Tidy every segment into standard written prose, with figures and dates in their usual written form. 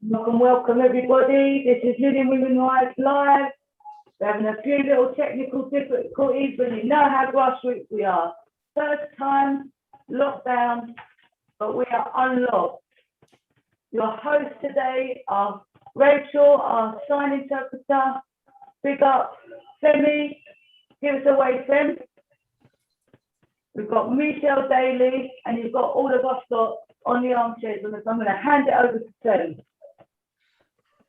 Welcome everybody. This is Million Women Rights Live. We're having a few little technical difficulties, but you know how grassroots we are. First time lockdown, but we are unlocked. Your hosts today are Rachel, our sign interpreter. Big up Femi. Give us a wave, Fem. We've got Michelle Daly, and you've got all of us got on the armchairs. And I'm going to hand it over to Fem.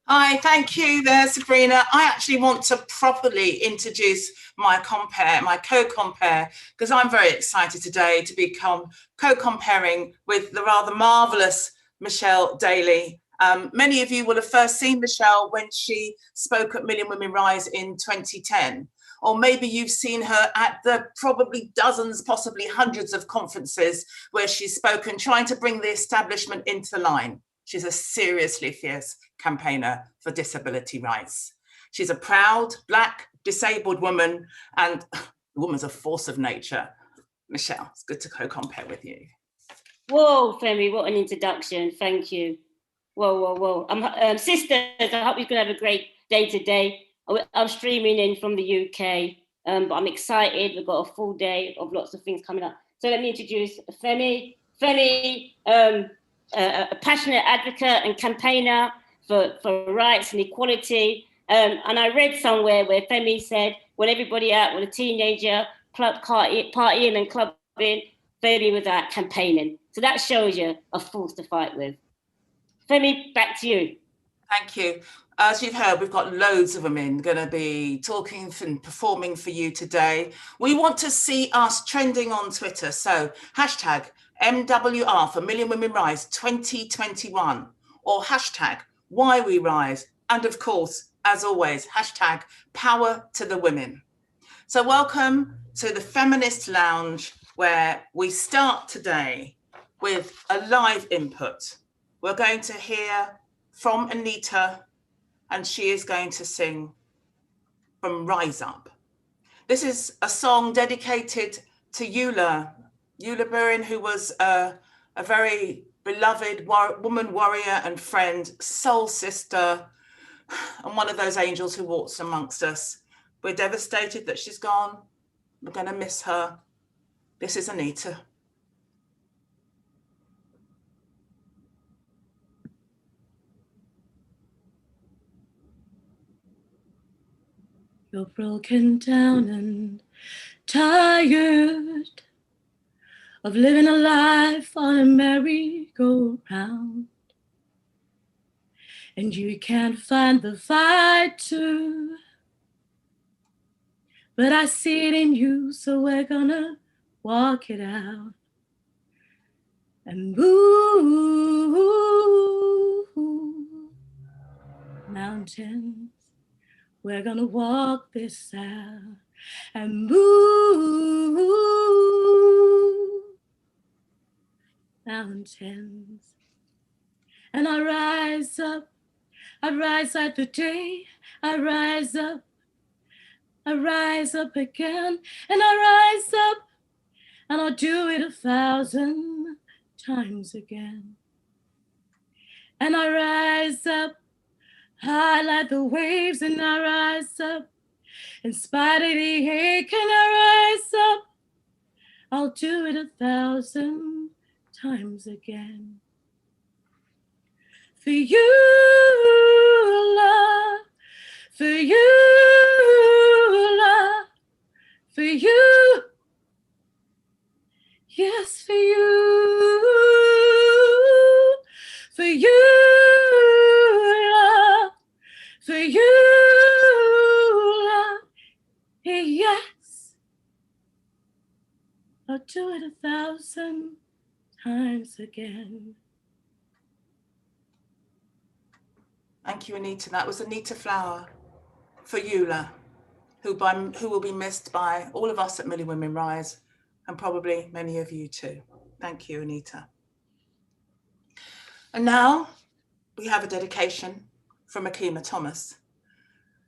Hi, thank you there, Sabrina. I actually want to properly introduce my co-compare, because I'm very excited today to become co-comparing with the rather marvellous Michelle Daly. Many of you will have first seen Michelle when she spoke at Million Women Rise in 2010. Or maybe you've seen her at the probably dozens, possibly hundreds of conferences where she's spoken, trying to bring the establishment into line. She's a seriously fierce campaigner for disability rights. She's a proud, Black, disabled woman, and the woman's a force of nature. Michelle, it's good to co-compare with you. Whoa, Femi, what an introduction. Thank you. Whoa, whoa, whoa. Sisters, I hope you're going to have a great day today. I'm streaming in from the UK, but I'm excited. We've got a full day of lots of things coming up. So let me introduce Femi. Femi, a passionate advocate and campaigner for rights and equality. And I read somewhere where Femi said, when everybody out with a teenager partying and clubbing, Femi was out campaigning. So that shows you a force to fight with. Femi, back to you. Thank you. As you've heard, we've got loads of women going to be talking and performing for you today. We want to see us trending on Twitter. So hashtag MWR for Million Women Rise 2021 or hashtag Why We Rise. And of course, as always, hashtag Power to the Women. So welcome to the Feminist Lounge, where we start today with a live input. We're going to hear from Anita, and she is going to sing from Rise Up. This is a song dedicated to Eula Burin, who was a very beloved woman warrior and friend, soul sister, and one of those angels who walks amongst us. We're devastated that she's gone. We're going to miss her. This is Anita. You're broken down and tired of living a life on a merry-go-round, and you can't find the fight to, but I see it in you, so we're gonna walk it out and move mountains. We're gonna walk this out and move mountains. And I rise up like the day, I rise up again, and I rise up, and I'll do it 1,000 times again. And I rise up high like the waves, and I rise up in spite of the ache, and I rise up. I'll do it 1,000 times again. For you, love, for you, love, for you, yes, for you, for you, love, for you, love, yes, I'll do it 1,000 times again. Thank you, Anita. That was Anita Flower for Eula, who will be missed by all of us at Million Women Rise, and probably many of you too. Thank you, Anita. And now we have a dedication from Akima Thomas.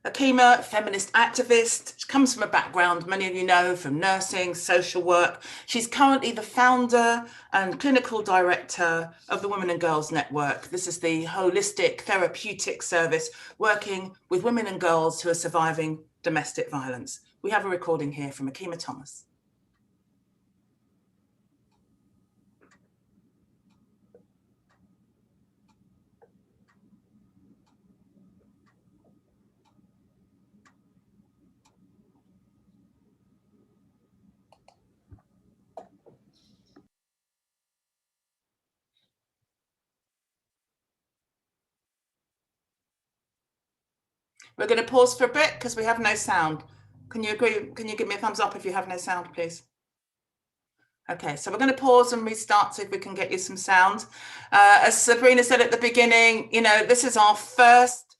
Hakima, feminist activist. She comes from a background, many of you know, from nursing, social work. She's currently the founder and clinical director of the Women and Girls Network. This is the holistic therapeutic service working with women and girls who are surviving domestic violence. We have a recording here from Hakima Thomas. We're going to pause for a bit because we have no sound. Can you agree? Can you give me a thumbs up if you have no sound, please? Okay, so we're going to pause and restart, see if we can get you some sound. As Sabrina said at the beginning, you know, this is our first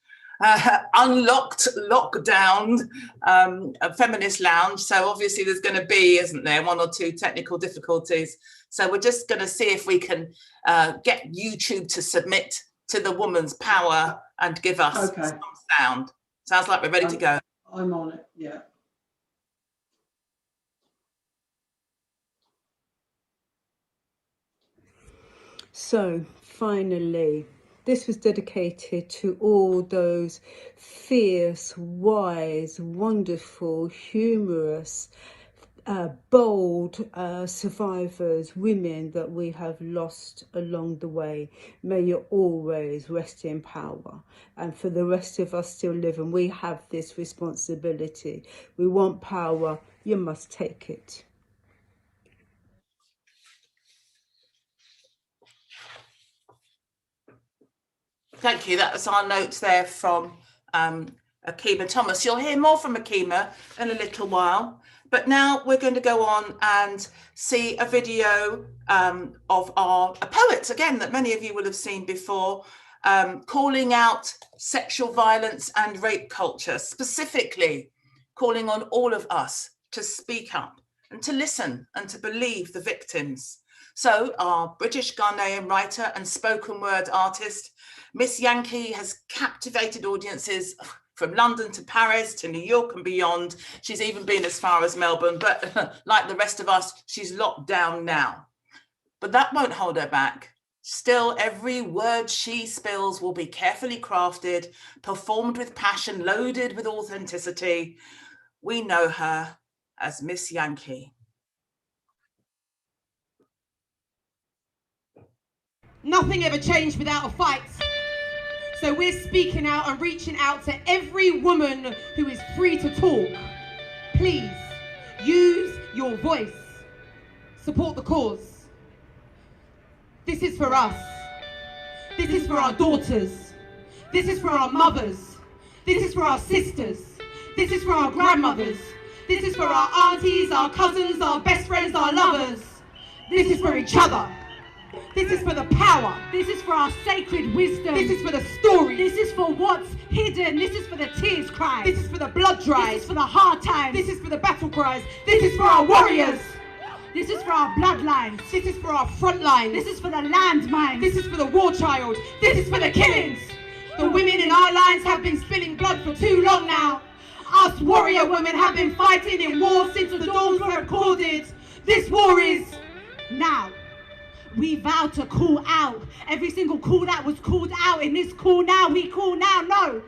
unlocked lockdown feminist lounge. So obviously there's going to be, isn't there, one or two technical difficulties. So we're just going to see if we can get YouTube to submit to the woman's power and give us some sound. Sounds like we're ready to go. I'm on it, yeah. So finally, this was dedicated to all those fierce, wise, wonderful, humorous, bold survivors, women that we have lost along the way. May you always rest in power. And for the rest of us still living, we have this responsibility. We want power, you must take it. Thank you. That was our notes there from Hakima Thomas. You'll hear more from Hakima in a little while. But now we're going to go on and see a video of a poet, again, that many of you will have seen before, calling out sexual violence and rape culture, specifically calling on all of us to speak up and to listen and to believe the victims. So our British Ghanaian writer and spoken word artist, Miss Yankee, has captivated audiences from London to Paris to New York and beyond. She's even been as far as Melbourne, but like the rest of us, she's locked down now. But that won't hold her back. Still, every word she spills will be carefully crafted, performed with passion, loaded with authenticity. We know her as Miss Yankee. Nothing ever changed without a fight. So we're speaking out and reaching out to every woman who is free to talk. Please, use your voice. Support the cause. This is for us. This is for our daughters. This is for our mothers. This is for our sisters. This is for our grandmothers. This is for our aunties, our cousins, our best friends, our lovers. This is for each other. This is for the power. This is for our sacred wisdom. This is for the story. This is for what's hidden. This is for the tears cried. This is for the blood drives. This is for the hard times. This is for the battle cries. This is for our warriors. This is for our bloodlines. This is for our front lines. This is for the landmines. This is for the war child. This is for the killings. The women in our lines have been spilling blood for too long now. Us warrior women have been fighting in war since the dawns were recorded. This war is now. We vow to call out. Every single call that was called out in this call now, we call now, no.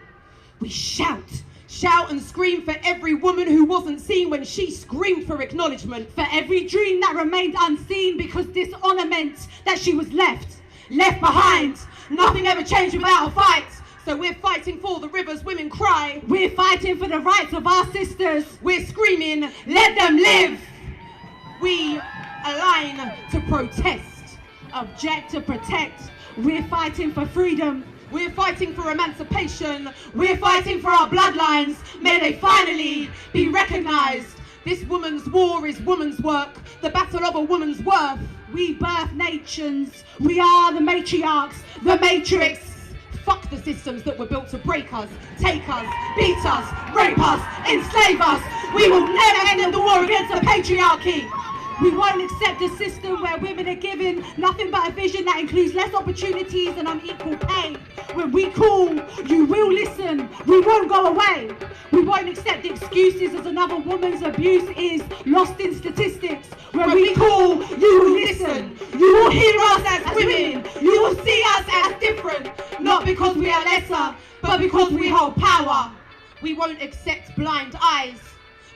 We shout. Shout and scream for every woman who wasn't seen when she screamed for acknowledgement. For every dream that remained unseen because dishonor meant that she was left behind. Nothing ever changed without a fight. So we're fighting for the rivers women cry. We're fighting for the rights of our sisters. We're screaming, let them live. We align to protest. Object to protect. We're fighting for freedom. We're fighting for emancipation. We're fighting for our bloodlines. May they finally be recognized. This woman's war is woman's work, the battle of a woman's worth. We birth nations. We are the matriarchs, the matrix. Fuck the systems that were built to break us, take us, beat us, rape us, enslave us. We will never end the war against the patriarchy. We won't accept a system where women are given nothing but a vision that includes less opportunities and unequal pay. When we call, you will listen. We won't go away. We won't accept excuses as another woman's abuse is lost in statistics. When we call, you will listen. You will hear us as women. You will see us as different. Not because we are lesser, but because we hold power. We won't accept blind eyes.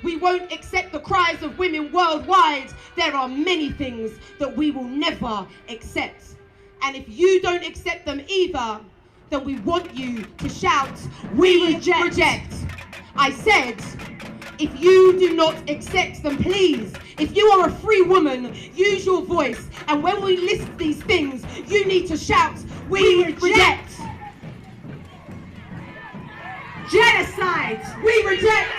We won't accept the cries of women worldwide. There are many things that we will never accept. And if you don't accept them either, then we want you to shout, we reject. I said, if you do not accept them, please, if you are a free woman, use your voice. And when we list these things, you need to shout, we reject. Genocide. We reject.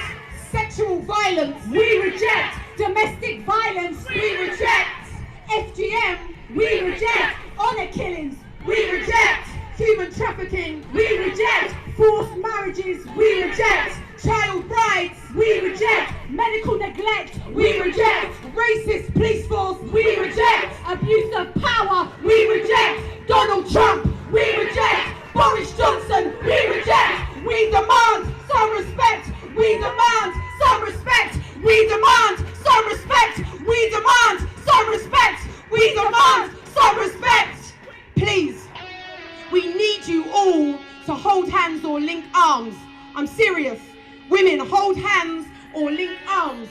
Sexual violence. We reject. Domestic violence. We reject. FGM. We reject. Honor killings. We reject. Human trafficking. We reject. Forced marriages. We reject. Child brides. We reject. Medical neglect. We reject. Racist police force. We reject. Abuse of power. We reject. Donald Trump. We reject. Boris Johnson. We reject. We demand some respect. We demand some respect. We demand some respect. We demand some respect. We demand some respect. Please, we need you all to hold hands or link arms. I'm serious. Women, hold hands or link arms.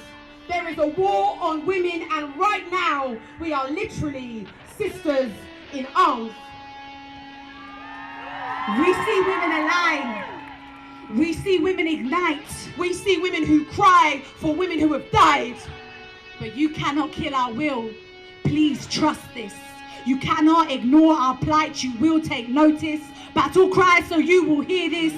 There is a war on women, and right now we are literally sisters in arms. We see women align. We see women ignite. We see women who cry for women who have died. But you cannot kill our will. Please trust this. You cannot ignore our plight. You will take notice. Battle cry so you will hear this.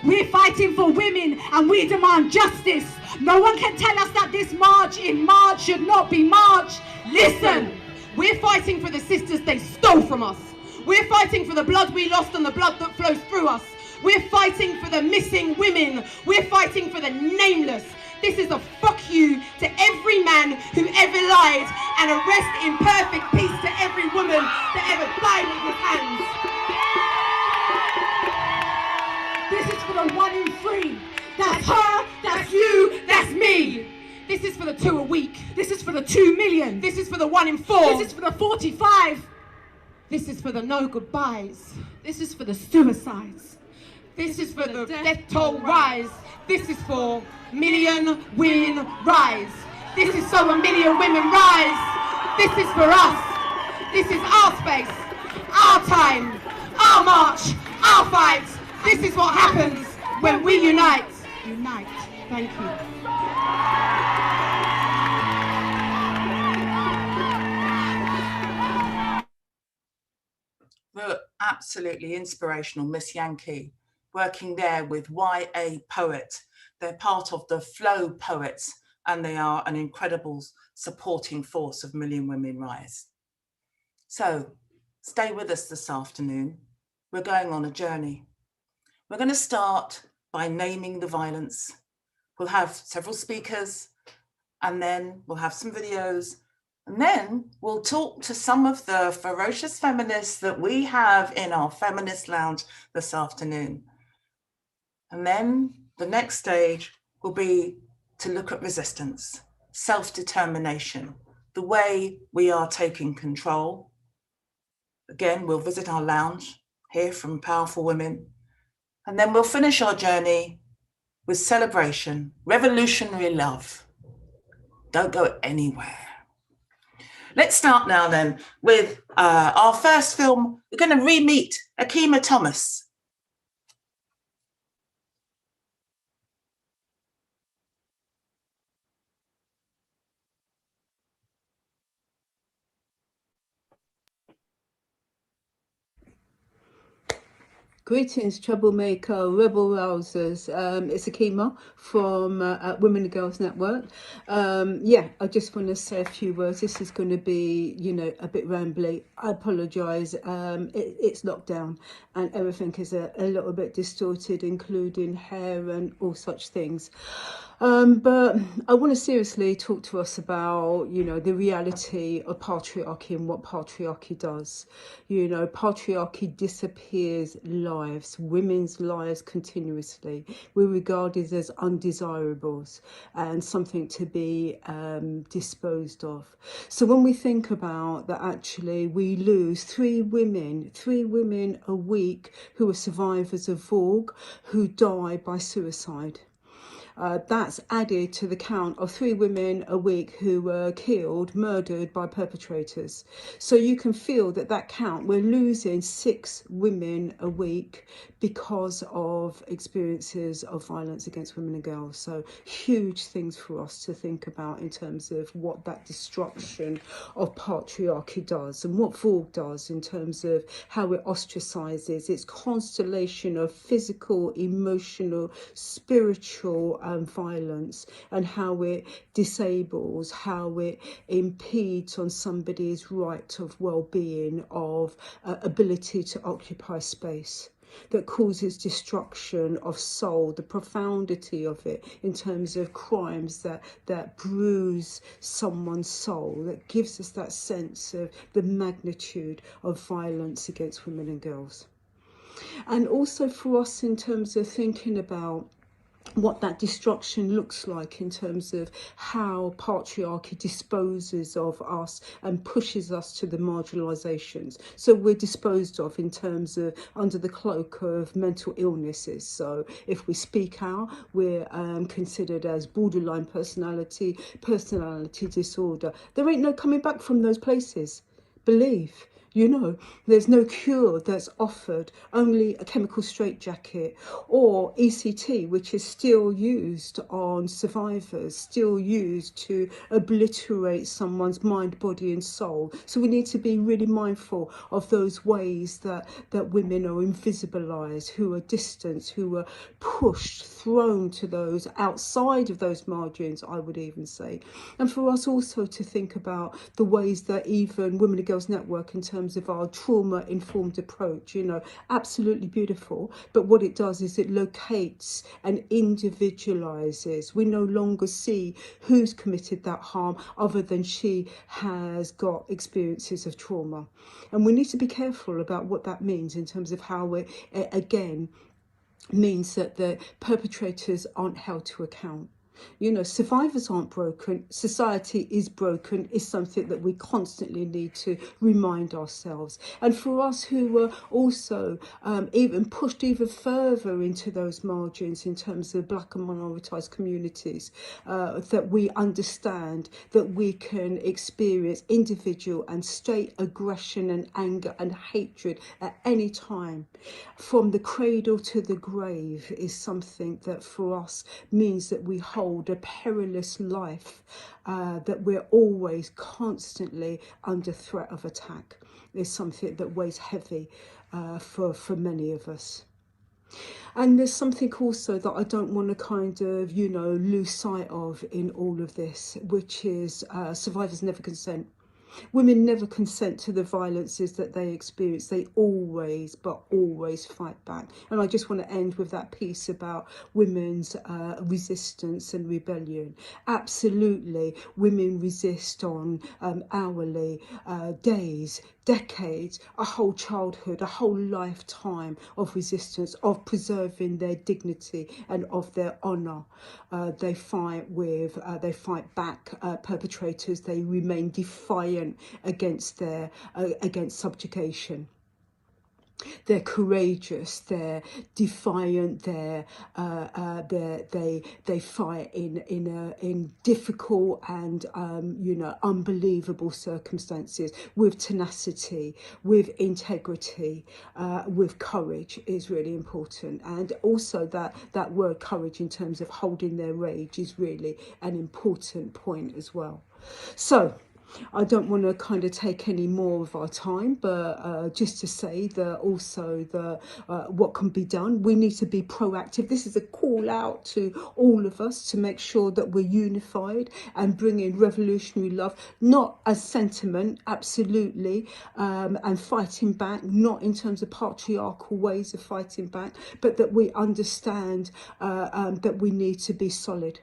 We're fighting for women and we demand justice. No one can tell us that this march in March should not be March. Listen, we're fighting for the sisters they stole from us. We're fighting for the blood we lost and the blood that flows through us. We're fighting for the missing women. We're fighting for the nameless. This is a fuck you to every man who ever lied, and a rest in perfect peace to every woman that ever died with his hands. This is for the 1 in 3. That's her, that's you, that's me. This is for the 2 a week. This is for the 2 million. This is for the 1 in 4. This is for the 45. This is for the no goodbyes. This is for the suicides. This is for the death toll rise. This is for million women rise. This is so 1 million women rise. This is for us. This is our space, our time, our march, our fight. This is what happens when we unite. Unite. Thank you. The absolutely inspirational Miss Yankee, working there with YA Poet. They're part of the Flow Poets, and they are an incredible supporting force of Million Women Rise. So stay with us this afternoon. We're going on a journey. We're going to start by naming the violence. We'll have several speakers, and then we'll have some videos, and then we'll talk to some of the ferocious feminists that we have in our feminist lounge this afternoon. And then the next stage will be to look at resistance, self-determination, the way we are taking control. Again, we'll visit our lounge, hear from powerful women, and then we'll finish our journey with celebration, revolutionary love. Don't go anywhere. Let's start now then with our first film. We're going to re-meet Akima Thomas. Greetings, troublemaker, rebel rousers. It's Akima from Women and Girls Network. Yeah, I just want to say a few words. This is going to be, a bit rambly. I apologise. It's lockdown and everything is a little bit distorted, including hair and all such things. But I want to seriously talk to us about, you know, the reality of patriarchy and what patriarchy does. You know, patriarchy disappears lives, women's lives continuously. We're regarded as undesirables and something to be disposed of. So when we think about that, actually, we lose three women a week who are survivors of VOG, who die by suicide. That's added to the count of 3 women a week who were killed, murdered by perpetrators. So you can feel that that count, we're losing 6 women a week because of experiences of violence against women and girls. So huge things for us to think about in terms of what that destruction of patriarchy does and what VOG does in terms of how it ostracizes its constellation of physical, emotional, spiritual violence, and how it disables, how it impedes on somebody's right of well-being, of ability to occupy space, that causes destruction of soul, the profundity of it in terms of crimes that bruise someone's soul, that gives us that sense of the magnitude of violence against women and girls. And also for us in terms of thinking about what that destruction looks like in terms of how patriarchy disposes of us and pushes us to the marginalizations. So we're disposed of in terms of under the cloak of mental illnesses. So if we speak out, we're considered as borderline personality disorder. There ain't no coming back from those places. Believe. You know, there's no cure that's offered, only a chemical straitjacket, or ECT, which is still used on survivors, still used to obliterate someone's mind, body and soul. So we need to be really mindful of those ways that women are invisibilized, who are distanced, who are pushed, thrown to those outside of those margins, I would even say. And for us also to think about the ways that even Women and Girls Network, in terms of our trauma-informed approach, you know, absolutely beautiful. But what it does is it locates and individualizes. We no longer see who's committed that harm other than she has got experiences of trauma. And we need to be careful about what that means in terms of how it, again, means that the perpetrators aren't held to account. You know, survivors aren't broken. Society is broken is something that we constantly need to remind ourselves. And for us who were also even pushed even further into those margins in terms of Black and minoritized communities, that we understand that we can experience individual and state aggression and anger and hatred at any time. From the cradle to the grave is something that for us means that we hold a perilous life, that we're always constantly under threat of attack, is something that weighs heavy for many of us. And there's something also that I don't want to kind of, you know, lose sight of in all of this, which is survivors never consent. Women never consent to the violences that they experience. They always, but always fight back. And I just want to end with that piece about women's resistance and rebellion. Absolutely, women resist on hourly, days, decades, a whole childhood, a whole lifetime of resistance, of preserving their dignity and of their honour. They fight back perpetrators. They remain defiant against their against subjugation. They're courageous, they're defiant, they fight in difficult and you know, unbelievable circumstances with tenacity, with integrity, with courage is really important. And also that word courage in terms of holding their rage is really an important point as well. So I don't want to kind of take any more of our time, but just to say that also what can be done. We need to be proactive. This is a call out to all of us to make sure that we're unified and bringing revolutionary love, not as sentiment, absolutely, and fighting back, not in terms of patriarchal ways of fighting back, but that we understand that we need to be solid.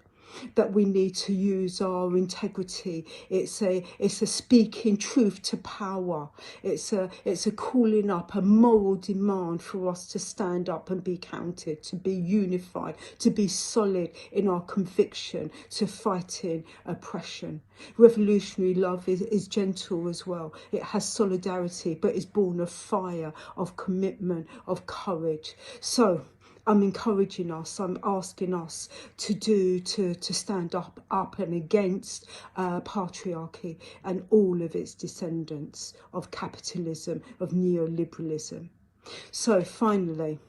that we need to use our integrity. It's a speaking truth to power. It's a calling up, a moral demand for us to stand up and be counted, to be unified, to be solid in our conviction, to fighting oppression. Revolutionary love is gentle as well. It has solidarity, but is born of fire, of commitment, of courage. So I'm encouraging us, I'm asking us to stand up and against patriarchy and all of its descendants of capitalism, of neoliberalism. So finally,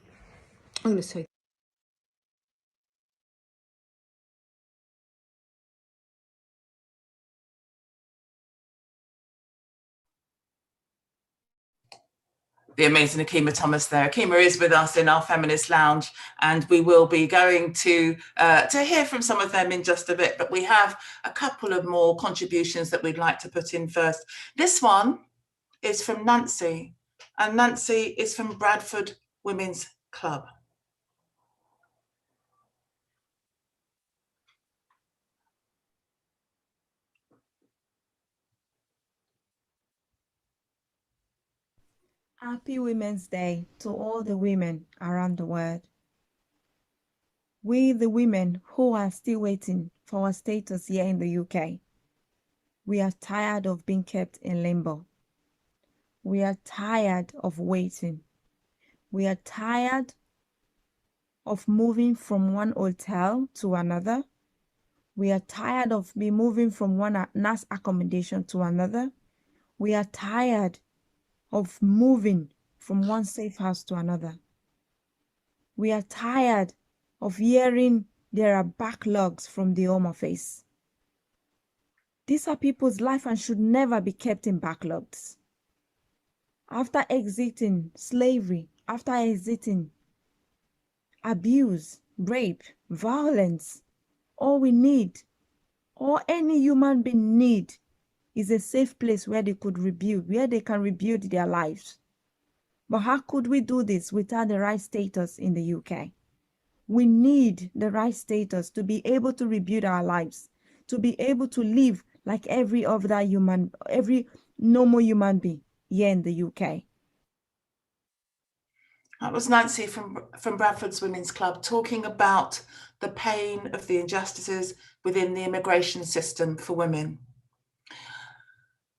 I'm going to say the amazing Akima Thomas there. Akima is with us in our feminist lounge, and we will be going to hear from some of them in just a bit, but we have a couple of more contributions that we'd like to put in first. This one is from Nancy, and Nancy is from Bradford Women's Club. Happy Women's Day to all the women around the world. We, the women who are still waiting for our status here in the UK, we are tired of being kept in limbo. We are tired of waiting. We are tired of moving from one hotel to another. We are tired of moving from one nurse accommodation to another. We are tired of moving from one safe house to another. We are tired of hearing there are backlogs from the Home Office. These are people's life and should never be kept in backlogs. After exiting slavery, after exiting abuse, rape, violence, all we need, all any human being need, is a safe place where they could rebuild, where they can rebuild their lives. But how could we do this without the right status in the UK? We need the right status to be able to rebuild our lives, to be able to live like every other human, every normal human being here in the UK. That was Nancy from Bradford's Women's Club talking about the pain of the injustices within the immigration system for women.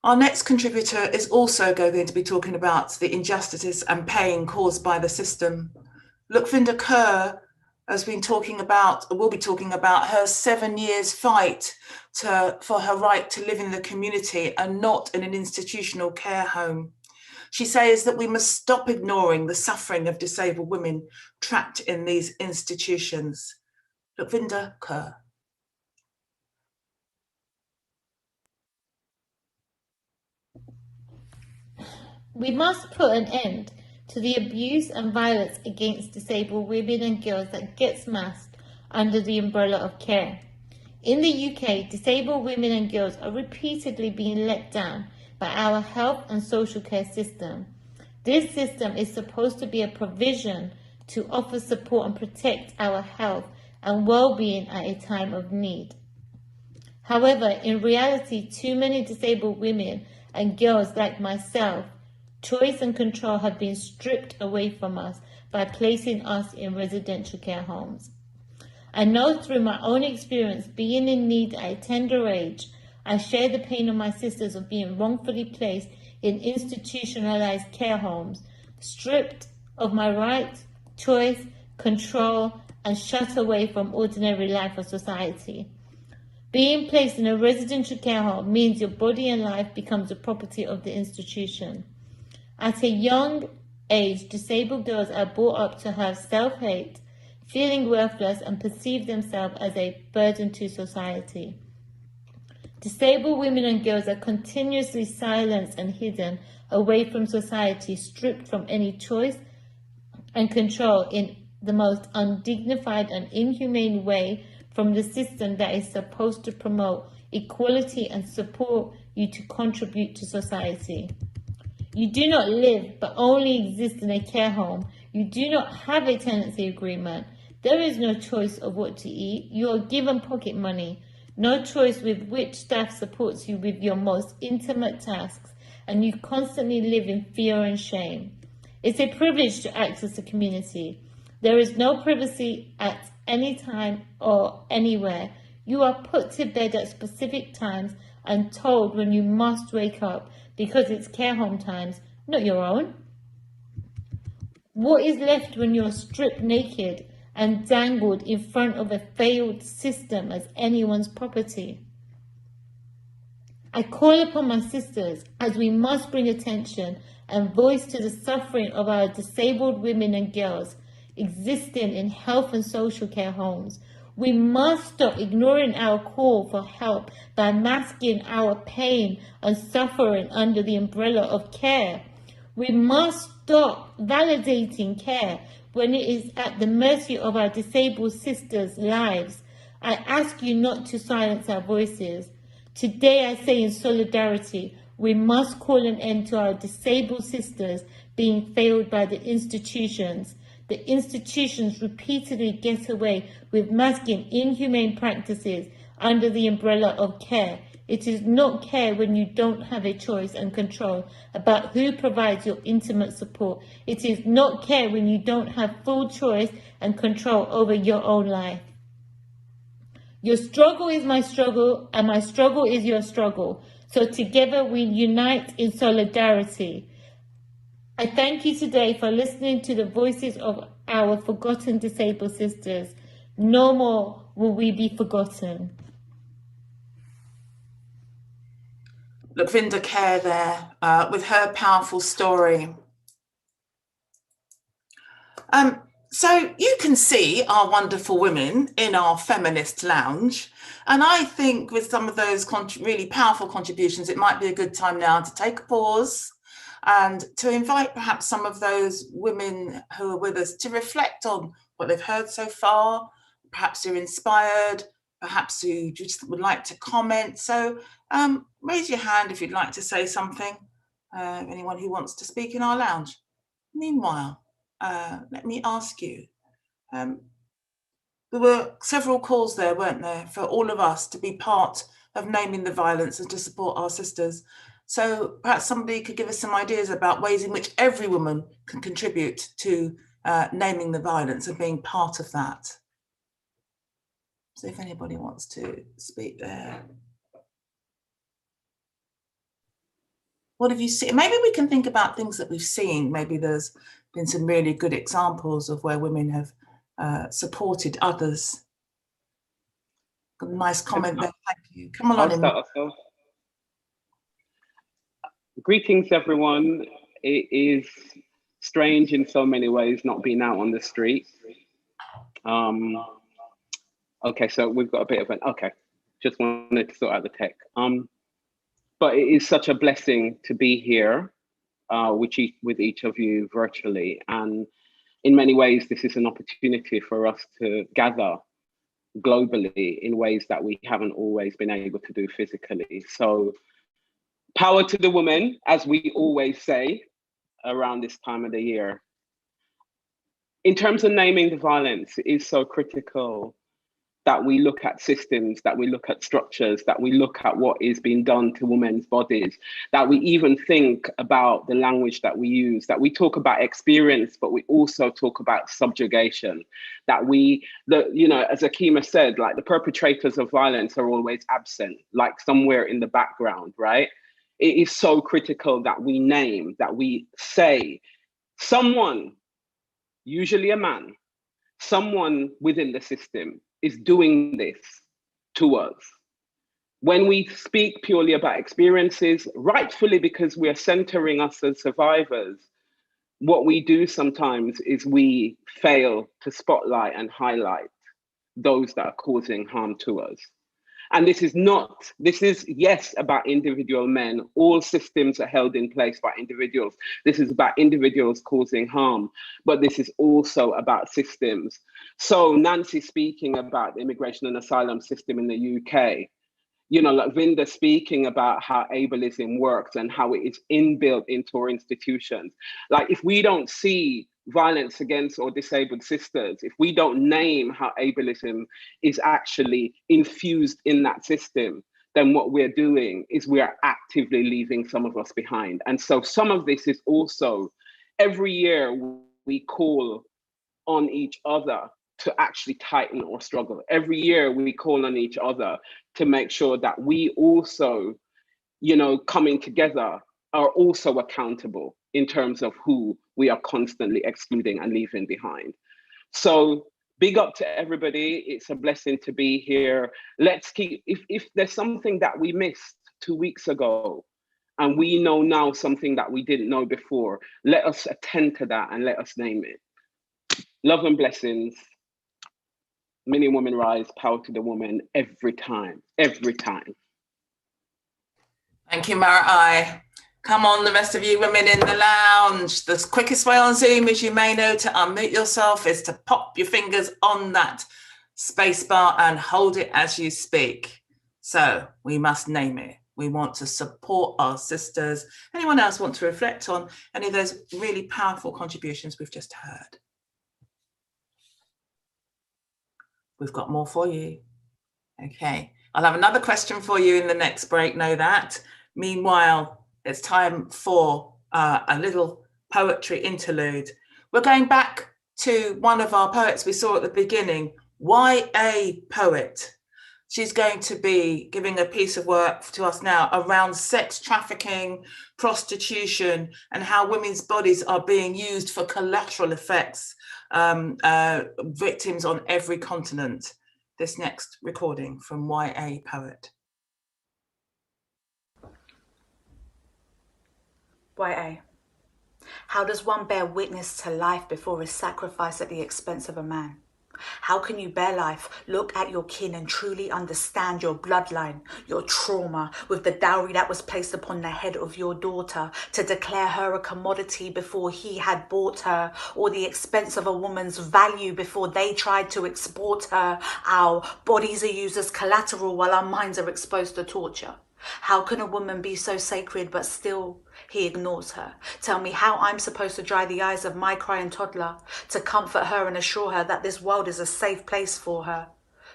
Our next contributor is also going to be talking about the injustices and pain caused by the system. Lukvinder Kaur has been talking about, will be talking about her 7 years fight for her right to live in the community and not in an institutional care home. She says that we must stop ignoring the suffering of disabled women trapped in these institutions. Lukvinder Kaur. We must put an end to the abuse and violence against disabled women and girls that gets masked under the umbrella of care. In the UK, disabled women and girls are repeatedly being let down by our health and social care system. This system is supposed to be a provision to offer support and protect our health and well-being at a time of need. However, in reality, too many disabled women and girls like myself, choice and control have been stripped away from us by placing us in residential care homes. I know through my own experience, being in need at a tender age, I share the pain of my sisters of being wrongfully placed in institutionalized care homes, stripped of my rights, choice, control, and shut away from ordinary life of society. Being placed in a residential care home means your body and life becomes the property of the institution. At a young age, disabled girls are brought up to have self-hate, feeling worthless, and perceive themselves as a burden to society. Disabled women and girls are continuously silenced and hidden away from society, stripped from any choice and control in the most undignified and inhumane way from the system that is supposed to promote equality and support you to contribute to society. You do not live but only exist in a care home. You do not have a tenancy agreement. There is no choice of what to eat. You are given pocket money, no choice with which staff supports you with your most intimate tasks, and you constantly live in fear and shame. It's a privilege to access a community. There is no privacy at any time or anywhere. You are put to bed at specific times and told when you must wake up because it's care home times, not your own. What is left when you're stripped naked and dangled in front of a failed system as anyone's property? I call upon my sisters as we must bring attention and voice to the suffering of our disabled women and girls existing in health and social care homes. We must stop ignoring our call for help by masking our pain and suffering under the umbrella of care. We must stop validating care when it is at the mercy of our disabled sisters' lives. I ask you not to silence our voices. Today I say in solidarity, we must call an end to our disabled sisters being failed by the institutions. The institutions repeatedly get away with masking inhumane practices under the umbrella of care. It is not care when you don't have a choice and control about who provides your intimate support. It is not care when you don't have full choice and control over your own life. Your struggle is my struggle, and my struggle is your struggle. So together we unite in solidarity. I thank you today for listening to the voices of our forgotten disabled sisters. No more will we be forgotten. Look, Vinda Kerr there with her powerful story. So you can see our wonderful women in our feminist lounge. And I think with some of those really powerful contributions, it might be a good time now to take a pause and to invite perhaps some of those women who are with us to reflect on what they've heard so far. Perhaps you're inspired, perhaps you just would like to comment. So raise your hand if you'd like to say something. Anyone who wants to speak in our lounge. Meanwhile, let me ask you, there were several calls there, weren't there, for all of us to be part of naming the violence and to support our sisters. So perhaps somebody could give us some ideas about ways in which every woman can contribute to naming the violence and being part of that. So if anybody wants to speak there. What have you seen? Maybe we can think about things that we've seen. Maybe there's been some really good examples of where women have supported others. Got a nice comment there, thank you. Come on, in. Greetings, everyone. It is strange in so many ways not being out on the street. Okay, so we've got a bit of an, okay, just wanted to sort out the tech. But it is such a blessing to be here with each of you virtually. And in many ways, this is an opportunity for us to gather globally in ways that we haven't always been able to do physically. So power to the women, as we always say around this time of the year. In terms of naming the violence, it is so critical that we look at systems, that we look at structures, that we look at what is being done to women's bodies, that we even think about the language that we use, that we talk about experience, but we also talk about subjugation, that as Akima said, like the perpetrators of violence are always absent, like somewhere in the background, right? It is so critical that we name, that we say someone, usually a man, someone within the system is doing this to us. When we speak purely about experiences, rightfully because we're centering us as survivors, what we do sometimes is we fail to spotlight and highlight those that are causing harm to us. And this is yes about individual men. All systems are held in place by individuals. This is about individuals causing harm, but this is also about systems. So Nancy speaking about the immigration and asylum system in the UK, like Vinda speaking about how ableism works and how it is inbuilt into our institutions. Like if we don't see violence against or disabled sisters, if we don't name how ableism is actually infused in that system, then what we're doing is we are actively leaving some of us behind. And so some of this is also, every year we call on each other to actually tighten our struggle. Every year we call on each other to make sure that we also, you know, coming together are also accountable in terms of who we are constantly excluding and leaving behind. So big up to everybody. It's a blessing to be here. Let's keep, if there's something that we missed 2 weeks ago, and we know now something that we didn't know before, let us attend to that and let us name it. Love and blessings. Many women rise, power to the woman every time, every time. Thank you, Mara. Come on, the rest of you women in the lounge. The quickest way on Zoom, as you may know, to unmute yourself is to pop your fingers on that space bar and hold it as you speak. So we must name it. We want to support our sisters. Anyone else want to reflect on any of those really powerful contributions we've just heard? We've got more for you. Okay, I'll have another question for you in the next break, know that. Meanwhile, it's time for a little poetry interlude. We're going back to one of our poets we saw at the beginning, YA Poet. She's going to be giving a piece of work to us now around sex trafficking, prostitution, and how women's bodies are being used for collateral effects, victims on every continent. This next recording from YA Poet. YA. How does one bear witness to life before is sacrificed at the expense of a man? How can you bear life, look at your kin and truly understand your bloodline, your trauma, with the dowry that was placed upon the head of your daughter to declare her a commodity before he had bought her, or the expense of a woman's value before they tried to export her? Our bodies are used as collateral while our minds are exposed to torture. How can a woman be so sacred but still he ignores her? Tell me how I'm supposed to dry the eyes of my crying toddler, to comfort her and assure her that this world is a safe place for her.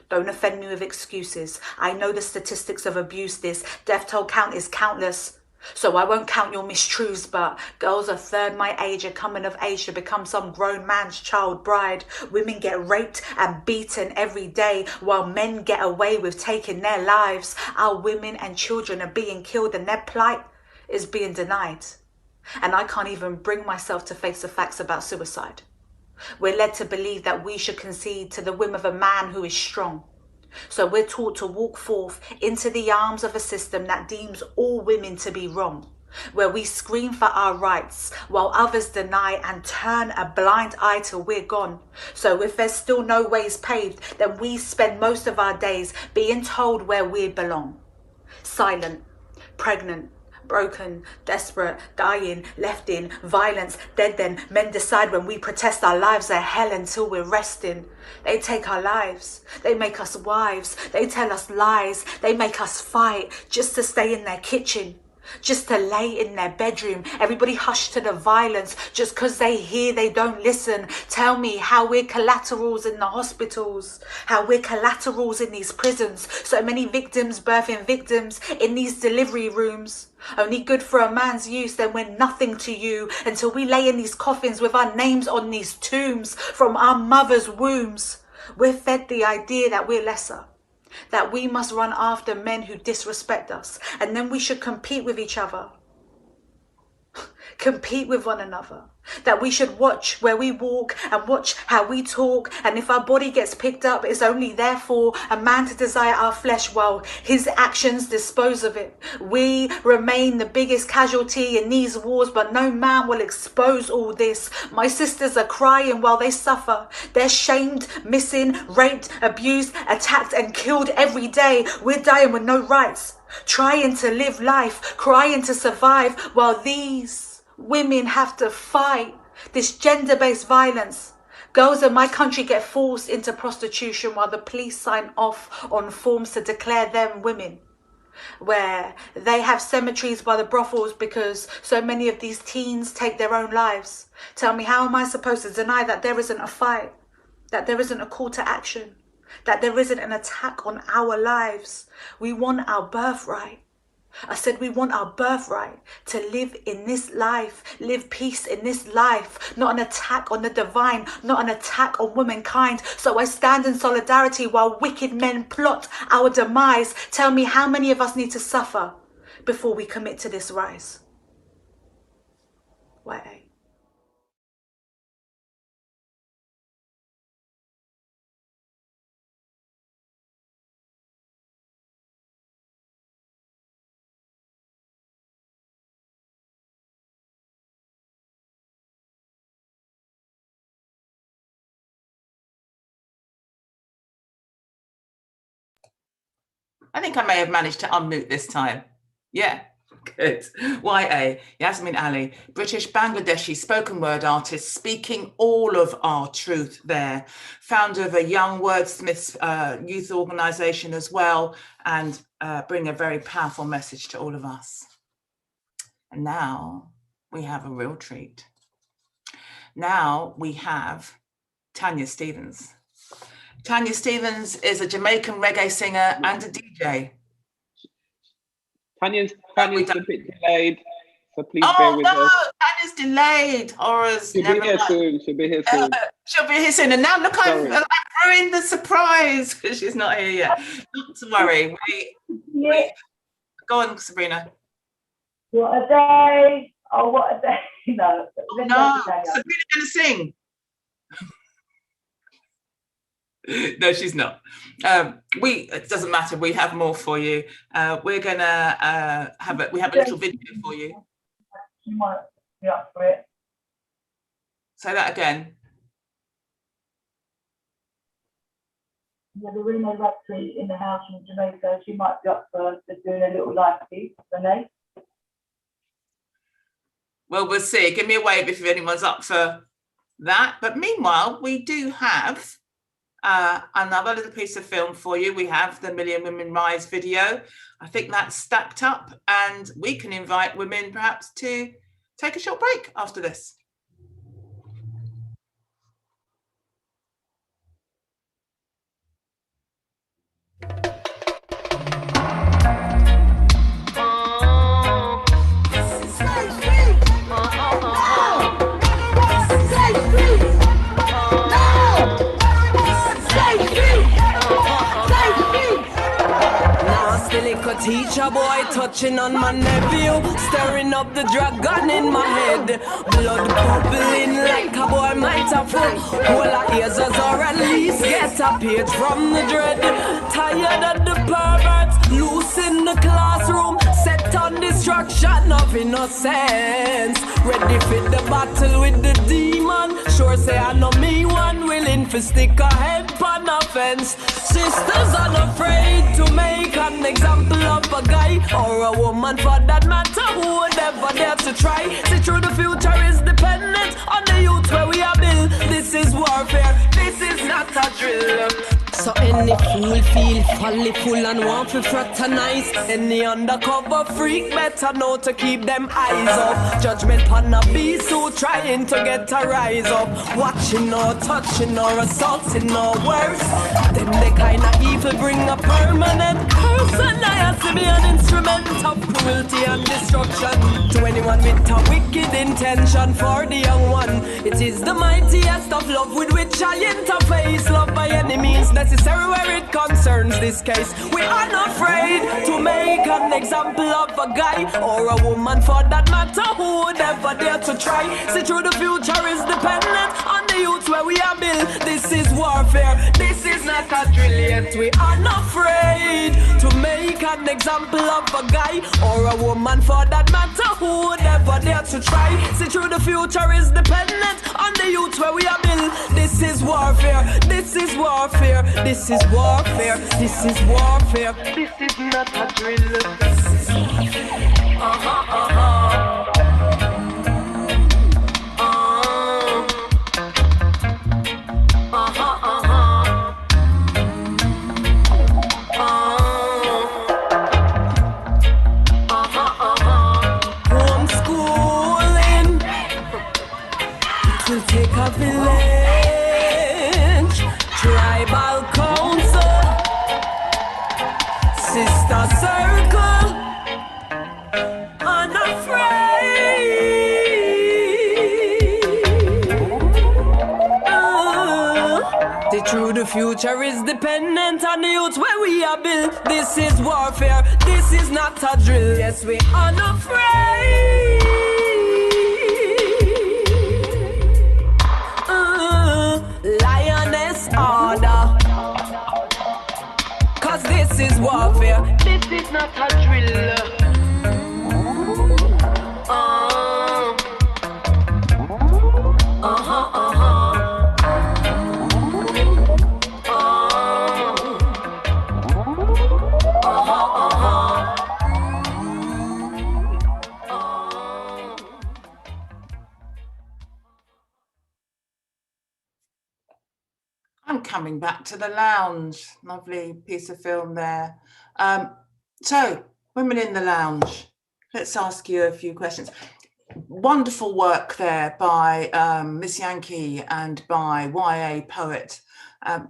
Don't offend me with excuses. I know the statistics of abuse. This death toll count is countless. So I won't count your mistruths, but girls a third my age are coming of age to become some grown man's child bride. Women get raped and beaten every day while men get away with taking their lives. Our women and children are being killed and their plight is being denied. And I can't even bring myself to face the facts about suicide. We're led to believe that we should concede to the whim of a man who is strong. So we're taught to walk forth into the arms of a system that deems all women to be wrong, where we scream for our rights while others deny and turn a blind eye till we're gone. So if there's still no ways paved, then we spend most of our days being told where we belong. Silent, pregnant, broken, desperate, dying, left in, violence, dead then. Men decide when we protest our lives are hell until we're resting. They take our lives. They make us wives. They tell us lies. They make us fight just to stay in their kitchen, just to lay in their bedroom. Everybody hush to the violence just because they hear, they don't listen. Tell me how we're collaterals in the hospitals, how we're collaterals in these prisons. So many victims birthing victims in these delivery rooms. Only good for a man's use, then we're nothing to you until we lay in these coffins with our names on these tombs from our mother's wombs. We're fed the idea that we're lesser, that we must run after men who disrespect us, and then we should compete with each other, compete with one another, that we should watch where we walk and watch how we talk, and if our body gets picked up, it's only there for a man to desire our flesh while his actions dispose of it. We remain the biggest casualty in these wars, but no man will expose all this. My sisters are crying while they suffer. They're shamed, missing, raped, abused, attacked and killed every day. We're dying with no rights, trying to live life, crying to survive, while these women have to fight this gender-based violence. Girls in my country get forced into prostitution while the police sign off on forms to declare them women. where they have cemeteries by the brothels because so many of these teens take their own lives. Tell me, how am I supposed to deny that there isn't a fight, that there isn't a call to action, that there isn't an attack on our lives? We want our birthright. I said we want our birthright to live in this life, live peace in this life, not an attack on the divine, not an attack on womankind. So I stand in solidarity while wicked men plot our demise. Tell me, how many of us need to suffer before we commit to this rise? Why? I think I may have managed to unmute this time. Yeah, good. YA, Yasmin Ali, British Bangladeshi spoken word artist, speaking all of our truth there. Founder of a Young Wordsmiths youth organisation as well, and bring a very powerful message to all of us. And now we have a real treat. Now we have Tanya Stephens. Tanya Stephens is a Jamaican reggae singer and a DJ. Tanya's a bit delayed, so please bear with us. Oh no, Tanya's delayed. Horrors. She'll be here soon. She'll be here soon. She'll be here soon. And now look, I've ruined the surprise because she's not here yet. Not to worry. We go on, Sabrina. What a day! Oh, what a day! No, Sabrina's gonna sing. No, she's not. It doesn't matter. We have more for you. We're gonna we have a little video for you. You might be up for it. Say that again. Yeah, Lorena Rugby in the house from Jamaica. She might be up for doing a little live piece, Renee. Well, we'll see. Give me a wave if anyone's up for that. But meanwhile, we do have another little piece of film for you. We have the Million Women Rise video. I think that's stacked up, and we can invite women perhaps to take a short break after this. Teacher boy touching on my nephew, stirring up the dragon in my head. Blood bubbling like a boy might have foot. All our ears are at least get a page from the dread. Tired of the perverts, loose in the classroom, set on destruction of innocence. Ready for the battle with the demon. Sure say I know me one willing for stick a head on a fence. Sisters unafraid to make an example of a guy or a woman for that matter who would ever dare to try. See through the future is dependent on the youth where we are built. This is warfare, this is not a drill. So any fool feel follyful and want to fraternize. Any undercover freak better know to keep them eyes up. Judgment on a beast who trying to get a rise up. Watching or touching or assaulting or worse. Them the kind of evil bring a permanent curse. And I have to be an instrument of cruelty and destruction to anyone with a wicked intention. For the young one, it is the mightiest of love with which I interface. Love by any means necessary where it concerns this case. We are not afraid to make an example of a guy or a woman for that matter who would ever dare to try. See through the future is dependent on the youth where we are built. This is warfare, this is not a drill yet. We are not afraid to make an example of a guy or a woman for that matter who would ever dare to try. See through the future is dependent on the youth where we are built. This is warfare, this is warfare, this is warfare, this is warfare. This is not a drill. This is warfare. a village, tribal council, sister circle, unafraid. The future is dependent on the youth where we are built. This is warfare, this is not a drill. Yes, we unafraid. Lioness order. Cause this is warfare, this is not a drill. I'm coming back to the lounge. Lovely piece of film there. So, Women in the Lounge. Let's ask you a few questions. Wonderful work there by Miss Yankee and by YA Poet. I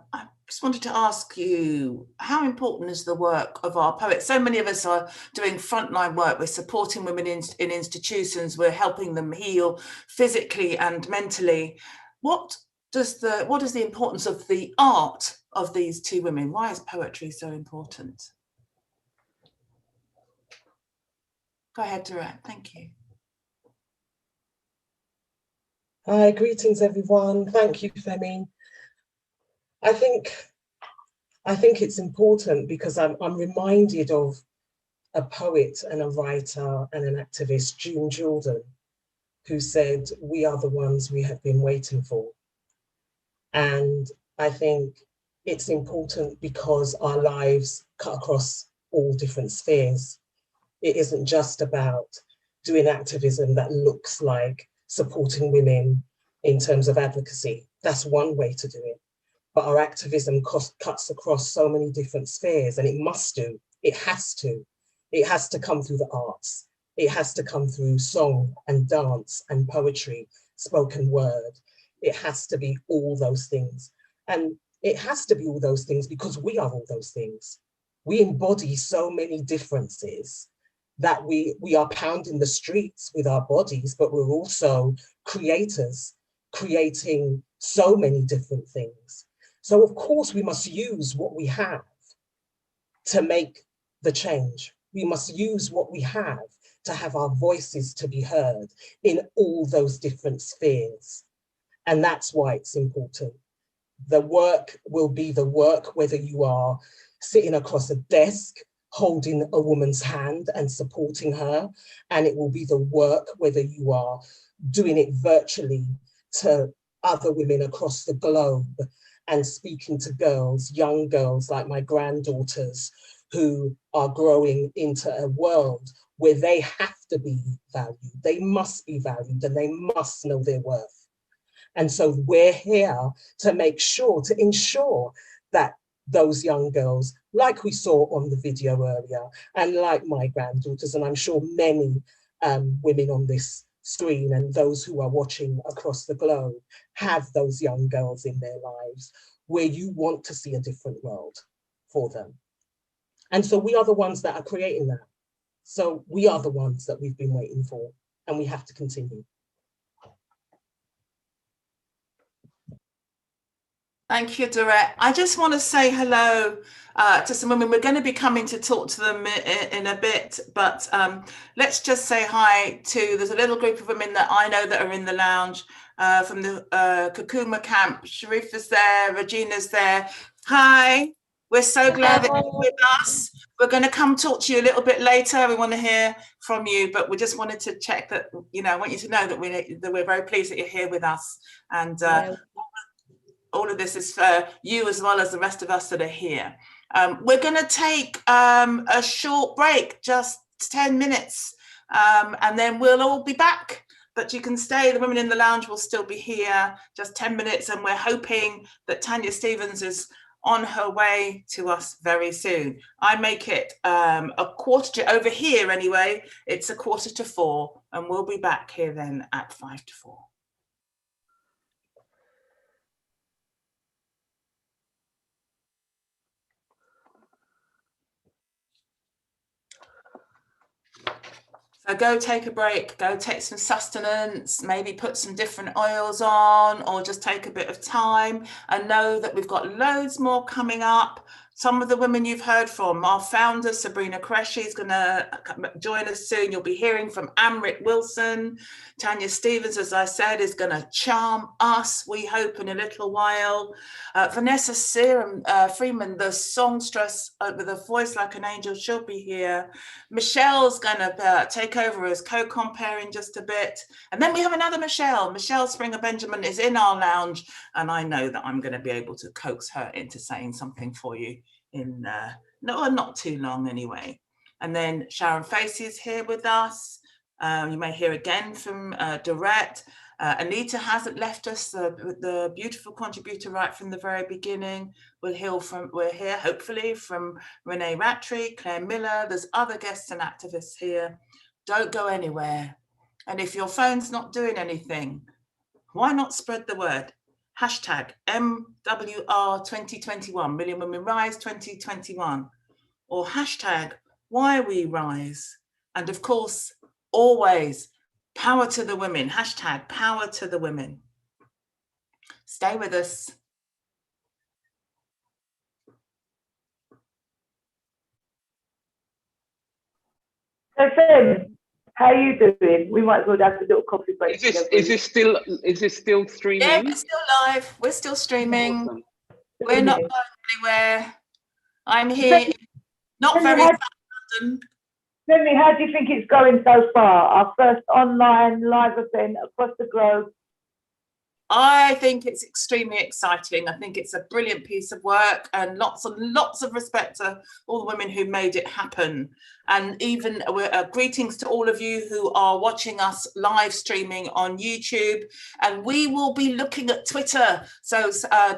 just wanted to ask you, how important is the work of our poets? So many of us are doing frontline work. We're supporting women in institutions. We're helping them heal physically and mentally. What is the importance of the art of these two women? Why is poetry so important? Go ahead, Dorette. Thank you. Hi, greetings everyone. Thank you, Femi. I think it's important because I'm reminded of a poet and a writer and an activist, June Jordan, who said, "We are the ones we have been waiting for." And I think it's important because our lives cut across all different spheres. It isn't just about doing activism that looks like supporting women in terms of advocacy. That's one way to do it. But our activism cuts across so many different spheres, and it must do. It has to. It has to come through the arts. It has to come through song and dance and poetry, spoken word. It has to be all those things. And it has to be all those things because we are all those things. We embody so many differences that we are pounding the streets with our bodies, but we're also creators, creating so many different things. So of course we must use what we have to make the change. We must use what we have to have our voices to be heard in all those different spheres. And that's why it's important. The work will be the work, whether you are sitting across a desk, holding a woman's hand and supporting her. And it will be the work, whether you are doing it virtually to other women across the globe and speaking to girls, young girls like my granddaughters, who are growing into a world where they have to be valued. They must be valued and they must know their worth. And so we're here to make sure, to ensure that those young girls, like we saw on the video earlier, and like my granddaughters, and I'm sure many women on this screen and those who are watching across the globe, have those young girls in their lives where you want to see a different world for them. And so we are the ones that are creating that. So we are the ones that we've been waiting for, and we have to continue. Thank you, Dorette. I just want to say hello to some women. We're going to be coming to talk to them in a bit, but let's just say hi to, there's a little group of women that I know that are in the lounge from the Kakuma camp. Sharifa's there, Regina's there. Hi, we're so glad that you're with us. We're going to come talk to you a little bit later. We want to hear from you, but we just wanted to check that, I want you to know that we're very pleased that you're here with us. And all of this is for you as well as the rest of us that are here. We're going to take a short break, just 10 minutes, and then we'll all be back. But you can stay. The women in the lounge will still be here, just 10 minutes, and we're hoping that Tanya Stephens is on her way to us very soon. I make it over here anyway, it's 3:45, and we'll be back here then at 3:55. So go take a break, go take some sustenance, maybe put some different oils on, or just take a bit of time, and know that we've got loads more coming up. Some of the women you've heard from, our founder, Sabrina Qureshi, is going to join us soon. You'll be hearing from Amrit Wilson. Tanya Stevens, as I said, is going to charm us, we hope, in a little while. Vanessa Freeman, the songstress with a voice like an angel, she'll be here. Michelle's going to take over as co-compere in just a bit. And then we have another Michelle. Michelle Springer Benjamin is in our lounge, and I know that I'm going to be able to coax her into saying something for you in not too long anyway. And then Sharon Facey is here with us. You may hear again from Dorette. Anita hasn't left us, the beautiful contributor right from the very beginning. We'll hear hopefully from Renee Rattray, Claire Miller. There's other guests and activists here. Don't go anywhere. And if your phone's not doing anything, why not spread the word? Hashtag MWR 2021, Million Women Rise 2021, or hashtag Why We Rise. And of course, always power to the women, hashtag power to the women. Stay with us. So Fem, how are you doing? We might as well have a little coffee break. Is this still streaming? Yeah, we're still live. We're still streaming. Awesome. We're not going anywhere. I'm here. Not very far from London. Femi, how do you think it's going so far? Our first online live event across the globe. I think it's extremely exciting. I think it's a brilliant piece of work, and lots of respect to all the women who made it happen. And even greetings to all of you who are watching us live streaming on YouTube. And we will be looking at Twitter. So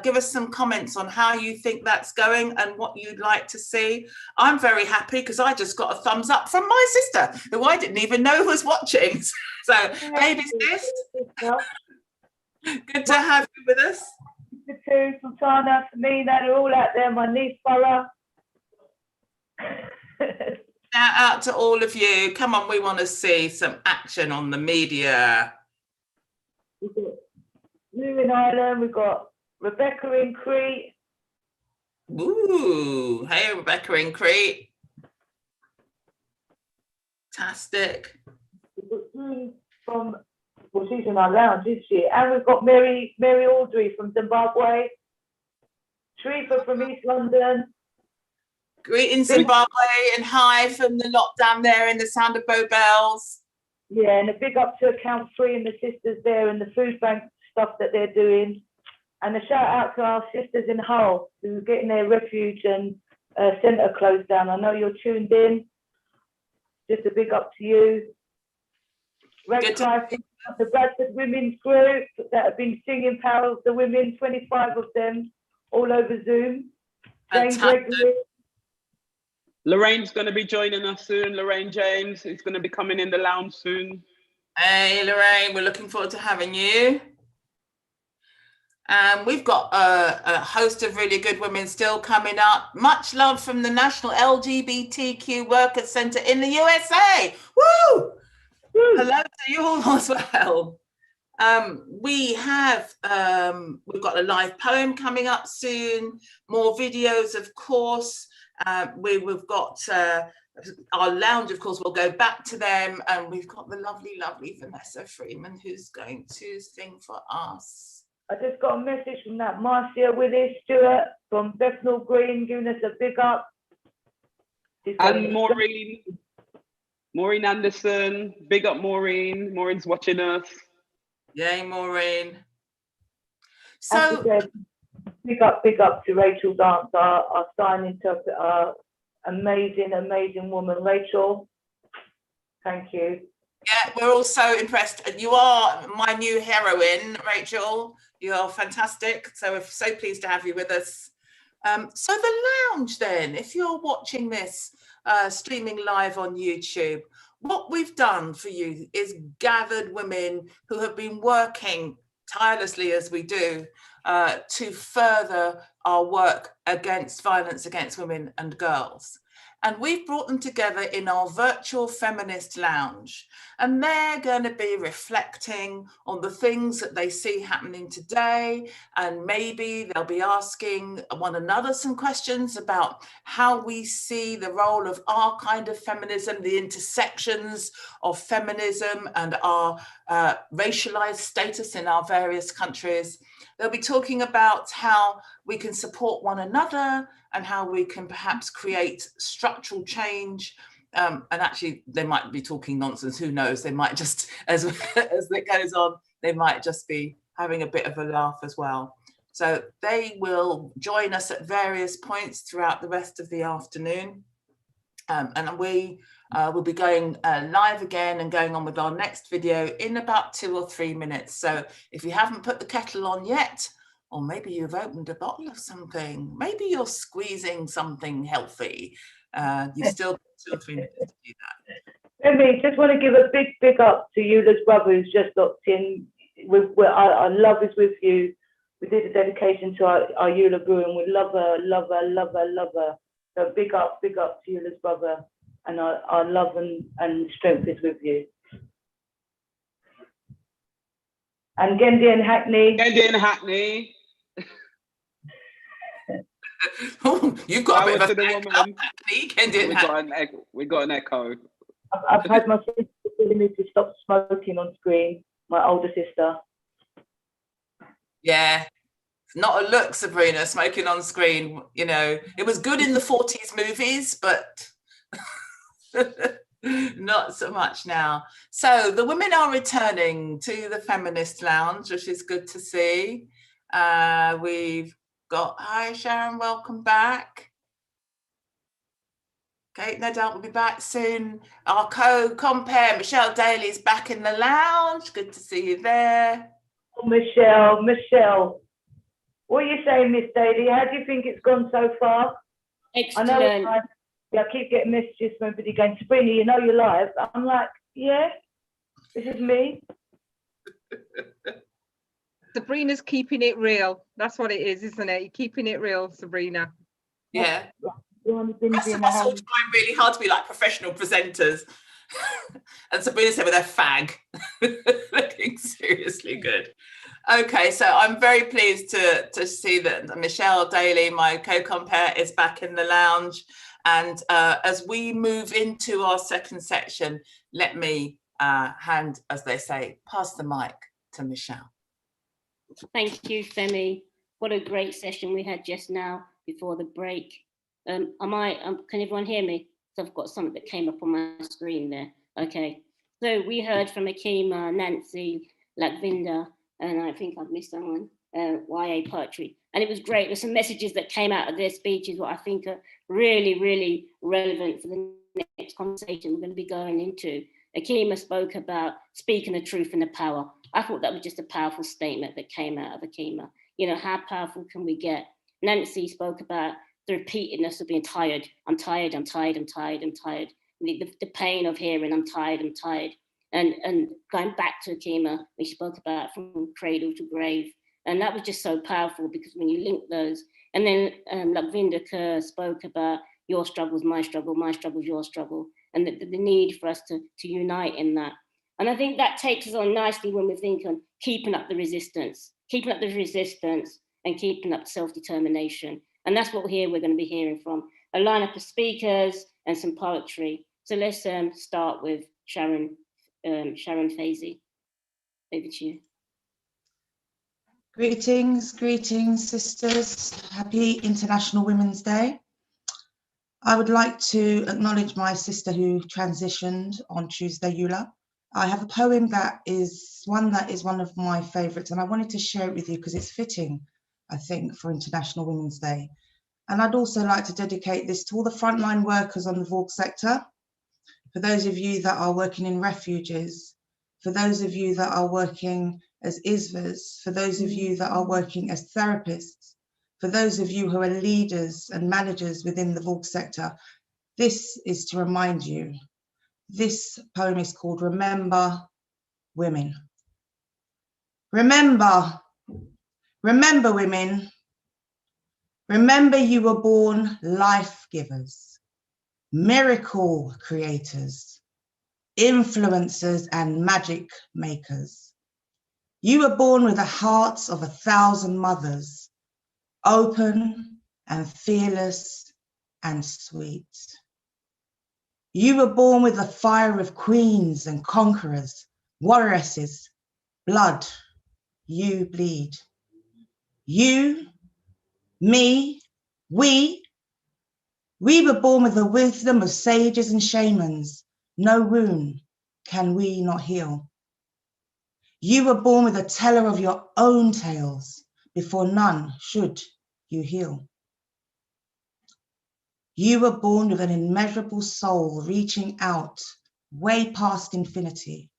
give us some comments on how you think that's going and what you'd like to see. I'm very happy because I just got a thumbs up from my sister, who I didn't even know was watching. So baby sis. Good to have you with us. To Sultana, Famina, they're all out there, my niece Farah. Shout out to all of you. Come on, we want to see some action on the media. We've got Lou in Ireland, we've got Rebecca in Crete. Ooh, hey Rebecca in Crete. Fantastic. From well, she's in our lounge, isn't she? And we've got Mary Audrey from Zimbabwe, Sharifa from East London. Greetings Zimbabwe, and hi from the lot down there in the sound of Bow Bells. Yeah, and a big up to Account 3 and the sisters there and the food bank stuff that they're doing. And a shout out to our sisters in Hull who are getting their refuge and centre closed down. I know you're tuned in. Just a big up to you. Red Clive, the Bradford Women's Group that have been singing Power of the Women, 25 of them, all over Zoom. Lorraine's going to be joining us soon. Lorraine James is going to be coming in the lounge soon. Hey Lorraine, we're looking forward to having you. We've got a host of really good women still coming up. Much love from the National LGBTQ Workers Centre in the USA. Woo! Hello to you all as well. We've got a live poem coming up soon, more videos, of course. We've got our lounge, of course, we'll go back to them. And we've got the lovely, lovely Vanessa Freeman, who's going to sing for us. I just got a message from that Marcia Willis Stewart from Bethnal Green, giving us a big up. And Maureen Anderson, big up Maureen. Maureen's watching us. Yay, Maureen. So big up to Rachel Dance, our sign interpreter, amazing woman, Rachel. Thank you. Yeah, we're all so impressed. You are my new heroine, Rachel. You are fantastic. So we're so pleased to have you with us. So the lounge then, if you're watching this streaming live on YouTube, what we've done for you is gathered women who have been working tirelessly as we do to further our work against violence against women and girls. and we've brought them together in our virtual feminist lounge. And they're going to be reflecting on the things that they see happening today. And maybe they'll be asking one another some questions about how we see the role of our kind of feminism, the intersections of feminism and our racialized status in our various countries. They'll be talking about how we can support one another and how we can perhaps create structural change. And actually, they might be talking nonsense, who knows? They might just, as it goes on, they might just be having a bit of a laugh as well. So they will join us at various points throughout the rest of the afternoon. And we will be going live again and going on with our next video in about 2 or 3 minutes. So if you haven't put the kettle on yet, or maybe you've opened a bottle of something, maybe you're squeezing something healthy, you've still got 2 or 3 minutes to do that. Femi, just want to give a big up to Eula's brother who's just locked in. Our love is with you. We did a dedication to our Eula Brew, and we love her, love her, love her, love her. So big up to Eula's brother, and our love and strength is with you. And Gendy and Hackney. Gendy and Hackney. You've got a bit of a Hackney, Gendy and Hackney. We got an echo. I've had my sister telling me to stop smoking on screen, my older sister. Yeah, it's not a look, Sabrina, smoking on screen. You know, it was good in the 40s movies, but not so much now. So the women are returning to the Feminist Lounge, which is good to see. We've got, hi Sharon, welcome back. Okay, no doubt we'll be back soon. Our co-compare, Michelle Daly, is back in the lounge. Good to see you there. Oh, Michelle. What are you saying, Miss Daly? How do you think it's gone so far? Excellent. I know I keep getting messages from everybody going, Sabrina, you know you're live. I'm like, yeah, this is me. Sabrina's keeping it real. That's what it is, isn't it? You're keeping it real, Sabrina. Yeah. Rest of us all trying really hard to be like professional presenters. And Sabrina said with her fag, looking seriously good. Okay, so I'm very pleased to see that Michelle Daly, my co-compare, is back in the lounge. And as we move into our second section, let me hand, as they say, pass the mic to Michelle. Thank you, Femi. What a great session we had just now before the break. Can everyone hear me? So I've got something that came up on my screen there. Okay, so we heard from Akima, Nancy, Lakvinda, and I think I've missed someone, YA Poetry. And it was great. There's some messages that came out of their speeches, what I think are really, really relevant for the next conversation we're going to be going into. Akima spoke about speaking the truth and the power. I thought that was just a powerful statement that came out of Akima. You know, how powerful can we get? Nancy spoke about the repeatedness of being tired. I'm tired, I'm tired, I'm tired, I'm tired. The pain of hearing, I'm tired, I'm tired. And going back to Akima, we spoke about from cradle to grave. And that was just so powerful because when you link those, and then Lakvinda Kaur spoke about your struggles, my struggle, your struggle, and the need for us to unite in that. And I think that takes us on nicely when we think on keeping up the resistance and keeping up self-determination. And that's what we're going to be hearing from a lineup of speakers and some poetry. So let's start with Sharon Fazey. Over to you. Greetings, sisters. Happy International Women's Day. I would like to acknowledge my sister who transitioned on Tuesday, Eula. I have a poem that is one of my favourites, and I wanted to share it with you because it's fitting, I think, for International Women's Day. And I'd also like to dedicate this to all the frontline workers on the VAWG sector, for those of you that are working in refuges, for those of you that are working as ISVAs, for those of you that are working as therapists, for those of you who are leaders and managers within the VAWG sector. This is to remind you. This poem is called Remember Women. Remember women. Remember you were born life givers, miracle creators, influencers and magic makers. You were born with the hearts of 1,000 mothers, open and fearless and sweet. You were born with the fire of queens and conquerors, warriors, blood, you bleed. You, me, we were born with the wisdom of sages and shamans. No wound can we not heal. You were born with a teller of your own tales, before none should you heal. You were born with an immeasurable soul reaching out way past infinity.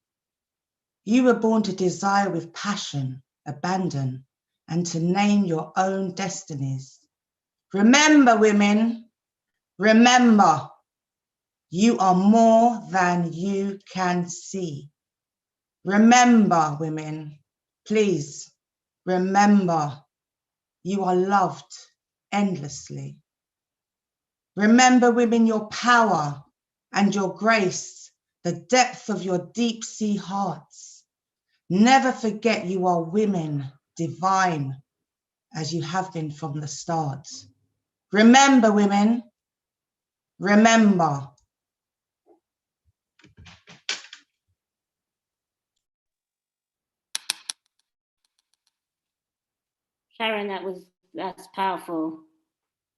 You were born to desire with passion, abandon, and to name your own destinies. Remember, women, remember, you are more than you can see. Remember, women, please remember, you are loved endlessly. Remember, women, your power and your grace, the depth of your deep sea hearts. Never forget you are women divine as you have been from the start. Remember, women, remember. Sharon, that's powerful.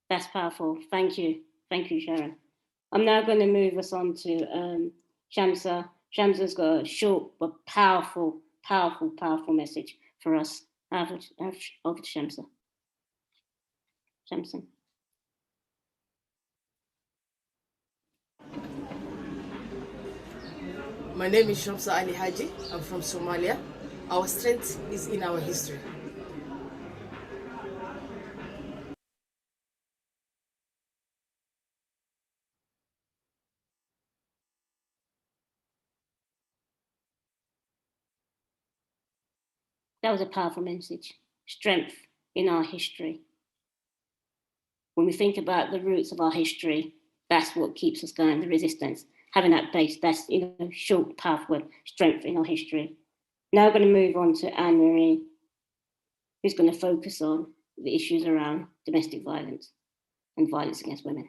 That's powerful. Thank you. Thank you, Sharon. I'm now going to move us on to Shamsa. Shamsa's got a short but powerful, powerful, powerful message for us. Over to Shamsa. Shamsa. My name is Shamsa Ali Haji. I'm from Somalia. Our strength is in our history. That was a powerful message. Strength in our history. When we think about the roots of our history, that's what keeps us going, the resistance. Having that base, that's short, powerful strength in our history. Now we're going to move on to Anne-Marie, who's going to focus on the issues around domestic violence and violence against women.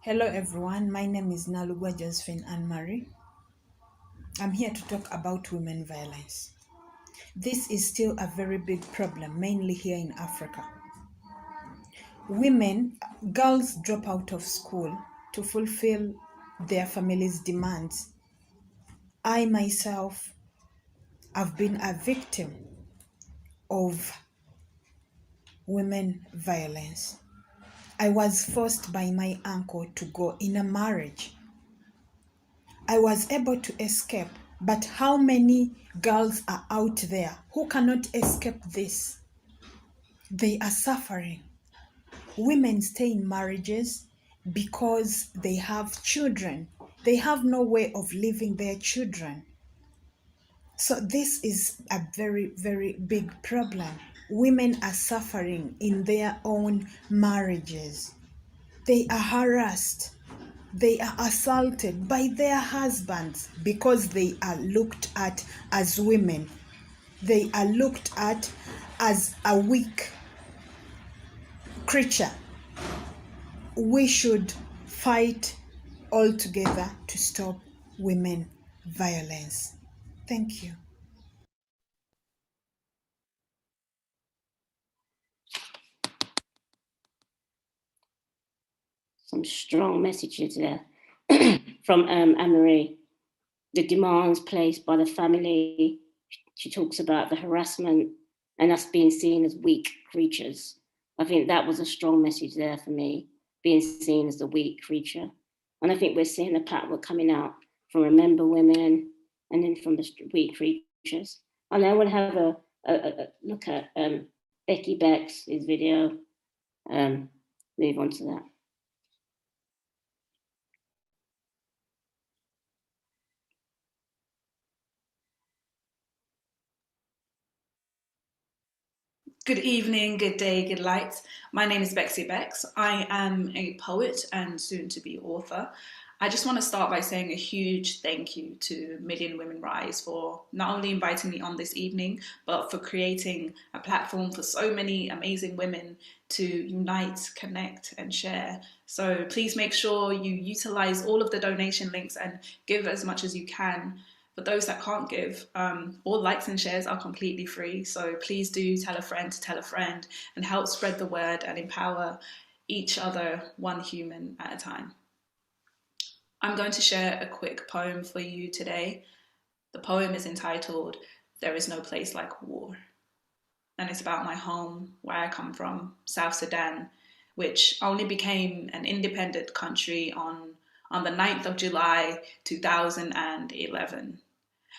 Hello everyone, my name is Nalugwa Josephine Anne-Marie. I'm here to talk about women violence. This is still a very big problem, mainly here in Africa. Girls drop out of school to fulfill their family's demands. I myself have been a victim of women violence. I was forced by my uncle to go in a marriage. I was able to escape, but how many girls are out there who cannot escape this? They are suffering. Women stay in marriages because they have children. They have no way of leaving their children. So this is a very, very big problem. Women are suffering in their own marriages. They are harassed. They are assaulted by their husbands because they are looked at as women. They are looked at as a weak creature. We should fight all together to stop women violence. Thank you. Some strong messages there from Anne-Marie. The demands placed by the family. She talks about the harassment and us being seen as weak creatures. I think that was a strong message there for me, being seen as the weak creature. And I think we're seeing a pattern coming out from Remember Women and then from the weak creatures. And I want to have a look at Becky Beck's video. Move on to that. Good evening, good day, good light. My name is Bexy Bex. I am a poet and soon to be author. I just want to start by saying a huge thank you to Million Women Rise for not only inviting me on this evening, but for creating a platform for so many amazing women to unite, connect, and share. So please make sure you utilize all of the donation links and give as much as you can. For those that can't give, all likes and shares are completely free. So please do tell a friend to tell a friend and help spread the word and empower each other, one human at a time. I'm going to share a quick poem for you today. The poem is entitled, There Is No Place Like War. And it's about my home, where I come from, South Sudan, which only became an independent country on the 9th of July, 2011.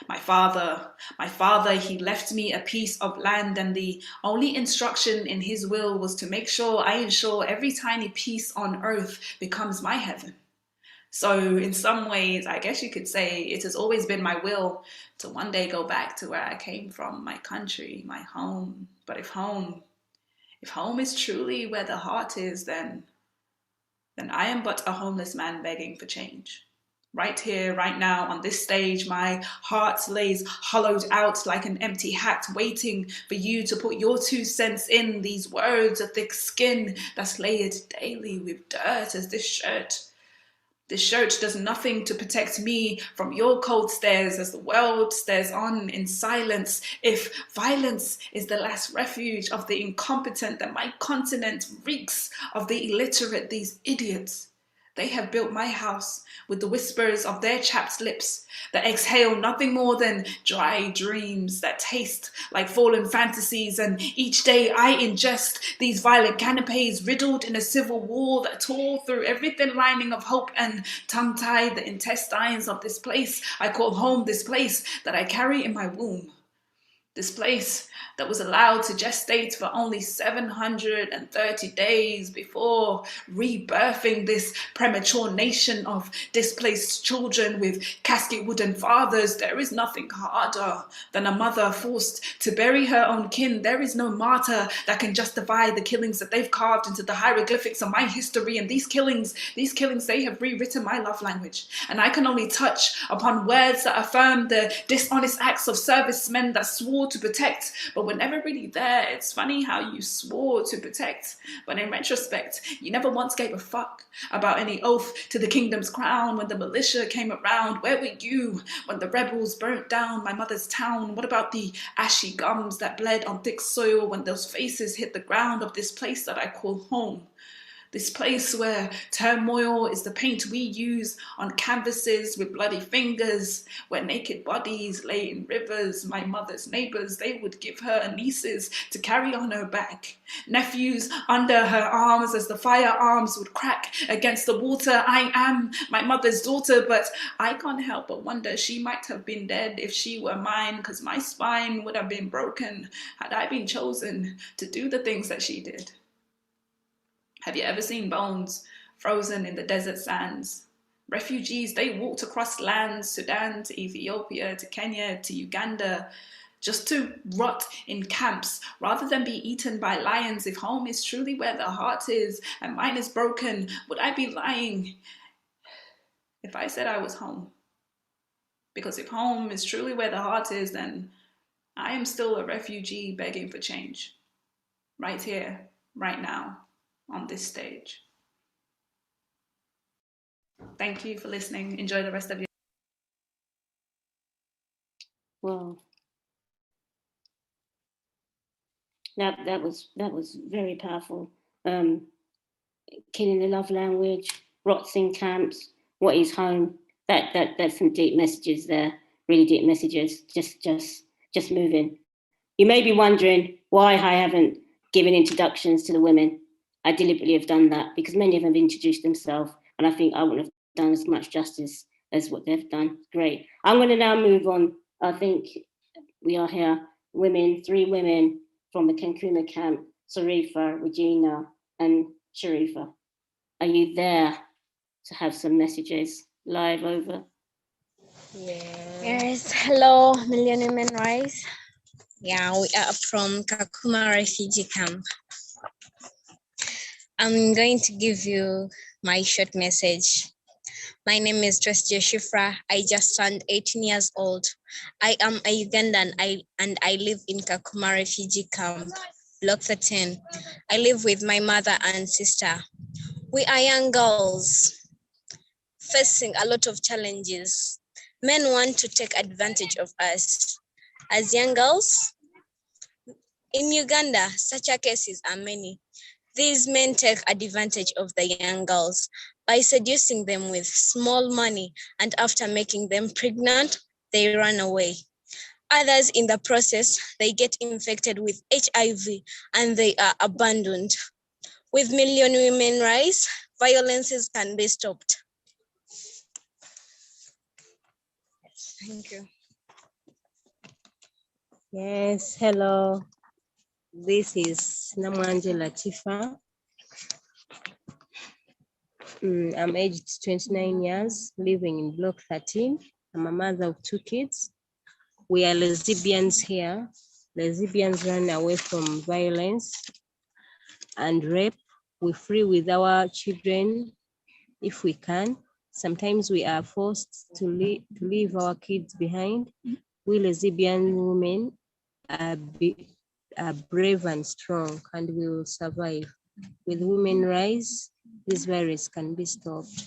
My father, he left me a piece of land, and the only instruction in his will was to make sure I ensure every tiny piece on earth becomes my heaven. So in some ways, I guess you could say it has always been my will to one day go back to where I came from, my country, my home. But if home is truly where the heart is, then I am but a homeless man begging for change. Right here, right now, on this stage, my heart lays hollowed out like an empty hat, waiting for you to put your 2 cents in. These words, a thick skin that's layered daily with dirt as this shirt. This shirt does nothing to protect me from your cold stares as the world stares on in silence. If violence is the last refuge of the incompetent, then my continent reeks of the illiterate, these idiots. They have built my house with the whispers of their chapped lips that exhale nothing more than dry dreams that taste like fallen fantasies. And each day I ingest these violent canapes riddled in a civil war that tore through every thin lining of hope and tongue-tied the intestines of this place I call home, this place that I carry in my womb. This place that was allowed to gestate for only 730 days before rebirthing this premature nation of displaced children with casket wooden fathers. There is nothing harder than a mother forced to bury her own kin. There is no martyr that can justify the killings that they've carved into the hieroglyphics of my history. And these killings, they have rewritten my love language. And I can only touch upon words that affirm the dishonest acts of servicemen that swore to protect, but were never really there. It's funny how you swore to protect, but in retrospect, you never once gave a fuck about any oath to the kingdom's crown. When the militia came around, where were you when the rebels burnt down my mother's town? What about the ashy gums that bled on thick soil when those faces hit the ground of this place that I call home? This place where turmoil is the paint we use on canvases with bloody fingers, where naked bodies lay in rivers. My mother's neighbors, they would give her nieces to carry on her back, nephews under her arms as the firearms would crack against the water. I am my mother's daughter, but I can't help but wonder she might have been dead if she were mine, because my spine would have been broken had I been chosen to do the things that she did. Have you ever seen bones frozen in the desert sands? Refugees, they walked across lands, Sudan to Ethiopia, to Kenya, to Uganda, just to rot in camps rather than be eaten by lions. If home is truly where the heart is and mine is broken, would I be lying if I said I was home? Because if home is truly where the heart is, then I am still a refugee begging for change. Right here, right now, on this stage. Thank you for listening. Enjoy the rest of your. Wow. That was very powerful. Killing the love language, rots in camps, what is home? That's some deep messages there. Really deep messages. Just moving. You may be wondering why I haven't given introductions to the women. I deliberately have done that because many of them have introduced themselves, and I think I wouldn't have done as much justice as what they've done. Great. I'm going to now move on. I think we are here, women, 3 women from the Kankuna camp, Sarifa, Regina, and Sharifa. Are you there to have some messages live over? Yes. Hello, Million Women Rise. Yeah, we are from Kakuma refugee camp. I'm going to give you my short message. My name is Trusty Shifra. I just turned 18 years old. I am a Ugandan and I live in Kakuma refugee camp, Block 13. I live with my mother and sister. We are young girls facing a lot of challenges. Men want to take advantage of us. As young girls, in Uganda, such cases are many. These men take advantage of the young girls by seducing them with small money, and after making them pregnant, they run away. Others in the process, they get infected with HIV and they are abandoned. With Million Women Rise, violences can be stopped. Thank you. Yes, hello. This is Namwanje Latifa. I'm aged 29 years, living in Block 13. I'm a mother of 2 kids. We are lesbians here. Lesbians run away from violence and rape. We're free with our children if we can. Sometimes we are forced to leave our kids behind. We lesbian women are brave and strong, and we will survive. With Women Rise, this virus can be stopped.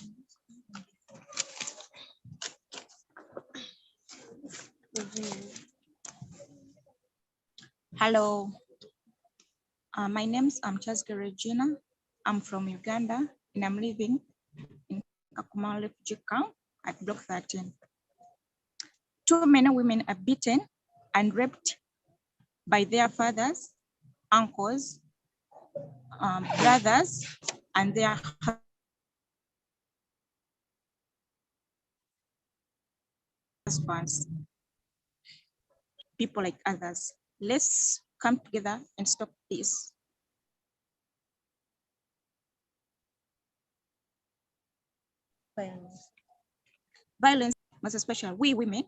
Hello, my name's Chasga Regina. I'm from Uganda and I'm living in Kakuma refugee camp at Block 13. Too many women are beaten and raped by their fathers, uncles, brothers, and their husbands. People like others. Let's come together and stop this. Violence, most especially we women,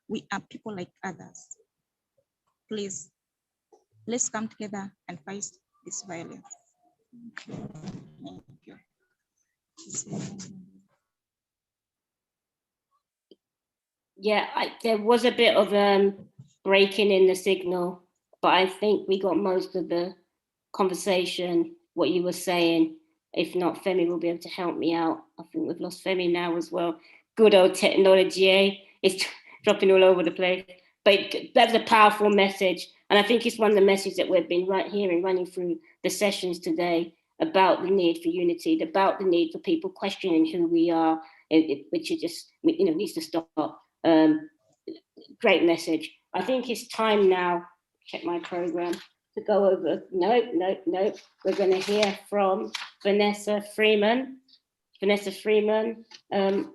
we are people like others. Please, let's come together and fight this violence. Thank you. Yeah, there was a bit of breaking in the signal, but I think we got most of the conversation, what you were saying. If not, Femi will be able to help me out. I think we've lost Femi now as well. Good old technology, eh? It's dropping all over the place. But that's a powerful message. And I think it's one of the messages that we've been hearing running through the sessions today about the need for unity, about the need for people questioning who we are, which is just, needs to stop. Great message. I think it's time now, check my program, to go over, nope. We're going to hear from Vanessa Freeman. Vanessa Freeman, going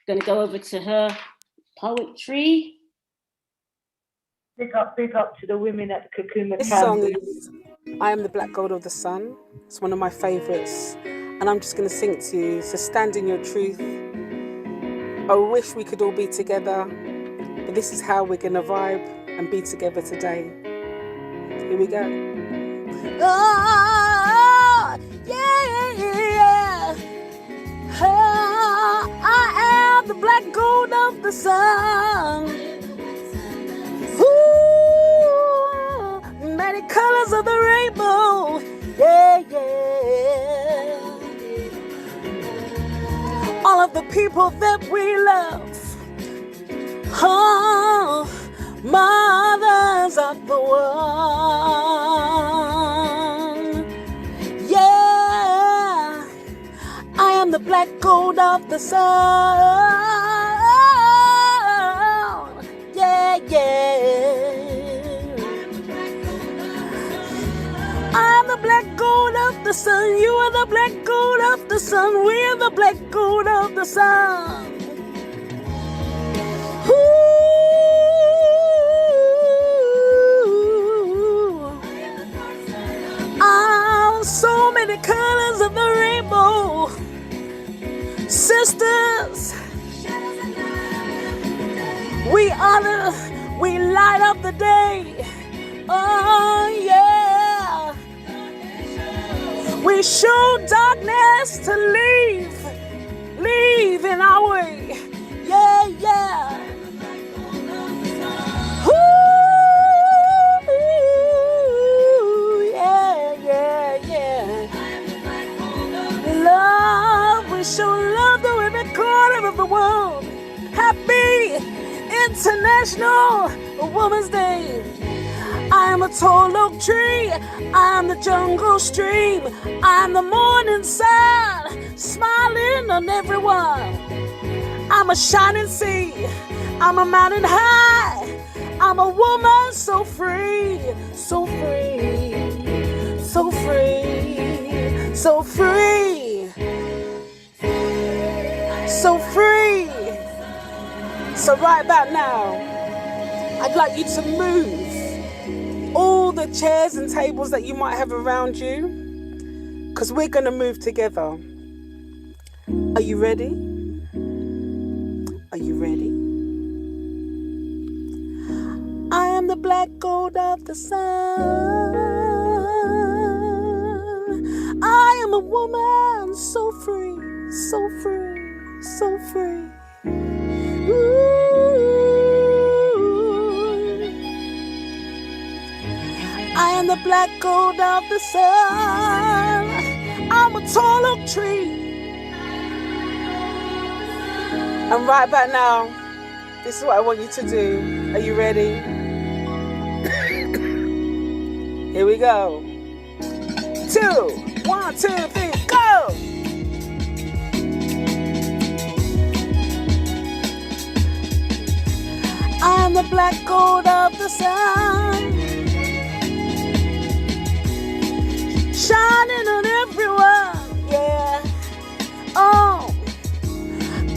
to go over to her poetry. Big up to the women at the Kakuma This camp. song is I Am the Black Gold of the Sun. It's one of my favourites. And I'm just going to sing it to you. So stand in your truth. I wish we could all be together, but this is how we're going to vibe and be together today. Here we go. Oh, yeah. Oh, I am the black gold of the sun. Ooh, many colors of the rainbow. Yeah. All of the people that we love. Oh, mothers of the world. Yeah, I am the black gold of the sun. Yeah. I'm the black gold of the sun. You are the black gold of the sun. We are the black gold of the sun. So many colors of the rainbow, sisters. We light up the day. Oh yeah. We show darkness to leave in our way. Yeah, yeah. Ooh, yeah, yeah, yeah. Love, we show love to every corner of the world. Happy International Women's Day. I am a tall oak tree, I am the jungle stream, I am the morning sun, smiling on everyone. I'm a shining sea, I'm a mountain high, I'm a woman so free, so free, so free, so free, so free. So right about now, I'd like you to move all the chairs and tables that you might have around you, because we're going to move together. Are you ready? Are you ready? I am the black gold of the sun. I am a woman so free, so free, so free. Ooh. I am the black gold of the sun. I'm a tall oak tree. And right about now, this is what I want you to do. Are you ready? Here we go. 2, 1, 2, 3, go! I am the black gold of the sun, shining on everyone, yeah. Oh,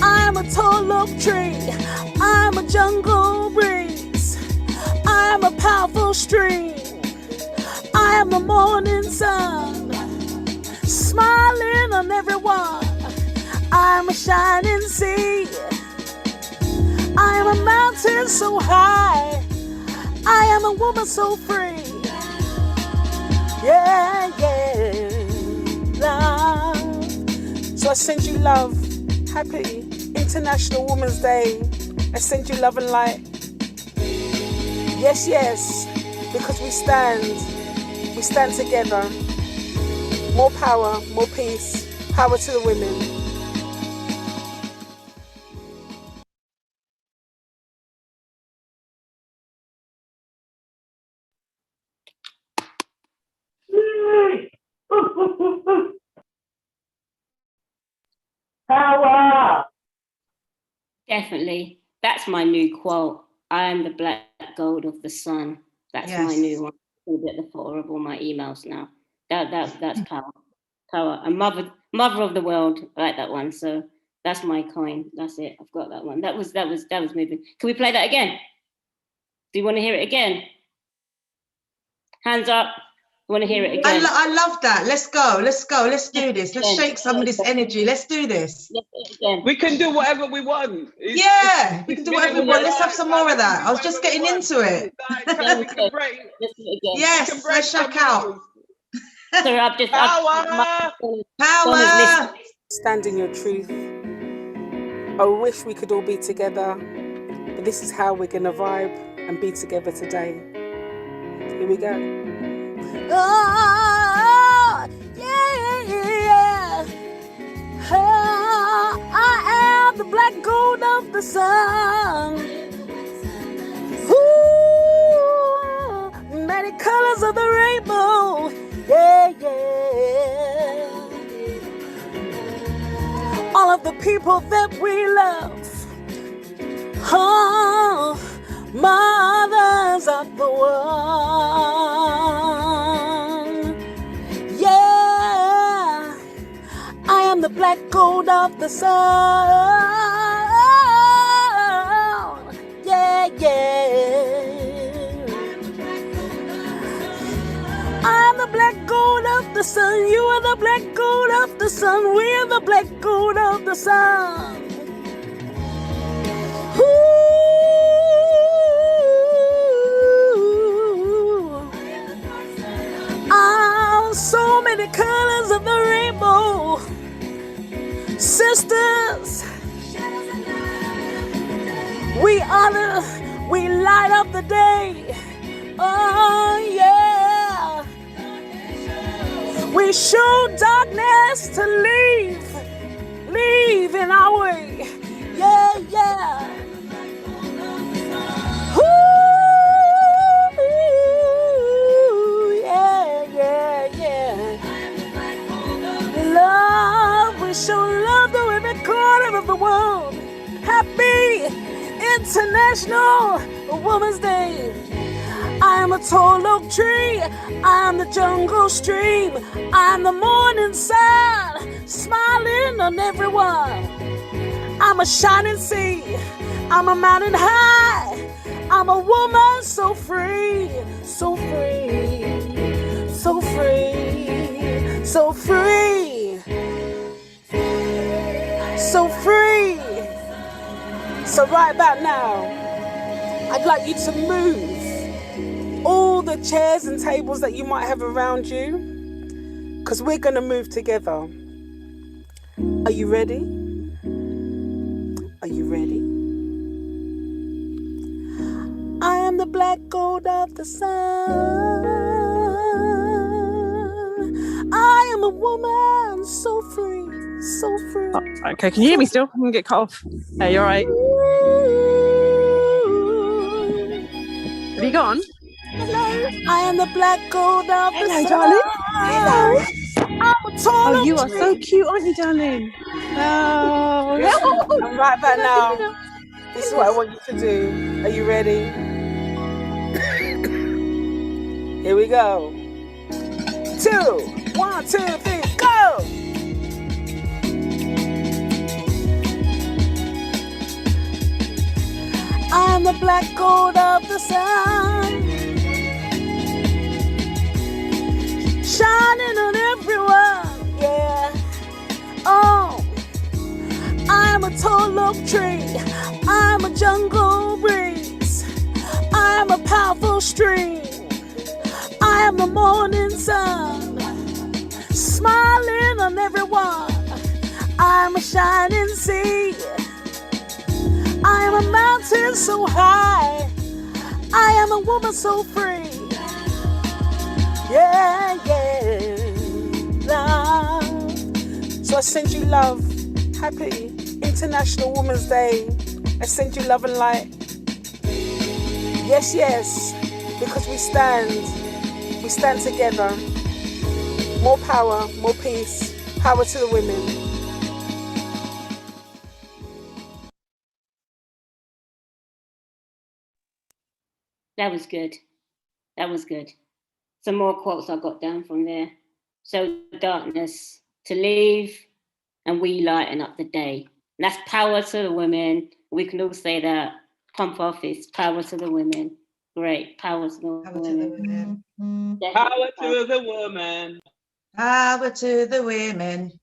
I'm a tall oak tree, I'm a jungle breeze, I'm a powerful stream, I am the morning sun, smiling on everyone. I'm a shining sea, I am a mountain so high, I am a woman so free. Yeah, yeah, love. So I send you love. Happy International Women's Day. I send you love and light. Yes, yes, because we stand together. More power, more peace. Power to the women. Power! Definitely. That's my new quote. I am the black gold of the sun. That's my new one. I'll get the photo of all my emails now. That's power. Power. And mother of the world. I like that one. So that's my coin. That's it. I've got that one. That was moving. Can we play that again? Do you want to hear it again? Hands up. I want to hear it again. I love that. Let's go. Let's go. Let's do this. Let's shake some of this energy. Let's do this. We can do whatever we want. Yeah, we can do whatever we want. Let's have some more of that. I was just getting into it. Yes, let's shack out. So I've just Power! Stand in your truth. I wish we could all be together, but this is how we're gonna vibe and be together today. Here we go. Oh, yeah, yeah. Oh, I am the black gold of the sun. Ooh, many colors of the rainbow. Yeah, yeah. All of the people that we love. Oh, mothers of the world. Yeah, I am the black gold of the sun. Yeah, yeah. I'm the black gold of the sun. You are the black gold of the sun. We are the black gold of the sun. Ooh. so many colors of the rainbow. Sisters, we light up the day. Oh yeah. We show darkness to leave in our way. Yeah, yeah. Ooh, yeah, yeah, yeah. Love, we show love to every corner of the world. Happy International Women's Day. I am a tall oak tree, I am the jungle stream, I am the morning sun, smiling on everyone. I'm a shining sea, I'm a mountain high, I'm a woman so free, so free, so free, so free, so free. So right about now, I'd like you to move all the chairs and tables that you might have around you, because we're going to move together. Are you ready? Are you ready? I am the black gold of the sun. I am a woman so free, so free. Oh, okay, can you hear me still? I'm going to get cut off. Hey, you all right? Have you gone? Hello. I am the black gold of the sun. Darling. Hello. I'm a tall Oh, you are so cute, aren't you, darling? Oh, and right back now, this is what I want you to do. Are you ready? Here we go. 2, 1, 2, 3, go! I am the black gold of the sun, shining on everyone, yeah. Oh, I'm a tall oak tree, I'm a jungle breeze, I'm a powerful stream, I am the morning sun, smiling on everyone. I'm a shining sea, I am a mountain so high, I am a woman so free. Yeah, yeah, love. So I send you love. Happy International Women's Day. I send you love and light. Yes, yes, because we stand together. More power, more peace, power to the women. That was good. That was good. Some more quotes I got down from there. So darkness to leave, and we lighten up the day. And that's power to the women. We can all say that. Pump office, power to the women. Great, power to the women. Power to the woman. Power to the women.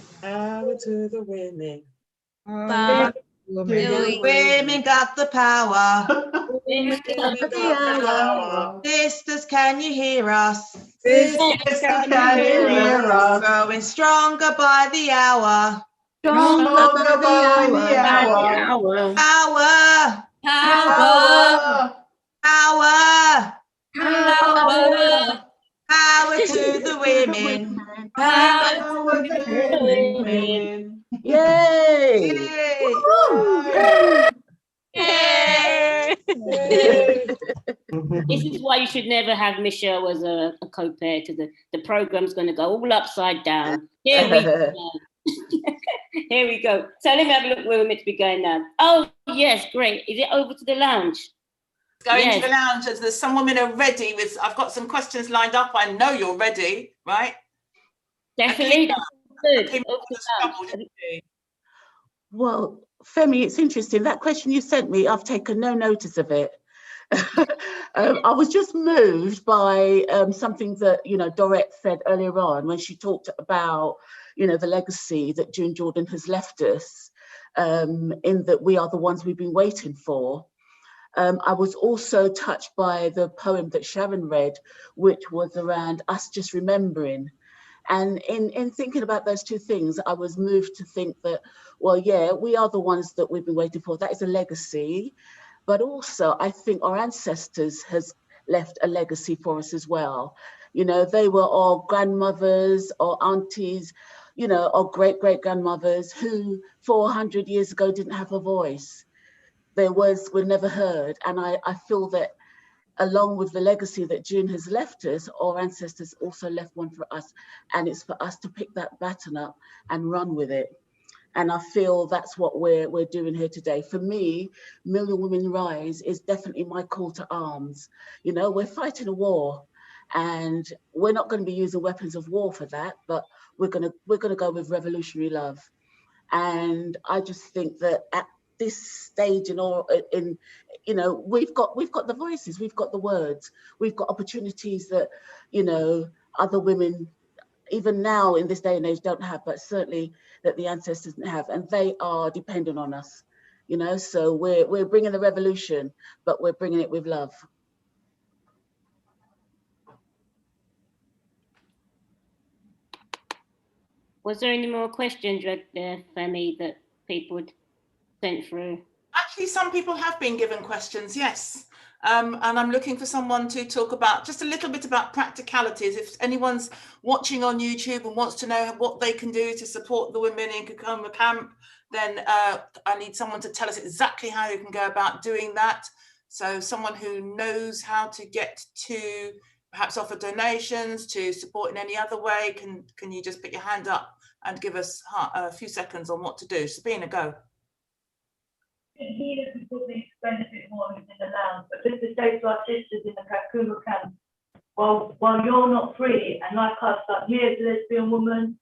Power to the women. Women got the power. Sisters, can you hear us? Sisters, can you hear us? Growing stronger by the hour. Stronger by the hour. Power. Power to the women. Power to the women. Yay! This is why you should never have Michelle as a co-pair, because the program's going to go all upside down. Here we go. Here we go. So let me have a look where we're meant to be going now. Oh, yes, great. Is it over to the lounge? Going to the lounge as there's some women are ready with, I've got some questions lined up. I know you're ready, right? Definitely. Good. Well, Femi, it's interesting. That question you sent me, I've taken no notice of it. I was just moved by something that, Dorette said earlier on when she talked about, the legacy that June Jordan has left us, in that we are the ones we've been waiting for. I was also touched by the poem that Sharon read, which was around us just remembering. And in thinking about those two things, I was moved to think that, well, yeah, we are the ones that we've been waiting for. That is a legacy. But also, I think our ancestors has left a legacy for us as well. You know, they were our grandmothers or aunties, you know, or great-great-grandmothers who 400 years ago didn't have a voice. Their words were never heard. And I feel that along with the legacy that June has left us, our ancestors also left one for us. And it's for us to pick that baton up and run with it. And I feel that's what we're doing here today. For me, Million Women Rise is definitely my call to arms. You know, we're fighting a war, and we're not going to be using weapons of war for that, but we're going to go with revolutionary love. And I just think that at this stage in you know, we've got the voices, we've got the words, we've got opportunities that, you know, other women even now in this day and age don't have, but certainly that the ancestors didn't have, and they are dependent on us, you know. So we're bringing the revolution, but we're bringing it with love. Was there any more questions, Femi, that people sent through? Actually, some people have been given questions, yes. And I'm looking for someone to talk about just a little bit about practicalities. If anyone's watching on YouTube and wants to know what they can do to support the women in Kakuma Camp, then I need someone to tell us exactly how you can go about doing that. So someone who knows how to get to perhaps offer donations, to support in any other way, can you just put your hand up and give us a few seconds on what to do? Sabina, go. He can probably explain a bit more in the lounge, but just to say to our sisters in the Kakuma camp, while you're not free, and like us, like me as a lesbian woman,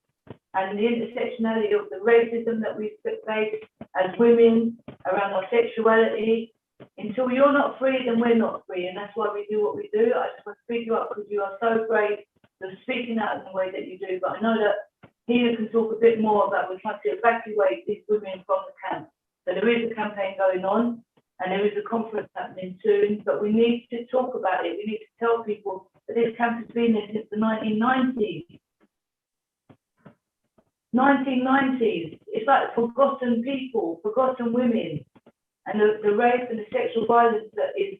and the intersectionality of the racism that we face as women around our sexuality, until you're not free, then we're not free, and that's why we do what we do. I just want to speak you up because you are so great for speaking out in the way that you do, but I know that Hina can talk a bit more about we're trying to evacuate these women from the camp. So there is a campaign going on, and there is a conference happening soon, but we need to talk about it. We need to tell people that this camp has been there since the 1990s. 1990s. It's like forgotten people, forgotten women. And the rape and the sexual violence that is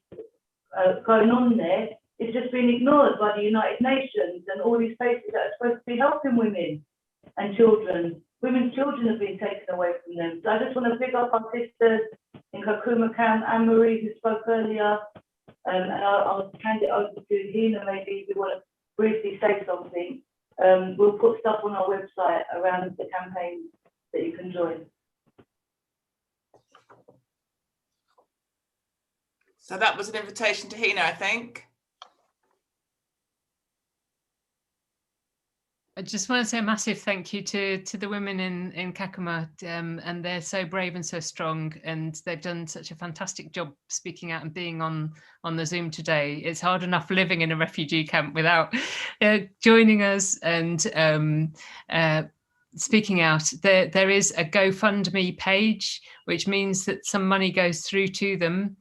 going on there is just being ignored by the United Nations and all these places that are supposed to be helping women and children. Women's children have been taken away from them. So I just want to pick up our sisters in Kakuma Camp, Anne-Marie, who spoke earlier, and I'll hand it over to Hina maybe if you want to briefly say something. We'll put stuff on our website around the campaign that you can join. So that was an invitation to Hina, I think. I just want to say a massive thank you to the women in Kakuma, and they're so brave and so strong, and they've done such a fantastic job speaking out and being on the Zoom today. It's hard enough living in a refugee camp without joining us and speaking out. There is a GoFundMe page, which means that some money goes through to them,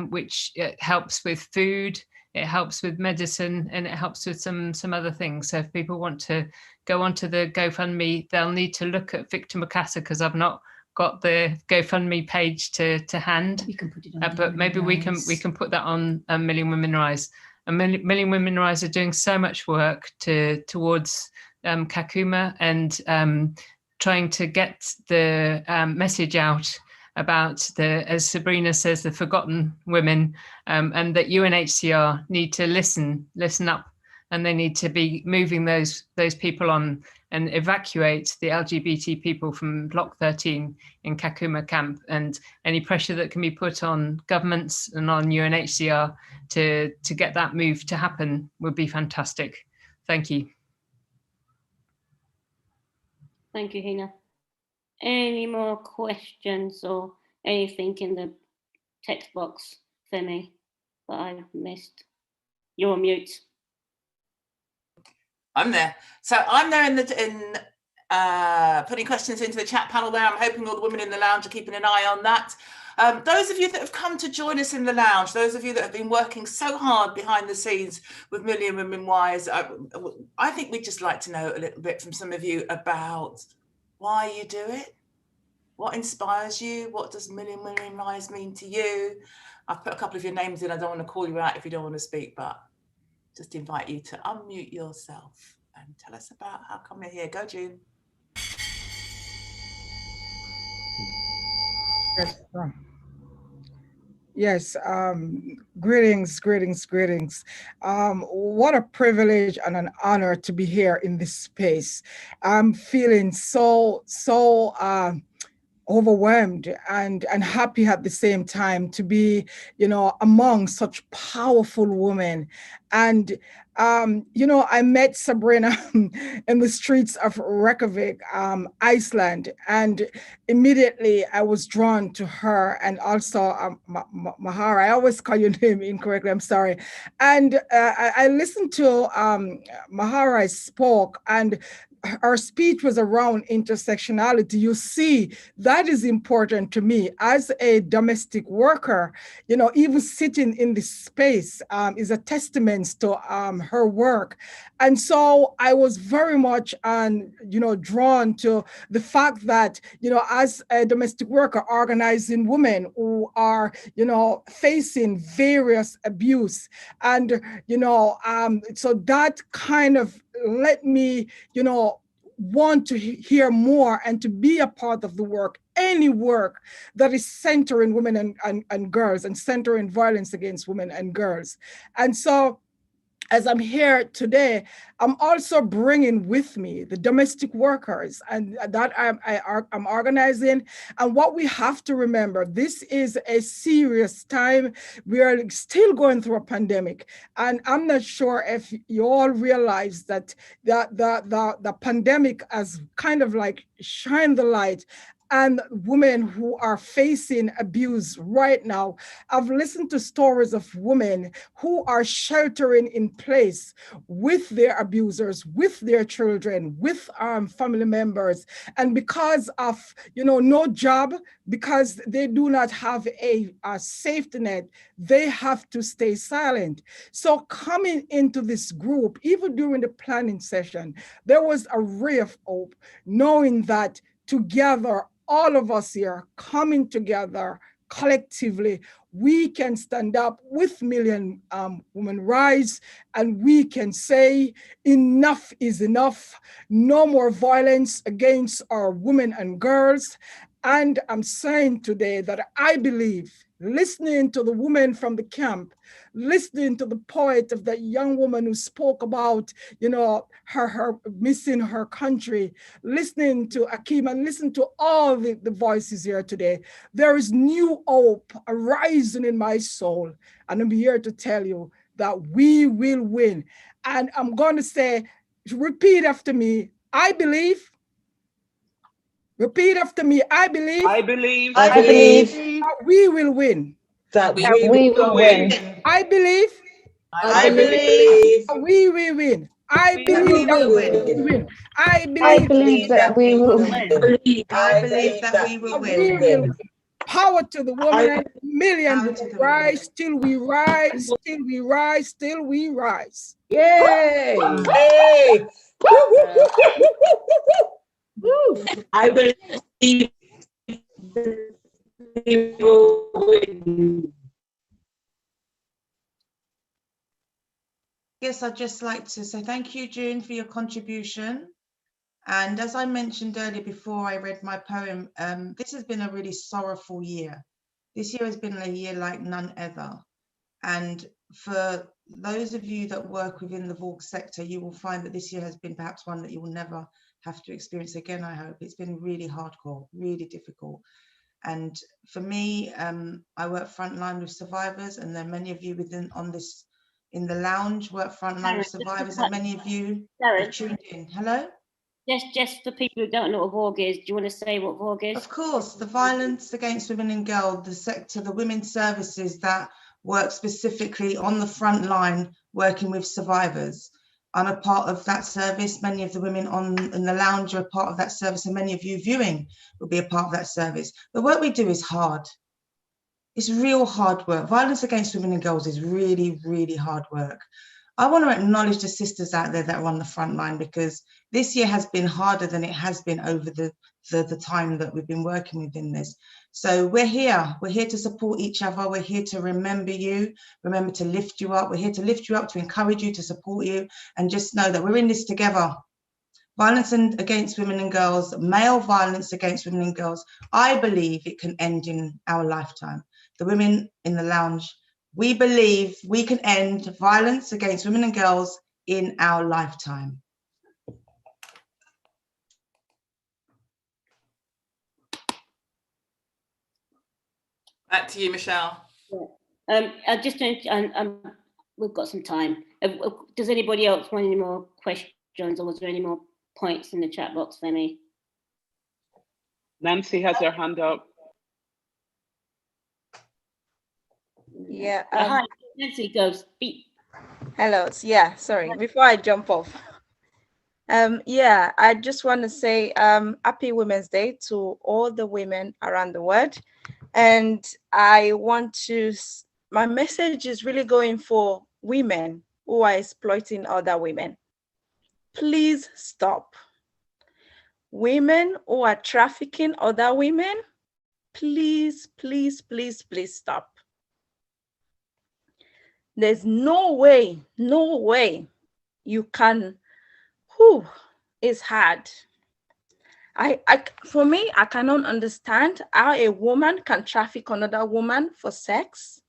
which helps with food. It helps with medicine, and it helps with some other things. So if people want to go onto the GoFundMe, they'll need to look at Victor Mukasa, because I've not got the GoFundMe page to hand. You can put it on, but maybe we can put that on Million Women Rise. And Million Women Rise are doing so much work towards Kakuma and trying to get the message out about as Sabrina says, the forgotten women, and that UNHCR need to listen up, and they need to be moving those people on and evacuate the LGBT people from Block 13 in Kakuma camp, and any pressure that can be put on governments and on UNHCR to get that move to happen would be fantastic. Thank you. Thank you, Hina. Any more questions or anything in the text box, Femi, that I've missed? You're on mute. I'm there. So I'm there in putting questions into the chat panel there. I'm hoping all the women in the lounge are keeping an eye on that. Those of you that have come to join us in the lounge, those of you that have been working so hard behind the scenes with Million Women Rise, I think we'd just like to know a little bit from some of you about why you do it, what inspires you, what does Million Women Rise mean to you? I've put a couple of your names in. I don't want to call you out if you don't want to speak, but just invite you to unmute yourself and tell us about how come you're here. Go, June. Yes, greetings. What a privilege and an honor to be here in this space. I'm feeling so overwhelmed and happy at the same time to be, among such powerful women. And, I met Sabrina in the streets of Reykjavik, Iceland, and immediately I was drawn to her, and also Mahara. I always call your name incorrectly, I'm sorry. And I listened to Mahara spoke, and our speech was around intersectionality. You see, that is important to me as a domestic worker. Even sitting in this space is a testament to her work. And so I was very much, drawn to the fact that, as a domestic worker, organizing women who are, facing various abuse. And, so that kind of let me, want to hear more and to be a part of the work, any work that is centering women and girls and centering violence against women and girls. And so as I'm here today, I'm also bringing with me the domestic workers and that I'm organizing. And what we have to remember, this is a serious time. We are still going through a pandemic. And I'm not sure if you all realize that the pandemic has kind of like shined the light and women who are facing abuse right now. I've listened to stories of women who are sheltering in place with their abusers, with their children, with family members. And because of, no job, because they do not have a safety net, they have to stay silent. So coming into this group, even during the planning session, there was a ray of hope, knowing that together, all of us here coming together collectively, we can stand up with Million Women Rise, and we can say enough is enough. No more violence against our women and girls. And I'm saying today that I believe, listening to the woman from the camp, listening to the poet of that young woman who spoke about, her missing her country, listening to Akeem and listening to all the voices here today, there is new hope arising in my soul. And I'm here to tell you that we will win. And I'm going to say, repeat after me, I believe. Repeat after me, I believe. I believe. I believe that we will win. That we will win. I believe. I believe. We will win. I believe that we will win. I believe that we will win. I believe that we will win. Power to the woman. Millions will rise till we rise, till we rise, till we rise. Yay! Yay! I believe we will win. Yes, I'd just like to say thank you, June, for your contribution. And as I mentioned earlier before I read my poem, this has been a really sorrowful year. This year has been a year like none other. And for those of you that work within the VAWG sector, you will find that this year has been perhaps one that you will never have to experience again, I hope. It's been really hardcore, really difficult. And for me, I work frontline with survivors, and there are many of you in the lounge work frontline with survivors, and many of you are tuned in. Hello? Just for people who don't know what VAWG is, do you want to say what VAWG is? Of course, the Violence Against Women and Girls, the sector, the women's services that work specifically on the front line working with survivors. I'm a part of that service. Many of the women in the lounge are a part of that service, and many of you viewing will be a part of that service. The work we do is hard. It's real hard work. Violence against women and girls is really, really hard work. I want to acknowledge the sisters out there that are on the front line, because this year has been harder than it has been over the time that we've been working within this. So we're here to support each other. We're here to remember you, remember to lift you up. We're here to lift you up, to encourage you, to support you, and just know that we're in this together. Violence against women and girls, male violence against women and girls, I believe it can end in our lifetime. The women in the lounge, we believe we can end violence against women and girls in our lifetime. Back to you, Michelle. I just don't, we've got some time. Does anybody else want any more questions, or was there any more points in the chat box, Femi? Nancy has her hand up. Yeah. Hi, Nancy, go speak. Hello. Yeah, sorry. Before I jump off. Yeah, I just want to say Happy Women's Day to all the women around the world. And I want to, my message is really going for women who are exploiting other women. Please stop. Women who are trafficking other women, please, please, please, please stop. There's no way you can, it's hard. For me, I cannot understand how a woman can traffic another woman for sex.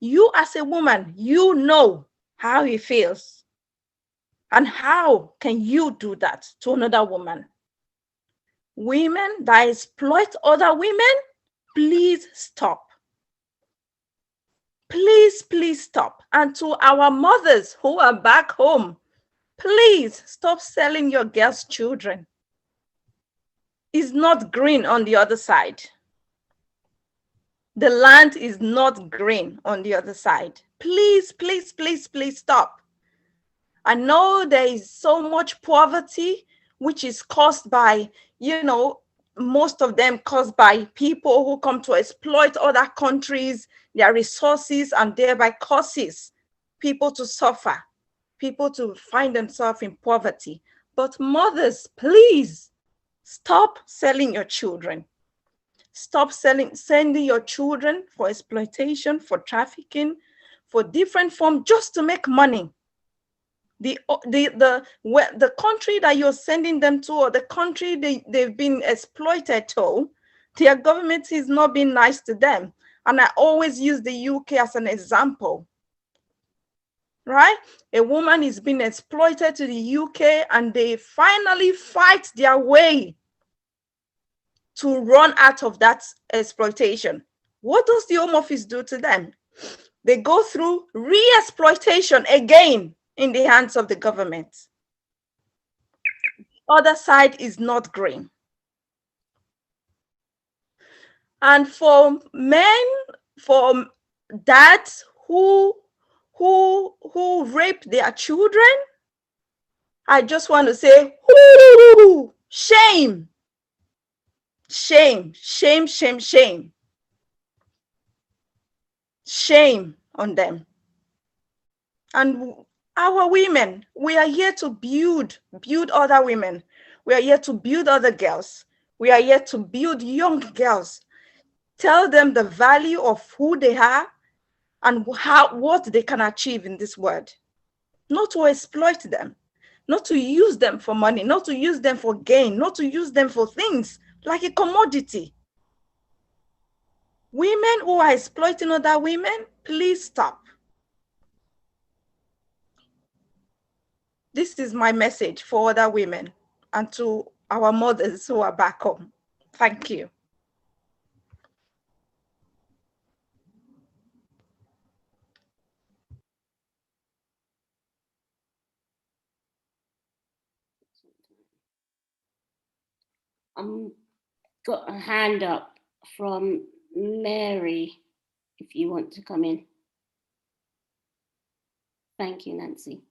You as a woman, you know how it feels. And how can you do that to another woman? Women that exploit other women, please stop. Please, please stop. And to our mothers who are back home, please stop selling your girls' children. It's not green on the other side. The land is not green on the other side. Please, please, please, please stop. I know there is so much poverty, which is caused by, most of them caused by people who come to exploit other countries, their resources, and thereby causes people to suffer, people to find themselves in poverty. But mothers, please stop selling your children. Stop sending your children for exploitation, for trafficking, for different forms, just to make money. The country that you're sending them to, or the country they've been exploited to, their government is not being nice to them. And I always use the UK as an example, right? A woman is being exploited to the UK and they finally fight their way to run out of that exploitation. What does the Home Office do to them? They go through re-exploitation again in the hands of the government. Other side is not green. And for men, for dads who rape their children, I just want to say, shame. Shame, shame, shame, shame. Shame on them. And our women, we are here to build other women. We are here to build other girls. We are here to build young girls. Tell them the value of who they are and what they can achieve in this world. Not to exploit them, not to use them for money, not to use them for gain, not to use them for things like a commodity. Women who are exploiting other women, please stop. This is my message for other women and to our mothers who are back home. Thank you. Got a hand up from Mary, if you want to come in. Thank you, Nancy.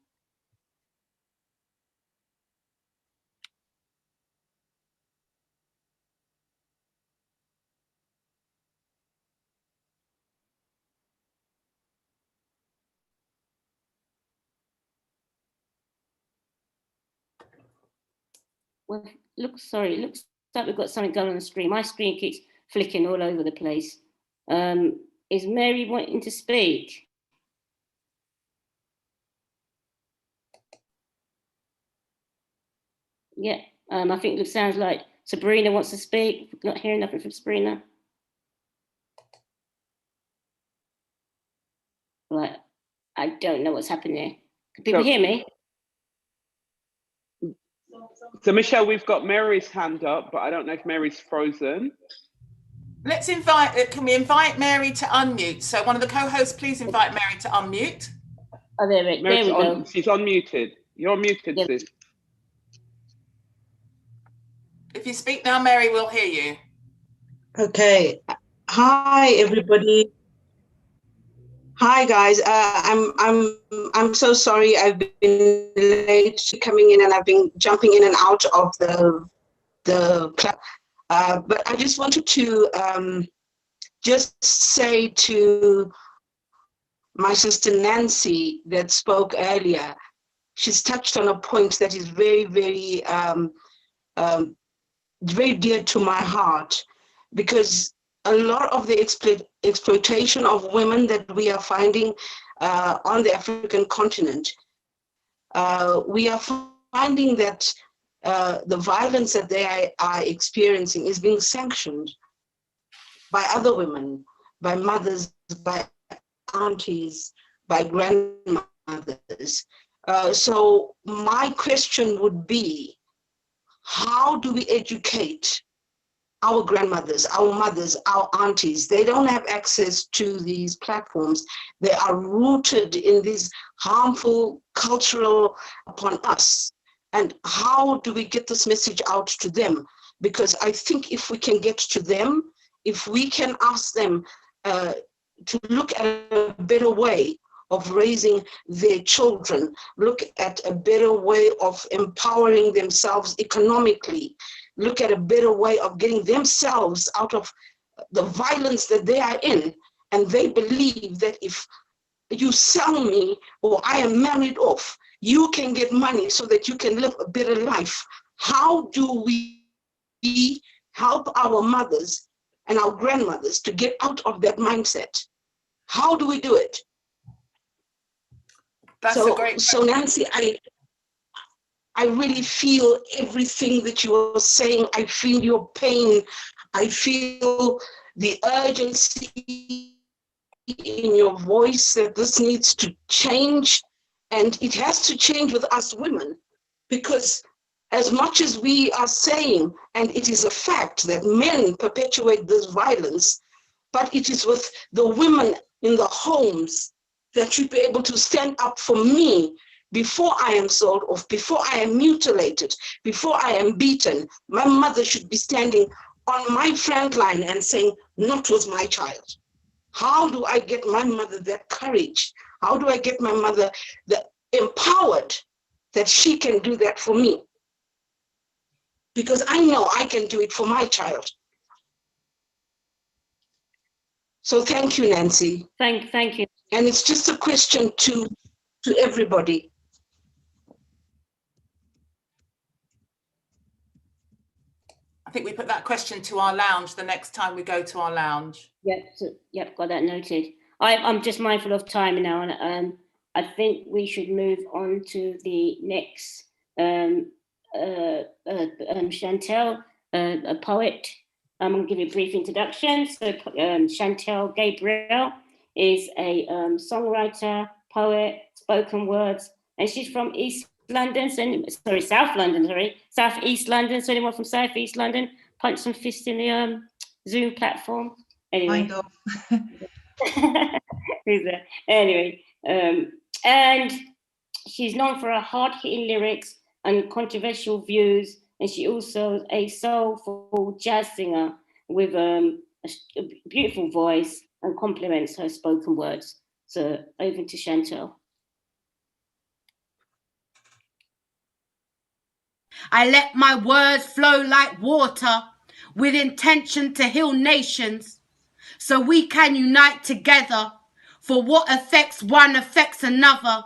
Well, sorry, it looks like we've got something going on the screen. My screen keeps flicking all over the place. Is Mary wanting to speak? Yeah, I think it sounds like Sabrina wants to speak. Not hearing nothing from Sabrina. Right, I don't know what's happening there. Can people hear me? So Michelle, we've got Mary's hand up, but I don't know if Mary's frozen. Let's invite, can we invite Mary to unmute? So one of the co-hosts, please invite Mary to unmute. Oh, there we go. She's unmuted. You're muted, sis. If you speak now, Mary, we'll hear you. Okay. Hi, everybody. Hi, guys. I'm so sorry. I've been late coming in, and I've been jumping in and out of the club. But I just wanted to just say to my sister Nancy that spoke earlier, she's touched on a point that is very, very, very dear to my heart, because a lot of the exploitation of women that we are finding on the African continent, we are finding that the violence that they are experiencing is being sanctioned by other women, by mothers, by aunties, by grandmothers. So my question would be, how do we educate our grandmothers, our mothers, our aunties? They don't have access to these platforms. They are rooted in these harmful cultural upon us. And how do we get this message out to them? Because I think if we can get to them, if we can ask them to look at a better way of raising their children, look at a better way of empowering themselves economically, look at a better way of getting themselves out of the violence that they are in. And they believe that if you sell me or I am married off, you can get money so that you can live a better life. How do we help our mothers and our grandmothers to get out of that mindset? How do we do it? So Nancy, I really feel everything that you are saying. I feel your pain. I feel the urgency in your voice that this needs to change. And it has to change with us women, because as much as we are saying, and it is a fact that men perpetuate this violence, but it is with the women in the homes that should be able to stand up for me before I am sold off, before I am mutilated, before I am beaten. My mother should be standing on my front line and saying, not with my child. How do I get my mother that courage? How do I get my mother empowered that she can do that for me? Because I know I can do it for my child. So thank you, Nancy. Thank you. And it's just a question to everybody. I think we put that question to our lounge the next time we go to our lounge. Yep, got that noted. I'm just mindful of time now, and I think we should move on to the next Chantel, a poet. I'm going to give you a brief introduction. So Chantel Gabriel is a songwriter, poet, spoken words, and she's from East London, South London, South East London. So anyone from South East London, punch some fists in the Zoom platform. Anyway. Anyway, and she's known for her hard-hitting lyrics and controversial views, and she also is a soulful jazz singer with a beautiful voice and complements her spoken words. So over to Chantel. I let my words flow like water with intention to heal nations, so we can unite together, for what affects one affects another.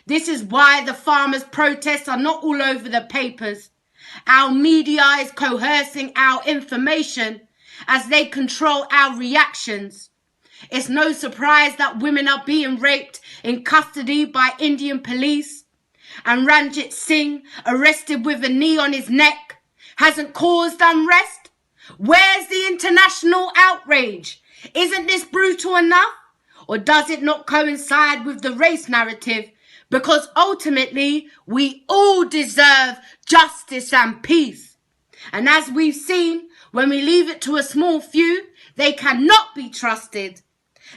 This is why the farmers' protests are not all over the papers. Our media is coercing our information as they control our reactions. It's no surprise that women are being raped in custody by Indian police, and Ranjit Singh, arrested with a knee on his neck, hasn't caused unrest. Where's the international outrage? Isn't this brutal enough? Or does it not coincide with the race narrative? Because ultimately, we all deserve justice and peace. And as we've seen, when we leave it to a small few, they cannot be trusted.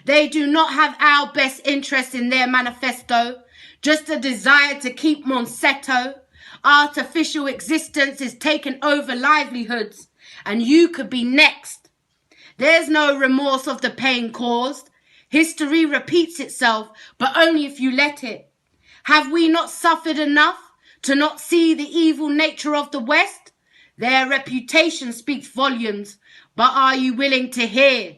They do not have our best interests in their manifesto, just a desire to keep Monsanto. Artificial existence is taking over livelihoods, and you could be next. There's no remorse of the pain caused. History repeats itself, but only if you let it. Have we not suffered enough to not see the evil nature of the West? Their reputation speaks volumes, but are you willing to hear?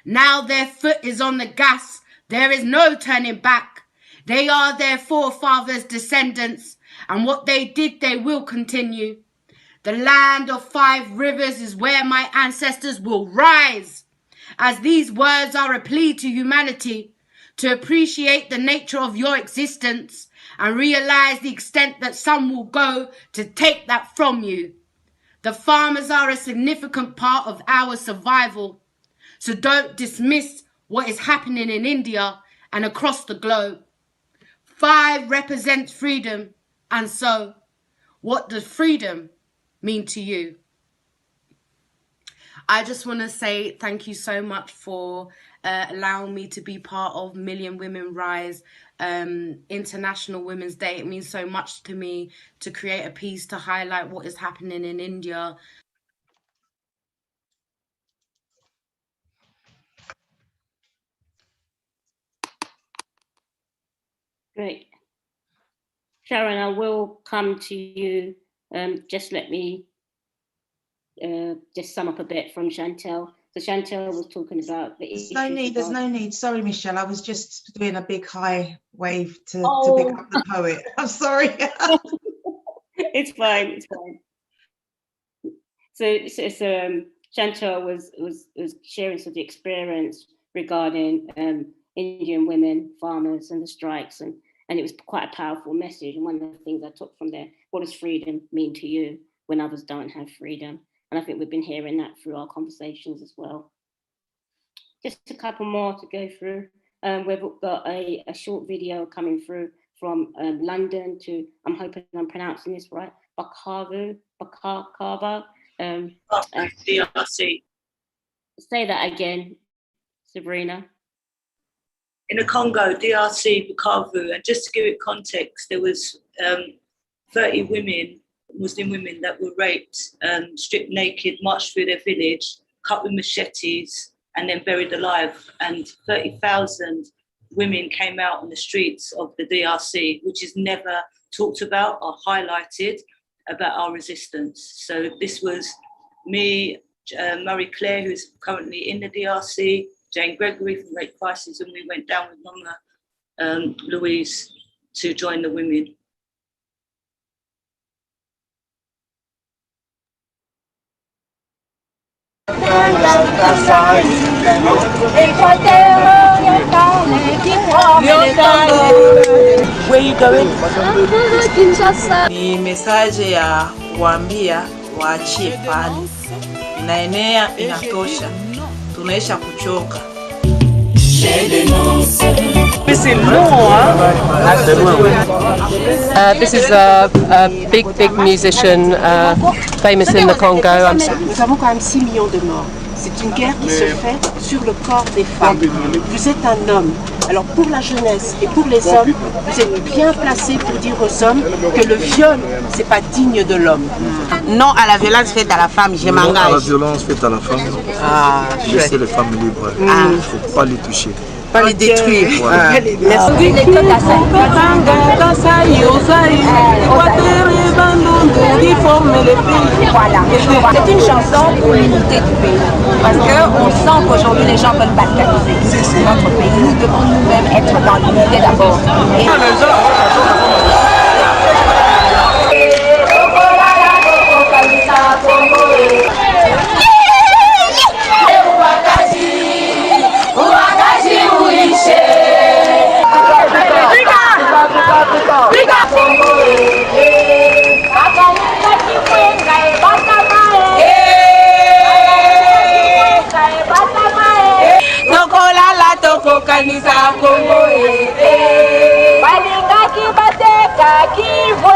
Now their foot is on the gas, there is no turning back. They are their forefathers' descendants, and what they did they will continue. The land of 5 rivers is where my ancestors will rise. As these words are a plea to humanity, to appreciate the nature of your existence and realize the extent that some will go to take that from you. The farmers are a significant part of our survival, so don't dismiss what is happening in India and across the globe. 5 represents freedom, and so, what does freedom mean to you? I just want to say thank you so much for allowing me to be part of Million Women Rise International Women's Day. It means so much to me to create a piece to highlight what is happening in India. Great. Sharon, I will come to you. Just let me just sum up a bit from Chantel. So Chantel was talking about the issues. There's no need. Sorry, Michelle. I was just doing a big high wave to pick up the poet. I'm sorry. It's fine. It's fine. So Chantel was sharing some of the experience regarding Indian women farmers and the strikes, and it was quite a powerful message. And one of the things I took from there, what does freedom mean to you when others don't have freedom? And I think we've been hearing that through our conversations as well. Just a couple more to go through. We've got a short video coming through from London to, I'm hoping I'm pronouncing this right, Bukavu. DRC. Say that again, Sabrina. In the Congo, DRC, Bukavu, and just to give it context, there was 30 women, Muslim women, that were raped, stripped naked, marched through their village, cut with machetes, and then buried alive. And 30,000 women came out on the streets of the DRC, which is never talked about or highlighted about our resistance. So this was me, Marie Claire, who's currently in the DRC, Jane Gregory from Rape Crisis, and we went down with Mama Louise to join the women. Where you going? Ni message ya kuambia waachie pale, inaenea, inatosha, tunaisha kuchoka. This is a big musician, famous in the Congo. Nous avons quand même 6 millions de morts. C'est une guerre qui se fait sur le corps des femmes. Vous êtes un homme. Alors pour la jeunesse et pour les hommes, vous êtes bien placés pour dire aux hommes que le viol, c'est pas digne de l'homme. Non à la violence faite à la femme, je m'engage. Non à la violence faite à la femme. Laissez les femmes libres. Il ne faut pas les toucher. Pas les détruire. Voilà. Merci. Voilà. C'est une chanson pour l'unité du pays. Parce qu'on sent qu'aujourd'hui les gens veulent balkaniser notre pays. Nous devons nous-mêmes être dans l'unité d'abord. kanisa Kongo balingaki bateka Kivu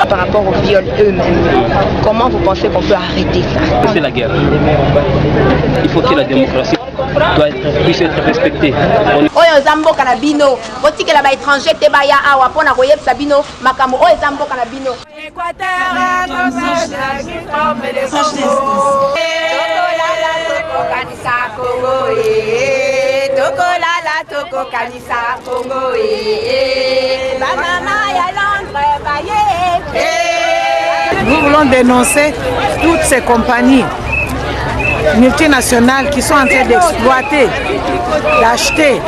par rapport aux viols eux-mêmes. Comment vous pensez qu'on peut arrêter ça? C'est la guerre. Il faut que la démocratie puisse être respectée. Oyo zamboka na bino, botikela ba étranger te baya awa pona koyebisa bino makambo oyo zamboka na bino. Tokolala toko kanisa Kongo ba mama ya Londres baye. Nous voulons dénoncer toutes ces compagnies multinationales qui sont en train d'exploiter, d'acheter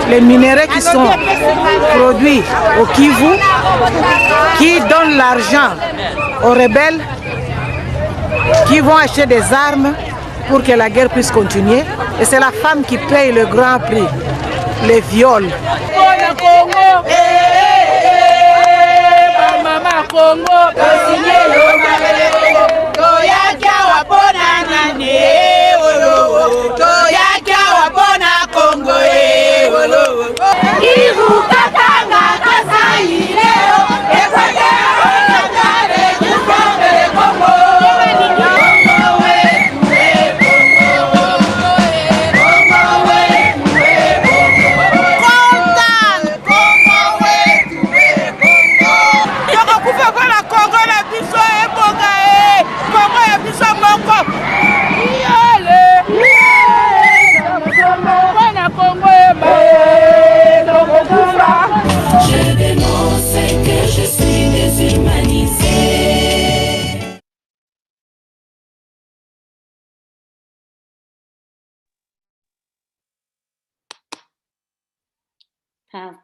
les minéraux qui sont produits au Kivu, qui donnent l'argent aux rebelles, qui vont acheter des armes pour que la guerre puisse continuer. Et c'est la femme qui paye le grand prix, les viols.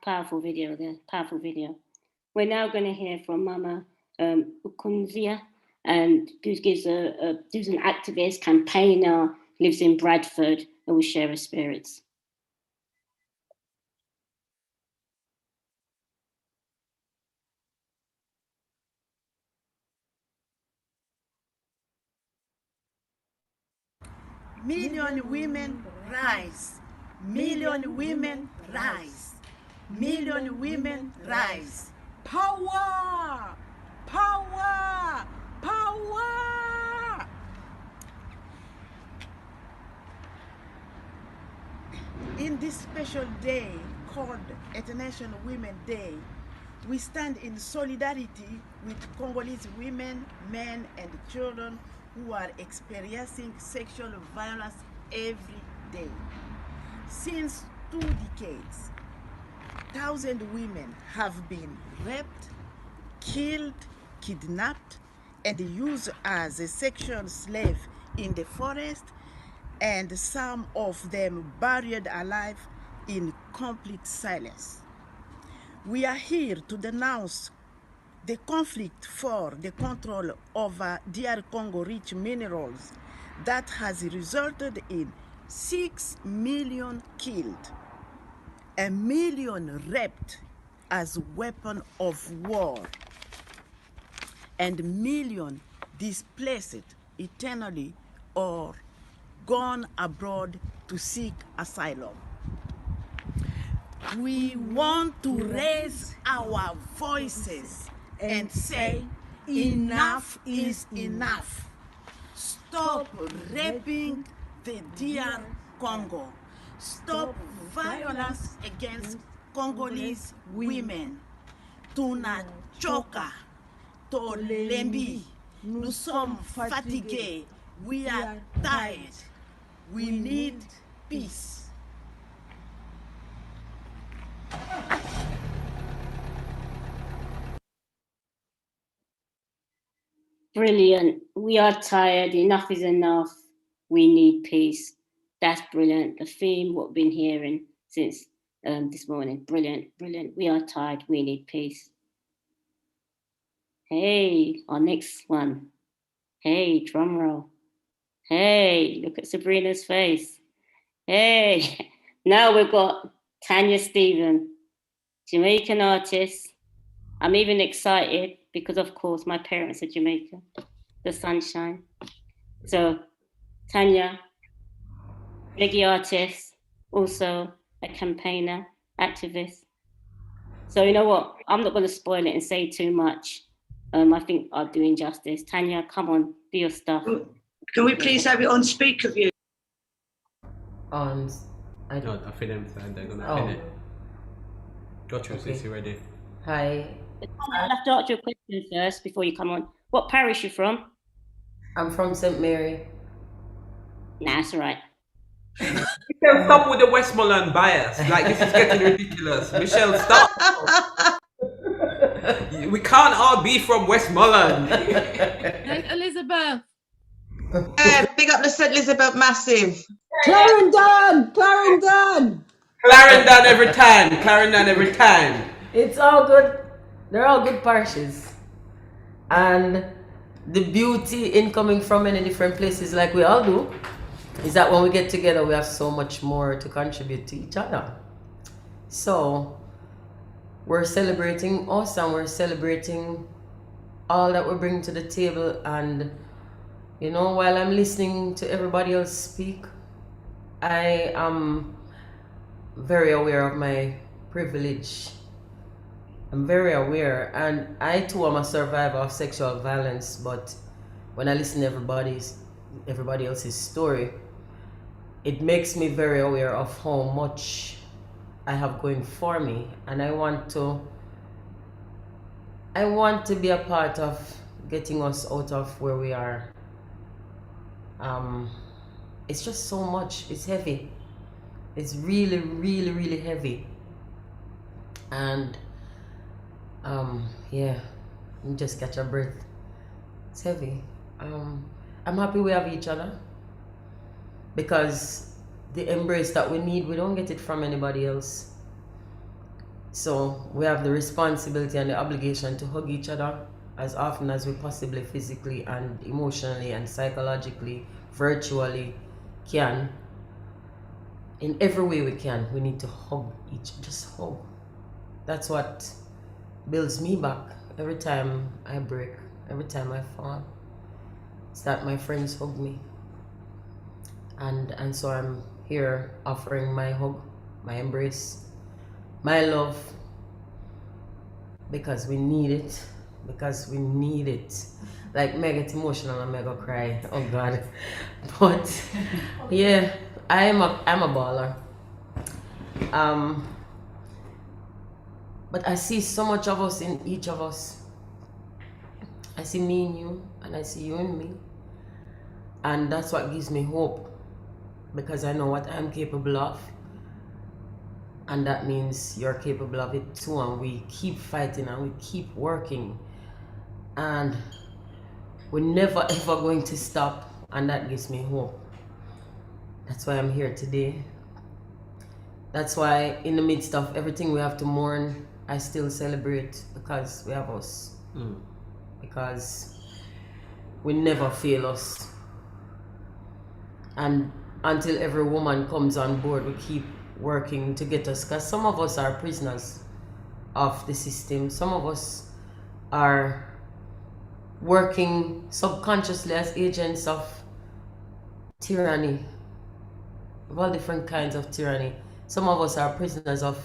Powerful video there, powerful video. We're now going to hear from Mama Ukunzia, and who's an activist, campaigner, lives in Bradford, and will share her spirits. Million women rise. Million women rise. Million women rise. Power! Power! Power! In this special day called International Women's Day, we stand in solidarity with Congolese women, men, and children who are experiencing sexual violence every day. Since 2 decades, 1,000 women have been raped, killed, kidnapped, and used as a sexual slave in the forest, and some of them buried alive in complete silence. We are here to denounce the conflict for the control over DR Congo rich minerals that has resulted in 6 million killed, 1 million raped as weapon of war, and million displaced eternally or gone abroad to seek asylum. We want to raise our voices and say, enough is enough. Stop raping the DR Congo. Stop violence against Congolese women. Tunachoka, tolembi. Nous sommes fatigués. We are tired. We need peace. Brilliant. We are tired. Enough is enough. We need peace. That's brilliant. The theme, what we've been hearing since this morning. Brilliant, brilliant. We are tired. We need peace. Hey, our next one. Hey, drum roll. Hey, look at Sabrina's face. Hey, now we've got Tanya Stephen, Jamaican artist. I'm even excited because, of course, my parents are Jamaican, the sunshine. So, Tanya, reggae artist, also a campaigner, activist. So, you know what? I'm not going to spoil it and say too much. I think I'll do injustice. Tanya, come on, do your stuff. Can we please have it on speaker view? I for them, they're gonna Oh. edit. Gotcha, Okay. since you're ready. Hi, I'll have to ask you a question first before you come on. What parish you from? I'm from St. Mary. Nah, it's all right. You can stop with the Westmoreland bias. Like, this is getting ridiculous. Michelle, stop. We can't all be from Westmoreland. And Elizabeth. Big up the St. Elizabeth Massive. Clarendon! Clarendon! Clarendon every time. Clarendon every time. It's all good. They're all good parishes. And the beauty in coming from many different places like we all do is that when we get together, we have so much more to contribute to each other. So we're celebrating us and we're celebrating all that we bring to the table. And, you know, while I'm listening to everybody else speak, I am very aware of my privilege. I'm very aware, and I too am a survivor of sexual violence, but when I listen to everybody else's story, it makes me very aware of how much I have going for me, and I want to be a part of getting us out of where we are. It's just so much. It's heavy. It's really, really, really heavy. And yeah, you just catch a breath. It's heavy. I'm happy we have each other, because the embrace that we need, we don't get it from anybody else. So we have the responsibility and the obligation to hug each other as often as we possibly physically and emotionally and psychologically, virtually can. In every way we can, we need to hug just hug. That's what builds me back every time I break, every time I fall. It's that my friends hug me. And so I'm here offering my hug, my embrace, my love, because we need it. Because we need it. Like, me get emotional and me go cry. Oh God. But yeah, I'm a baller. But I see so much of us in each of us. I see me in you, and I see you in me. And that's what gives me hope, because I know what I'm capable of. And that means you're capable of it too, and we keep fighting and we keep working. And we're never ever going to stop, and that gives me hope. That's why I'm here today. That's why in the midst of everything we have to mourn, I still celebrate, because we have us. Because we never fail us. And until every woman comes on board, we keep working to get us, because some of us are prisoners of the system. Some of us are working subconsciously as agents of tyranny, of all different kinds of tyranny. Some of us are prisoners of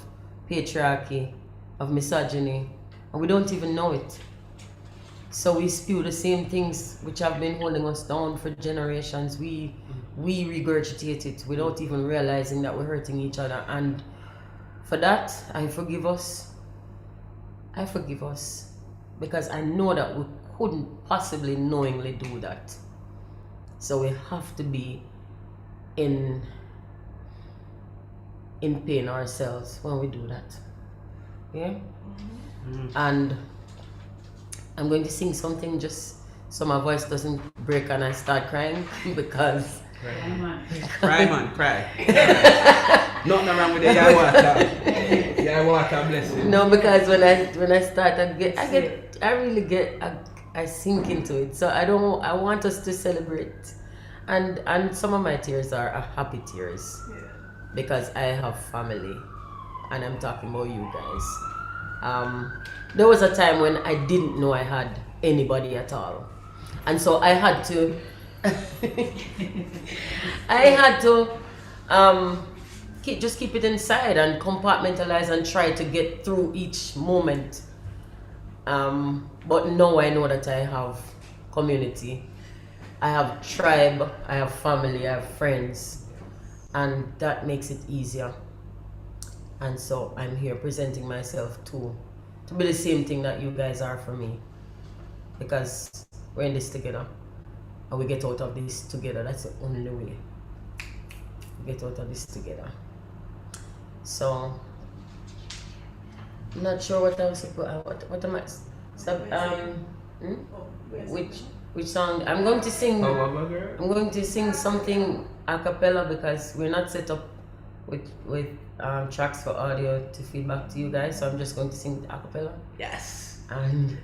patriarchy, of misogyny, and we don't even know it. So we spew the same things which have been holding us down for generations. We regurgitate it without even realizing that we're hurting each other. And for that, I forgive us. I forgive us, because I know that we couldn't possibly knowingly do that. So we have to be in pain ourselves when we do that. Yeah? And I'm going to sing something just so my voice doesn't break and I start crying, because Cry, man, cry. Nothing wrong with the Yawata. Yawata, bless you. No, because when I start, I sink into it. So I want us to celebrate. And some of my tears are happy tears, because I have family. and I'm talking about you guys. There was a time when I didn't know I had anybody at all, and so I had to just keep it inside and compartmentalize and try to get through each moment. But now I know that I have community, I have tribe, I have family, I have friends, and that makes it easier. And so I'm here presenting myself to be the same thing that you guys are for me, because we're in this together and we get out of this together. That's the only way we get out of this together. So I'm not sure what I was what am I which song I'm going to sing. I'm going to sing something a cappella because we're not set up with tracks for audio to feed back to you guys, so I'm just going to sing a cappella. Yes. And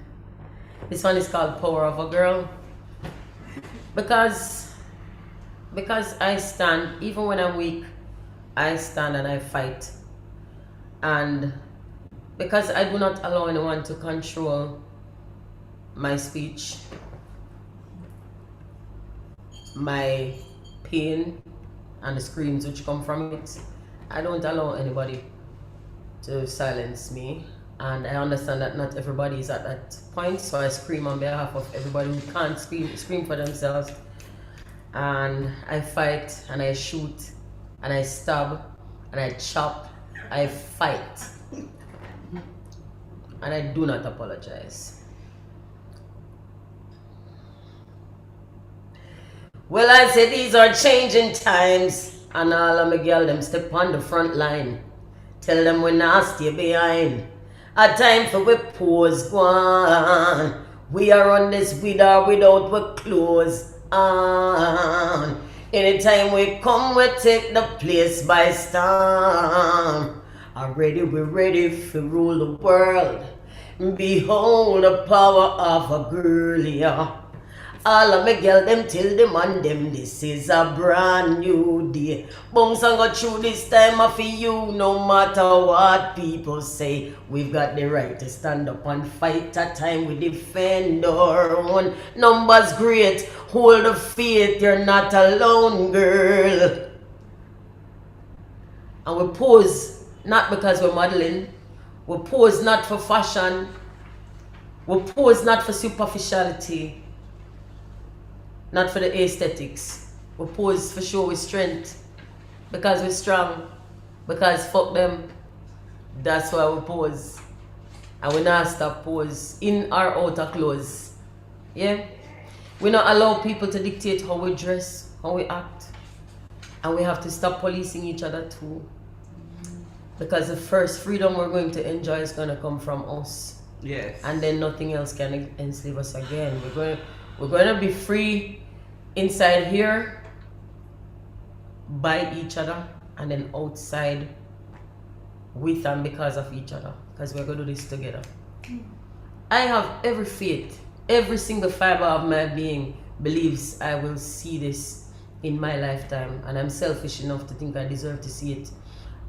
this one is called Power of a Girl, because I stand, even when I'm weak, I stand and I fight. And because I do not allow anyone to control my speech, my pain, and the screams which come from it, I don't allow anybody to silence me. And I understand that not everybody is at that point, so I scream on behalf of everybody who can't scream for themselves. And I fight, and I shoot, and I stab, and I chop, I fight. And I do not apologize. Well, I say these are changing times, and all of my girl them step on the front line. Tell them we're not stay behind. A time for we pose go on. We are on this with or without we clothes on. Anytime we come, we take the place by storm. Already we're ready to rule the world. Behold the power of a girl, yeah. All of me girl them till them and them, this is a brand new day. Bounce and go through this time for you, no matter what people say. We've got the right to stand up and fight. A time we defend our own. Numbers great, hold the faith, you're not alone, girl. And we pose not because we're modeling. We pose not for fashion. We pose not for superficiality. Not for the aesthetics. We pose for show with strength. Because we're strong. Because fuck them. That's why we pose. And we not stop pose in our outer clothes. Yeah? We not allow people to dictate how we dress, how we act. And we have to stop policing each other too. Because the first freedom we're going to enjoy is going to come from us. Yes. And then nothing else can enslave us again. We're going to be free inside here by each other, and then outside with and because of each other, because we're going to do this together. I have every faith, every single fiber of my being believes I will see this in my lifetime, and I'm selfish enough to think I deserve to see it.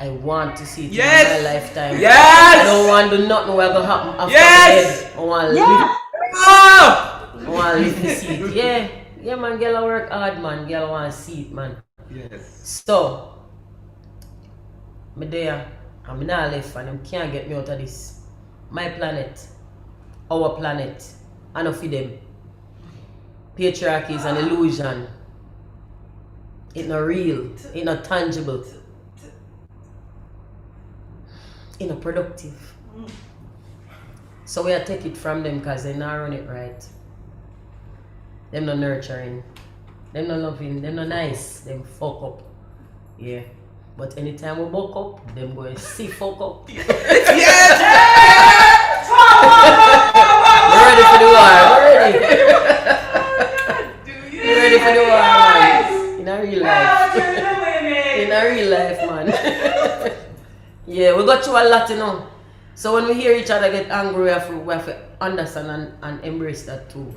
I want to see it in my lifetime. Yes! I don't want to do nothing what's going to happen after Yes! I want to live. I want to live to see it. Yeah. Yeah, man, girl, I work hard, man. Girl, I want to see it, man. Yes. So, I'm there. I'm not left, and they can't get me out of this. My planet, our planet, enough of them. Patriarchy is an illusion. It's not real. It's not tangible. It's not productive. So we are take it from them because they not run it right. Them not nurturing, them not loving, them not nice, them fuck up. Yeah. But anytime we buck up, them go and see fuck up. Yes! We're ready for the war, we're ready for the war, man. In a real life. In a real life, man. Yeah, we got through a lot, you know. So when we hear each other get angry, we have to understand and embrace that too.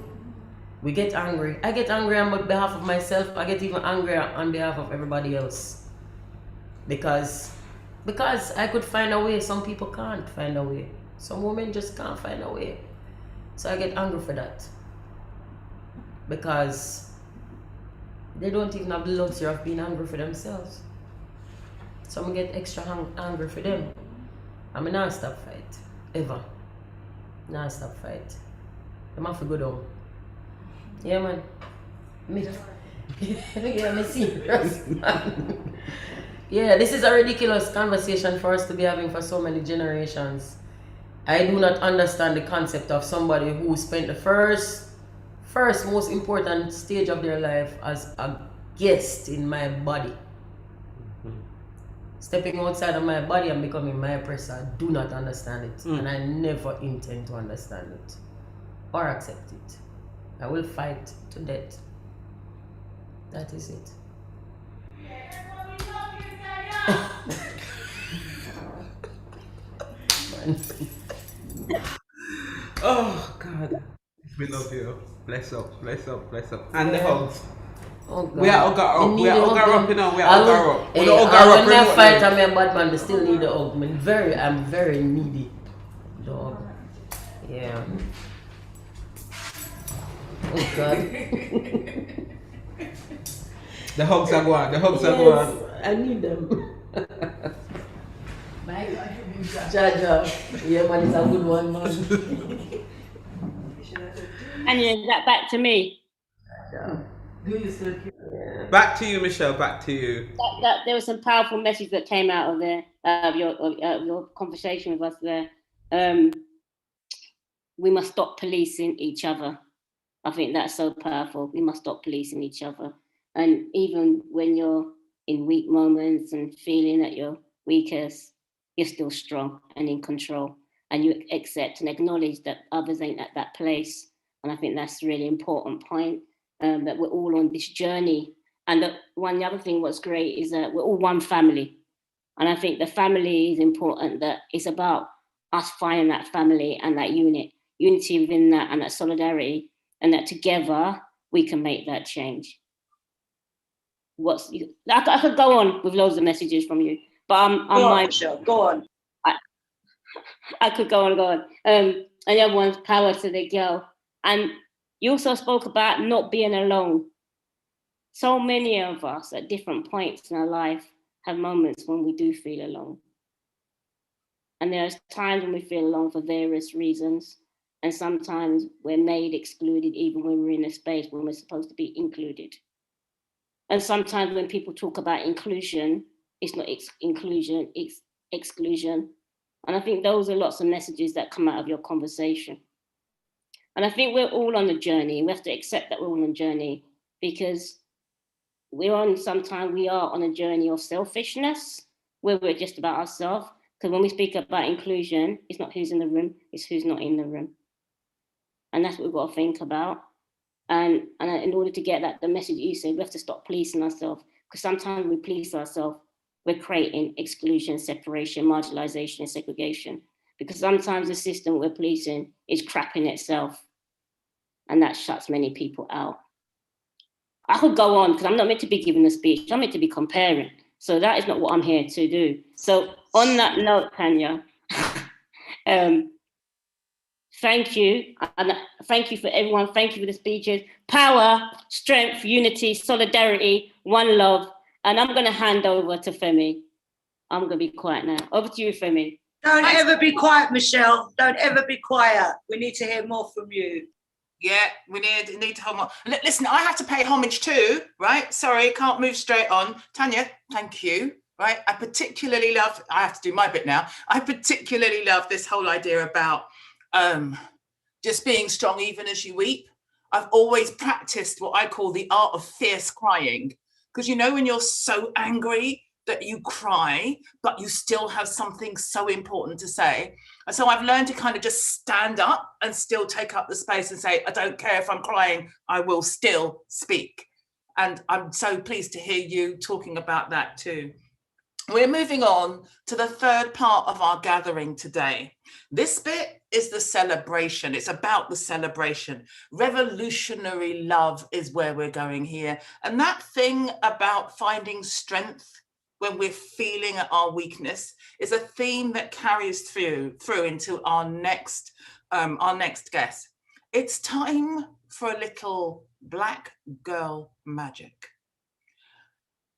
We get angry. I get angry on behalf of myself. I get even angrier on behalf of everybody else. Because because I could find a way, some people can't find a way. Some women just can't find a way. So I get angry for that. Because they don't even have the luxury of being angry for themselves. So I'm get extra angry for them. I'm a non-stop fight. Ever. Non-stop fight. I'm have to go down. Yeah, man. Me. Yeah, me serious, man. Yeah, this is a ridiculous conversation for us to be having for so many generations. I do not understand the concept of somebody who spent the first most important stage of their life as a guest in my body. Stepping outside of my body and becoming my oppressor. I do not understand it. And I never intend to understand it or accept it. I will fight to death. That is it. Oh God, we love you. Bless up, bless up, bless up. And the hugs. Oh God. We are all got up. We are all got up, you know. We are all got up. We Hey, all got up. when I fight, I'm a bad man. They still need the hug. I'm very needy. Dog. Yeah. Oh God. The hugs are going. The hugs are going. I need them. Jaja. Yeah, man, it's a good one, man. And is that back to me? Yeah. Back to you, Michelle. Back to you. That there was some powerful message that came out of there, of your conversation with us there. We must stop policing each other. I think that's so powerful. We must stop policing each other. And even when you're in weak moments and feeling that you're weakest, you're still strong and in control. And you accept and acknowledge that others ain't at that place. And I think that's a really important point, that we're all on this journey. And the other thing what's great is that we're all one family. And I think the family is important, that it's about us finding that family and that unity within that and that solidarity, and that together we can make that change. I could go on with loads of messages from you, but go on. I could go on. And the other one's power to the girl. And you also spoke about not being alone. So many of us at different points in our life have moments when we do feel alone. And there's times when we feel alone for various reasons. And sometimes we're made excluded even when we're in a space when we're supposed to be included. And sometimes when people talk about inclusion, it's not inclusion, it's exclusion. And I think those are lots of messages that come out of your conversation. And I think we're all on a journey. We have to accept that we're all on a journey, because we are on a journey of selfishness, where we're just about ourselves. Because when we speak about inclusion, it's not who's in the room, it's who's not in the room. And that's what we've got to think about. And in order to get that, the message you said, we have to stop policing ourselves, because sometimes we police ourselves, we're creating exclusion, separation, marginalization, and segregation. Because sometimes the system we're policing is crapping itself, and that shuts many people out. I could go on, because I'm not meant to be giving a speech, I'm meant to be comparing. So that is not what I'm here to do. So on that note, Tanya, thank you. And thank you for everyone. Thank you for the speeches. Power, strength, unity, solidarity, one love. And I'm going to hand over to Femi. I'm going to be quiet now. Over to you, Femi. Don't ever be quiet, Michelle. Don't ever be quiet. We need to hear more from you. Yeah, we need to hold on. Listen, I have to pay homage too, right? Sorry, can't move straight on. Tanya, thank you, right? I particularly love, I have to do my bit now. I particularly love this whole idea about just being strong even as you weep. I've always practiced what I call the art of fierce crying. Because you know when you're so angry that you cry, but you still have something so important to say. And so I've learned to kind of just stand up and still take up the space and say, I don't care if I'm crying, I will still speak. And I'm so pleased to hear you talking about that too. We're moving on to the third part of our gathering today. This bit is the celebration. It's about the celebration. Revolutionary love is where we're going here. And that thing about finding strength when we're feeling at our weakness is a theme that carries through into our next guest. It's time for a little black girl magic.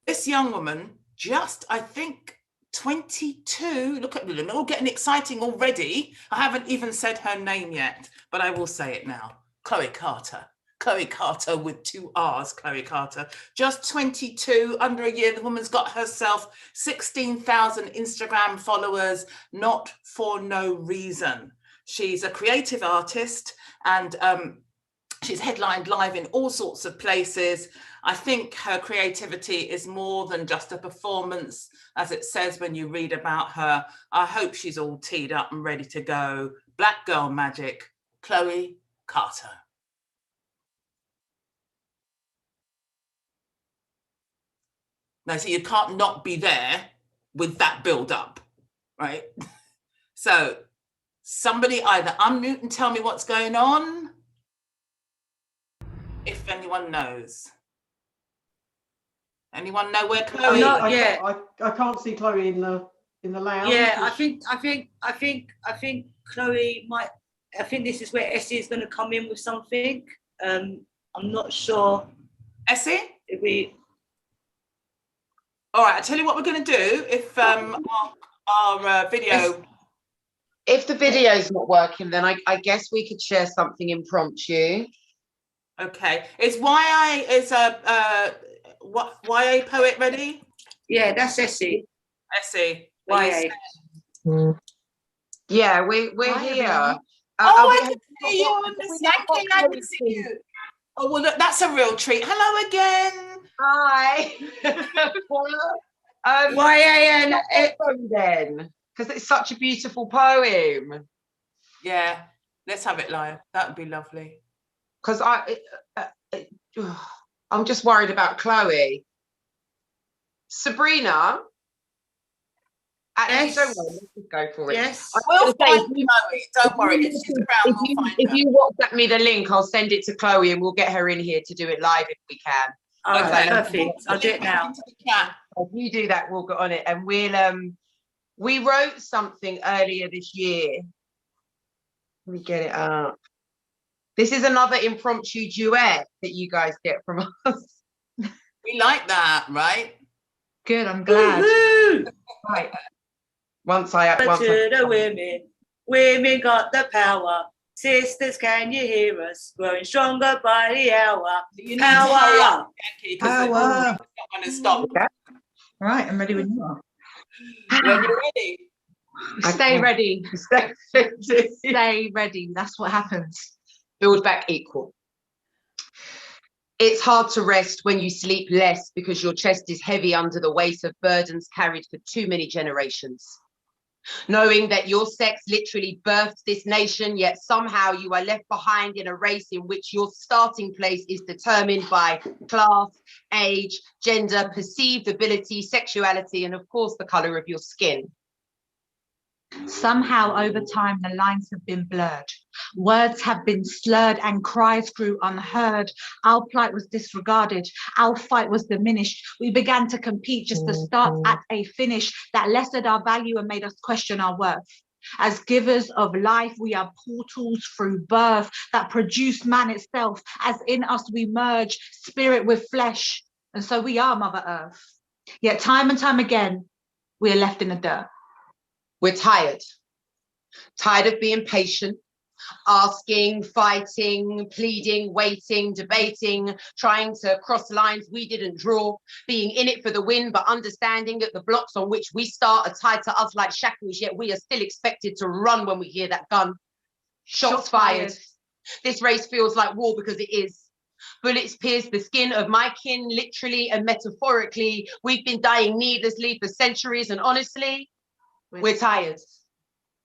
This young woman, just, I think, 22, look at them, all getting exciting already. I haven't even said her name yet, but I will say it now. Chloe Carter. Chloe Carter with 2 R's, Chloe Carter. Just 22, under a year, the woman's got herself 16,000 Instagram followers, not for no reason. She's a creative artist and she's headlined live in all sorts of places. I think her creativity is more than just a performance, as it says when you read about her. I hope she's all teed up and ready to go. Black Girl Magic, Chloe Carter. Now, so you can't not be there with that build up, right? So somebody either unmute and tell me what's going on, if anyone knows. Anyone know where Chloe? Not yet. I can't see Chloe in the lounge. Yeah, I think Chloe might. I think this is where Essie is going to come in with something. I'm not sure. Essie? If we. All right. I tell you what we're going to do. If our video. If the video's not working, then I guess we could share something impromptu. Okay. Is YA poet ready? Yeah, that's Essie. Essie. YA. Yeah, we're here. I can see you on the second. I can see you. Oh, well, look, that's a real treat. Hello again. Hi. YA then, because it's such a beautiful poem. Yeah, let's have it live. That would be lovely. Because I'm just worried about Chloe. Sabrina. Actually, yes. Don't worry, let's just go for it. Yes. We'll find Chloe. Don't worry. If she's around, we'll find her. If you WhatsApp me the link, I'll send it to Chloe and we'll get her in here to do it live if we can. Okay, perfect. I'll do it now. If you do that, we'll get on it. And we wrote something earlier this year. Let me get it up. This is another impromptu duet that you guys get from us. We like that, right? Good, I'm glad. Right. The women got the power. Sisters, can you hear us? Growing stronger by the hour. Power. Power. Stop. Right, I'm ready when you are. When you're ready. Stay ready. Stay ready. That's what happens. Build back equal. It's hard to rest when you sleep less because your chest is heavy under the weight of burdens carried for too many generations. Knowing that your sex literally birthed this nation, yet somehow you are left behind in a race in which your starting place is determined by class, age, gender, perceived ability, sexuality, and of course the color of your skin. Somehow over time the lines have been blurred. Words have been slurred and cries grew unheard. Our plight was disregarded. Our fight was diminished. We began to compete just to start at a finish that lessened our value and made us question our worth. As givers of life, we are portals through birth that produce man itself. As in us we merge spirit with flesh. And so we are Mother Earth. Yet time and time again, we are left in the dirt. We're tired of being patient, asking, fighting, pleading, waiting, debating, trying to cross lines we didn't draw, being in it for the win, but understanding that the blocks on which we start are tied to us like shackles, yet we are still expected to run when we hear that gun. Shots fired. This race feels like war because it is. Bullets pierce the skin of my kin, literally and metaphorically. We've been dying needlessly for centuries, and honestly, we're tired.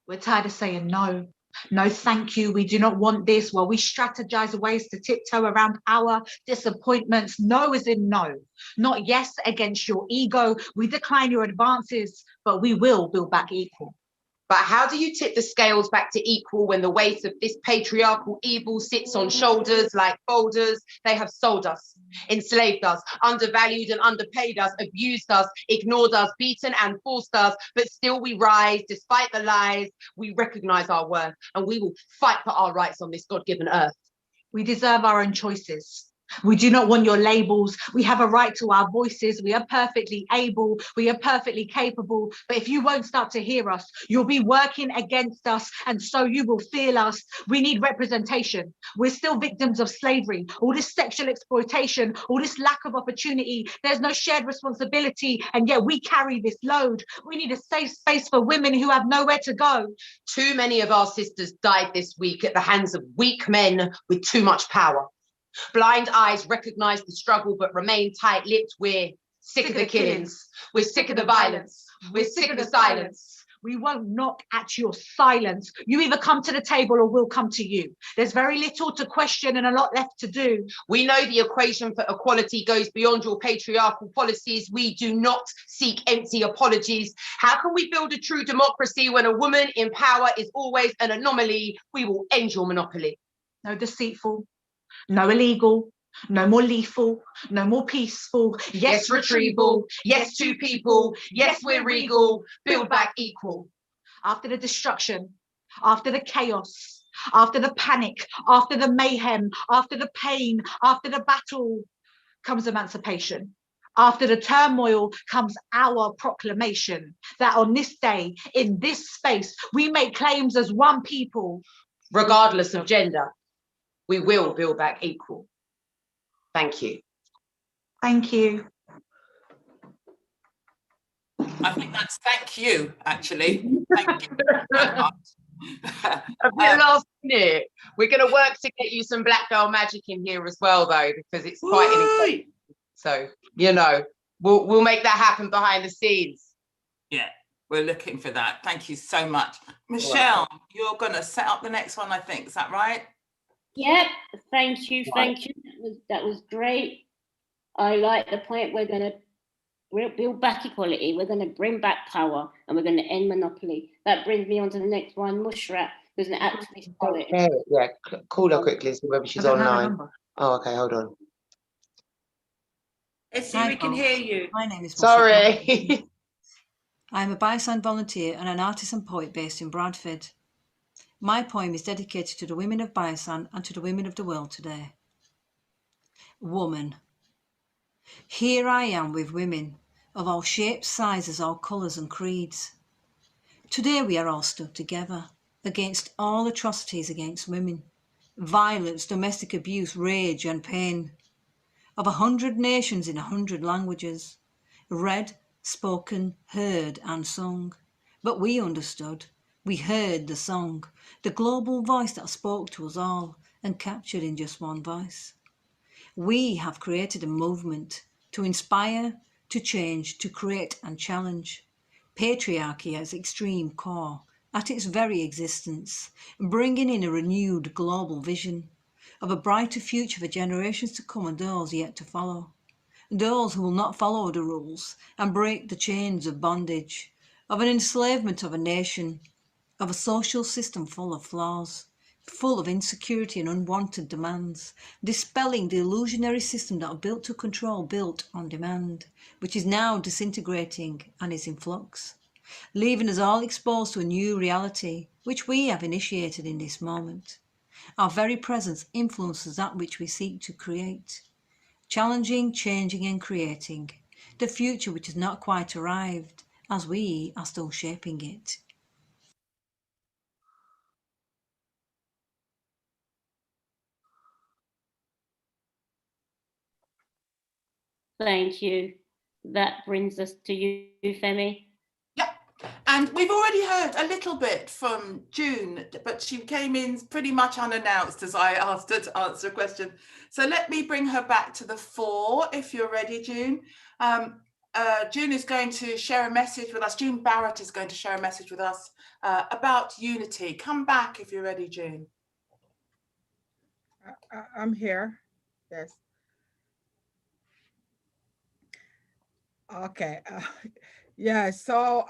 We're tired of saying no. No, thank you. We do not want this. While we strategize ways to tiptoe around our disappointments. No is in no. Not yes against your ego. We decline your advances, but we will build back equal. But how do you tip the scales back to equal when the weight of this patriarchal evil sits on shoulders like boulders? They have sold us, enslaved us, undervalued and underpaid us, abused us, ignored us, beaten and forced us, but still we rise despite the lies. We recognize our worth and we will fight for our rights on this God-given earth. We deserve our own choices. We do not want your labels. We have a right to our voices. We are perfectly able. We are perfectly capable. But if you won't start to hear us, you'll be working against us. And so you will feel us. We need representation. We're still victims of slavery, all this sexual exploitation, all this lack of opportunity. There's no shared responsibility. And yet we carry this load. We need a safe space for women who have nowhere to go. Too many of our sisters died this week at the hands of weak men with too much power. Blind eyes recognize the struggle but remain tight-lipped. We're sick of the killings. We're sick of the violence. We're sick of the silence. We won't knock at your silence. You either come to the table or we'll come to you. There's very little to question and a lot left to do. We know the equation for equality goes beyond your patriarchal policies. We do not seek empty apologies. How can we build a true democracy when a woman in power is always an anomaly? We will end your monopoly. No deceitful. No illegal, no more lethal, no more peaceful. Yes, retrieval. Yes, two people. Yes, we're regal. Build back equal. After the destruction, after the chaos, after the panic, after the mayhem, after the pain, after the battle comes emancipation. After the turmoil comes our proclamation that on this day, in this space, we make claims as one people. Regardless of gender. We will build back equal. Thank you. Thank you. I think that's thank you, actually. Thank you very much. A bit last minute. We're going to work to get you some Black Girl Magic in here as well, though, because it's quite an exciting. So, you know, we'll make that happen behind the scenes. Yeah, we're looking for that. Thank you so much. Michelle, you're going to set up the next one, I think. Is that right? Yep, thank you. That was great. I like the point. We're going to build back equality. We're going to bring back power, and we're going to end monopoly. That brings me on to the next one, Mushrat, who's an activist poet. Yeah, call her quickly, see whether she's online. Oh, okay, hold on. Essie, we can hear you. My name is Sorry. I'm a Biosan volunteer and an artist and poet based in Bradford. My poem is dedicated to the women of Biosan and to the women of the world today. Woman. Here I am with women of all shapes, sizes, all colours and creeds. Today we are all stood together against all atrocities against women, violence, domestic abuse, rage and pain. Of 100 nations in 100 languages, read, spoken, heard and sung. But we understood. We heard the song, the global voice that spoke to us all and captured in just one voice. We have created a movement to inspire, to change, to create and challenge. Patriarchy at its extreme core, at its very existence, bringing in a renewed global vision of a brighter future for generations to come and those yet to follow. Those who will not follow the rules and break the chains of bondage, of an enslavement of a nation, of a social system full of flaws, full of insecurity and unwanted demands, dispelling the illusionary system that are built to control, built on demand, which is now disintegrating and is in flux, leaving us all exposed to a new reality, which we have initiated in this moment. Our very presence influences that which we seek to create, challenging, changing and creating the future which has not quite arrived, as we are still shaping it. Thank you. That brings us to you, Femi. And we've already heard a little bit from June, but she came in pretty much unannounced as I asked her to answer a question. So let me bring her back to the fore, if you're ready, June. June is going to share a message with us. June Barrett is going to share a message with us about unity. Come back if you're ready, June. I'm here. Yes. Okay. Yeah. So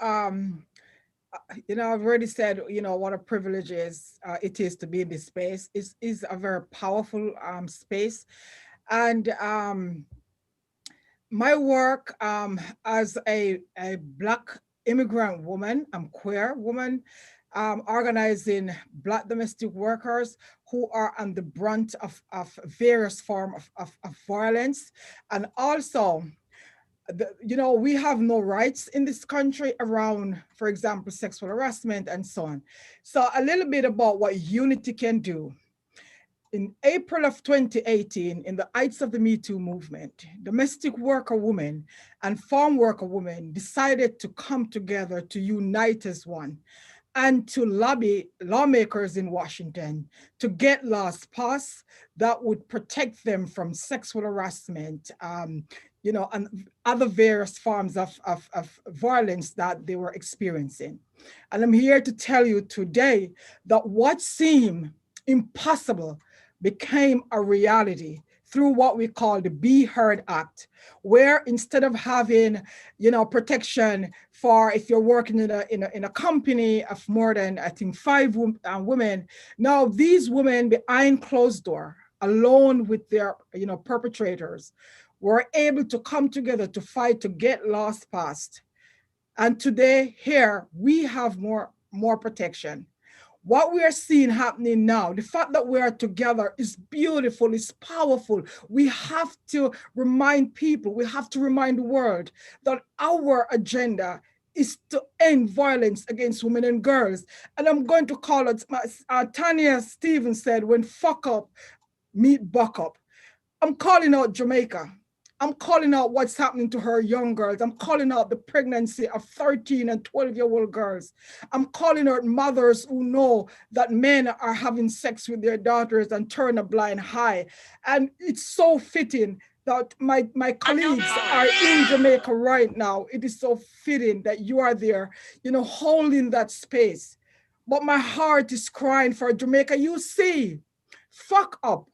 I've already said, what a privilege it is to be in this space. It is a very powerful space. And my work as a Black immigrant woman, I'm queer woman, organizing Black domestic workers who are on the brunt of various forms of violence. And also, we have no rights in this country around, for example, sexual harassment and so on. So a little bit about what Unity can do. In April of 2018, in the heights of the Me Too movement, domestic worker women and farm worker women decided to come together to unite as one and to lobby lawmakers in Washington to get laws passed that would protect them from sexual harassment, and other various forms of violence that they were experiencing. And I'm here to tell you today that what seemed impossible became a reality through what we call the Be Heard Act, where instead of having, protection for if you're working in a company of more than, I think, 5 women, now these women behind closed door, alone with their, perpetrators, were able to come together to fight to get laws passed. And today here, we have more protection. What we are seeing happening now, the fact that we are together is beautiful, is powerful. We have to remind people, we have to remind the world that our agenda is to end violence against women and girls. And I'm going to call it, Tanya Stevens said, when fuck up, meet buck up. I'm calling out Jamaica. I'm calling out what's happening to her young girls. I'm calling out the pregnancy of 13 and 12-year-old girls. I'm calling out mothers who know that men are having sex with their daughters and turn a blind eye. And it's so fitting that my colleagues are in Jamaica right now. It is so fitting that you are there, holding that space. But my heart is crying for Jamaica. You see, fuck up.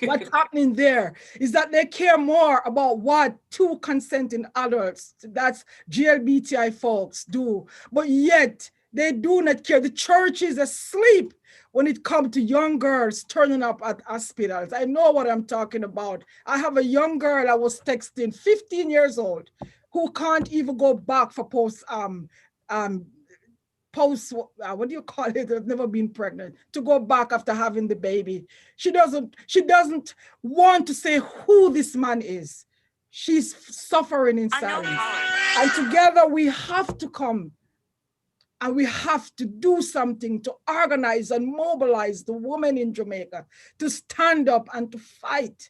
What's happening there is that they care more about what 2 consenting adults, that's GLBTI folks, do, but yet they do not care. The church is asleep when it comes to young girls turning up at hospitals. I know what I'm talking about. I have a young girl I was texting, 15 years old, who can't even go back for what do you call it? I've never been pregnant, to go back after having the baby. She doesn't want to say who this man is. She's suffering in silence. And together we have to come and we have to do something to organize and mobilize the women in Jamaica to stand up and to fight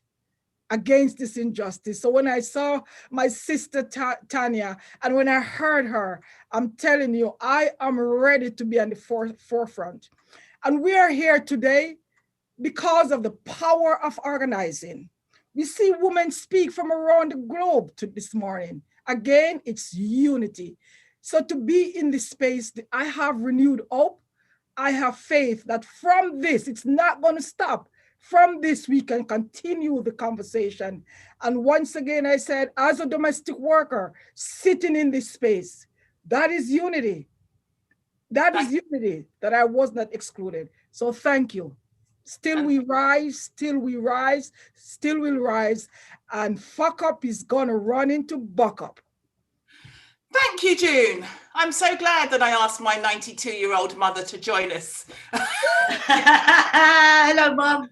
against this injustice. So when I saw my sister Tanya, and when I heard her, I'm telling you, I am ready to be on the forefront. And we are here today because of the power of organizing. We see women speak from around the globe this morning. Again, it's unity. So to be in this space, I have renewed hope. I have faith that from this, it's not going to stop. From this, we can continue the conversation. And once again, I said, as a domestic worker, sitting in this space, that is unity. That is unity, that I was not excluded. So thank you. Still we rise, still we rise, still we'll rise. And fuck up is gonna run into buck up. Thank you, June. I'm so glad that I asked my 92-year-old mother to join us. Hello, Mum.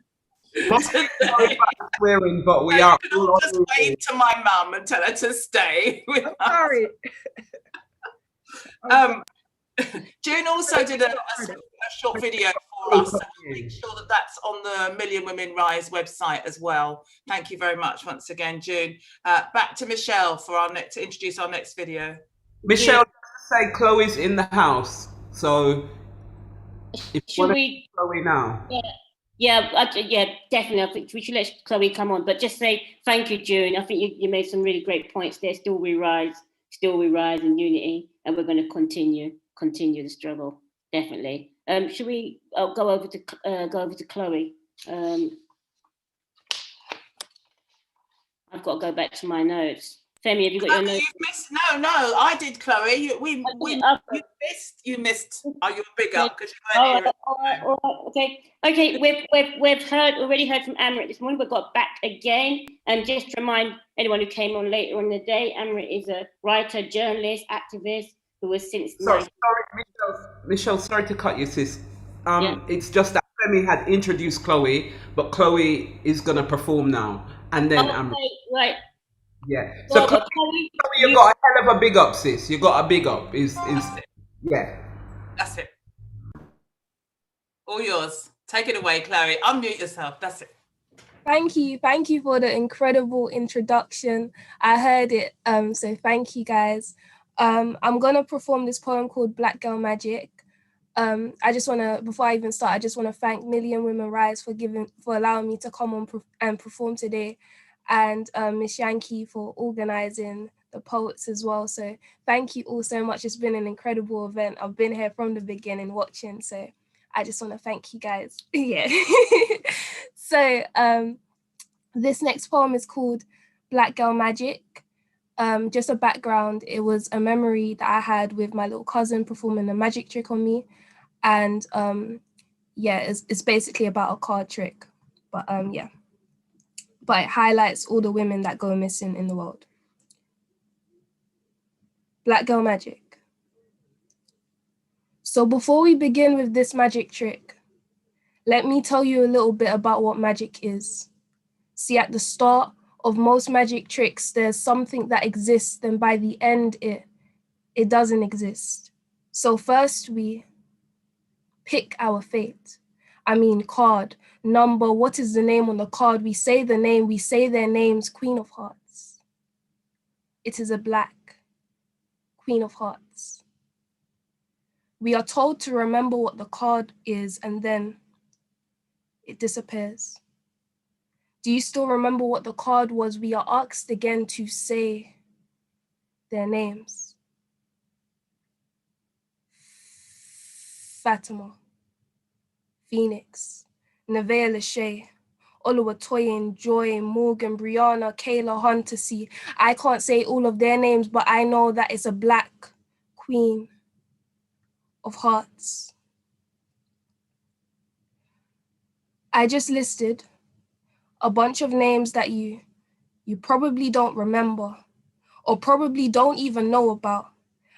Swearing, but we are. I'll just wave to my mum and tell her to stay with us. Sorry. June also did a short video for us, so we'll make sure that that's on the Million Women Rise website as well. Thank you very much once again, June. Back to Michelle for to introduce our next video. Michelle, say Chloe's in the house, so if you want to Chloe now. Yeah, definitely. I think we should let Chloe come on, but just say thank you, June. I think you made some really great points there. Still we rise in unity, and we're going to continue the struggle. Definitely. Should we go over to Chloe? I've got to go back to my notes. Femi, have you got your notes? You've missed. No, I did, Chloe. You missed. Oh, you're big up because you weren't here. Okay. We've already heard from Amrit this morning. We've got back again, and just to remind anyone who came on later in the day, Amrit is a writer, journalist, activist who was since. Sorry, Michelle. Sorry to cut you, sis. It's just that Femi had introduced Chloe, but Chloe is gonna perform now, and then right. Yeah. So Chloe, you got a hell of a big up, sis. You got a big up. Yeah. That's it. All yours. Take it away, Chloe. Unmute yourself. That's it. Thank you for the incredible introduction. I heard it, so thank you guys. I'm gonna perform this poem called Black Girl Magic. I just wanna, before I even start, I just wanna thank Million Women Rise for allowing me to come on and perform today, and Miss Yankee for organizing the poets as well. So thank you all so much. It's been an incredible event. I've been here from the beginning watching, so I just want to thank you guys. Yeah. So this next poem is called Black Girl Magic. Just a background, it was a memory that I had with my little cousin performing a magic trick on me. And yeah, it's basically about a card trick. But yeah. But it highlights all the women that go missing in the world. Black Girl Magic. So before we begin with this magic trick, let me tell you a little bit about what magic is. See, at the start of most magic tricks, there's something that exists, then by the end, it doesn't exist. So first we pick our fate. I mean, card, number, what is the name on the card? We say the name, we say their names, Queen of Hearts. It is a black Queen of Hearts. We are told to remember what the card is, and then it disappears. Do you still remember what the card was? We are asked again to say their names. Fatima, Phoenix, Nevaeh Lachey, Oluwatoyin, Joy, Morgan, Brianna, Kayla, Hunter C. I can't say all of their names, but I know that it's a black Queen of Hearts. I just listed a bunch of names that you probably don't remember or probably don't even know about.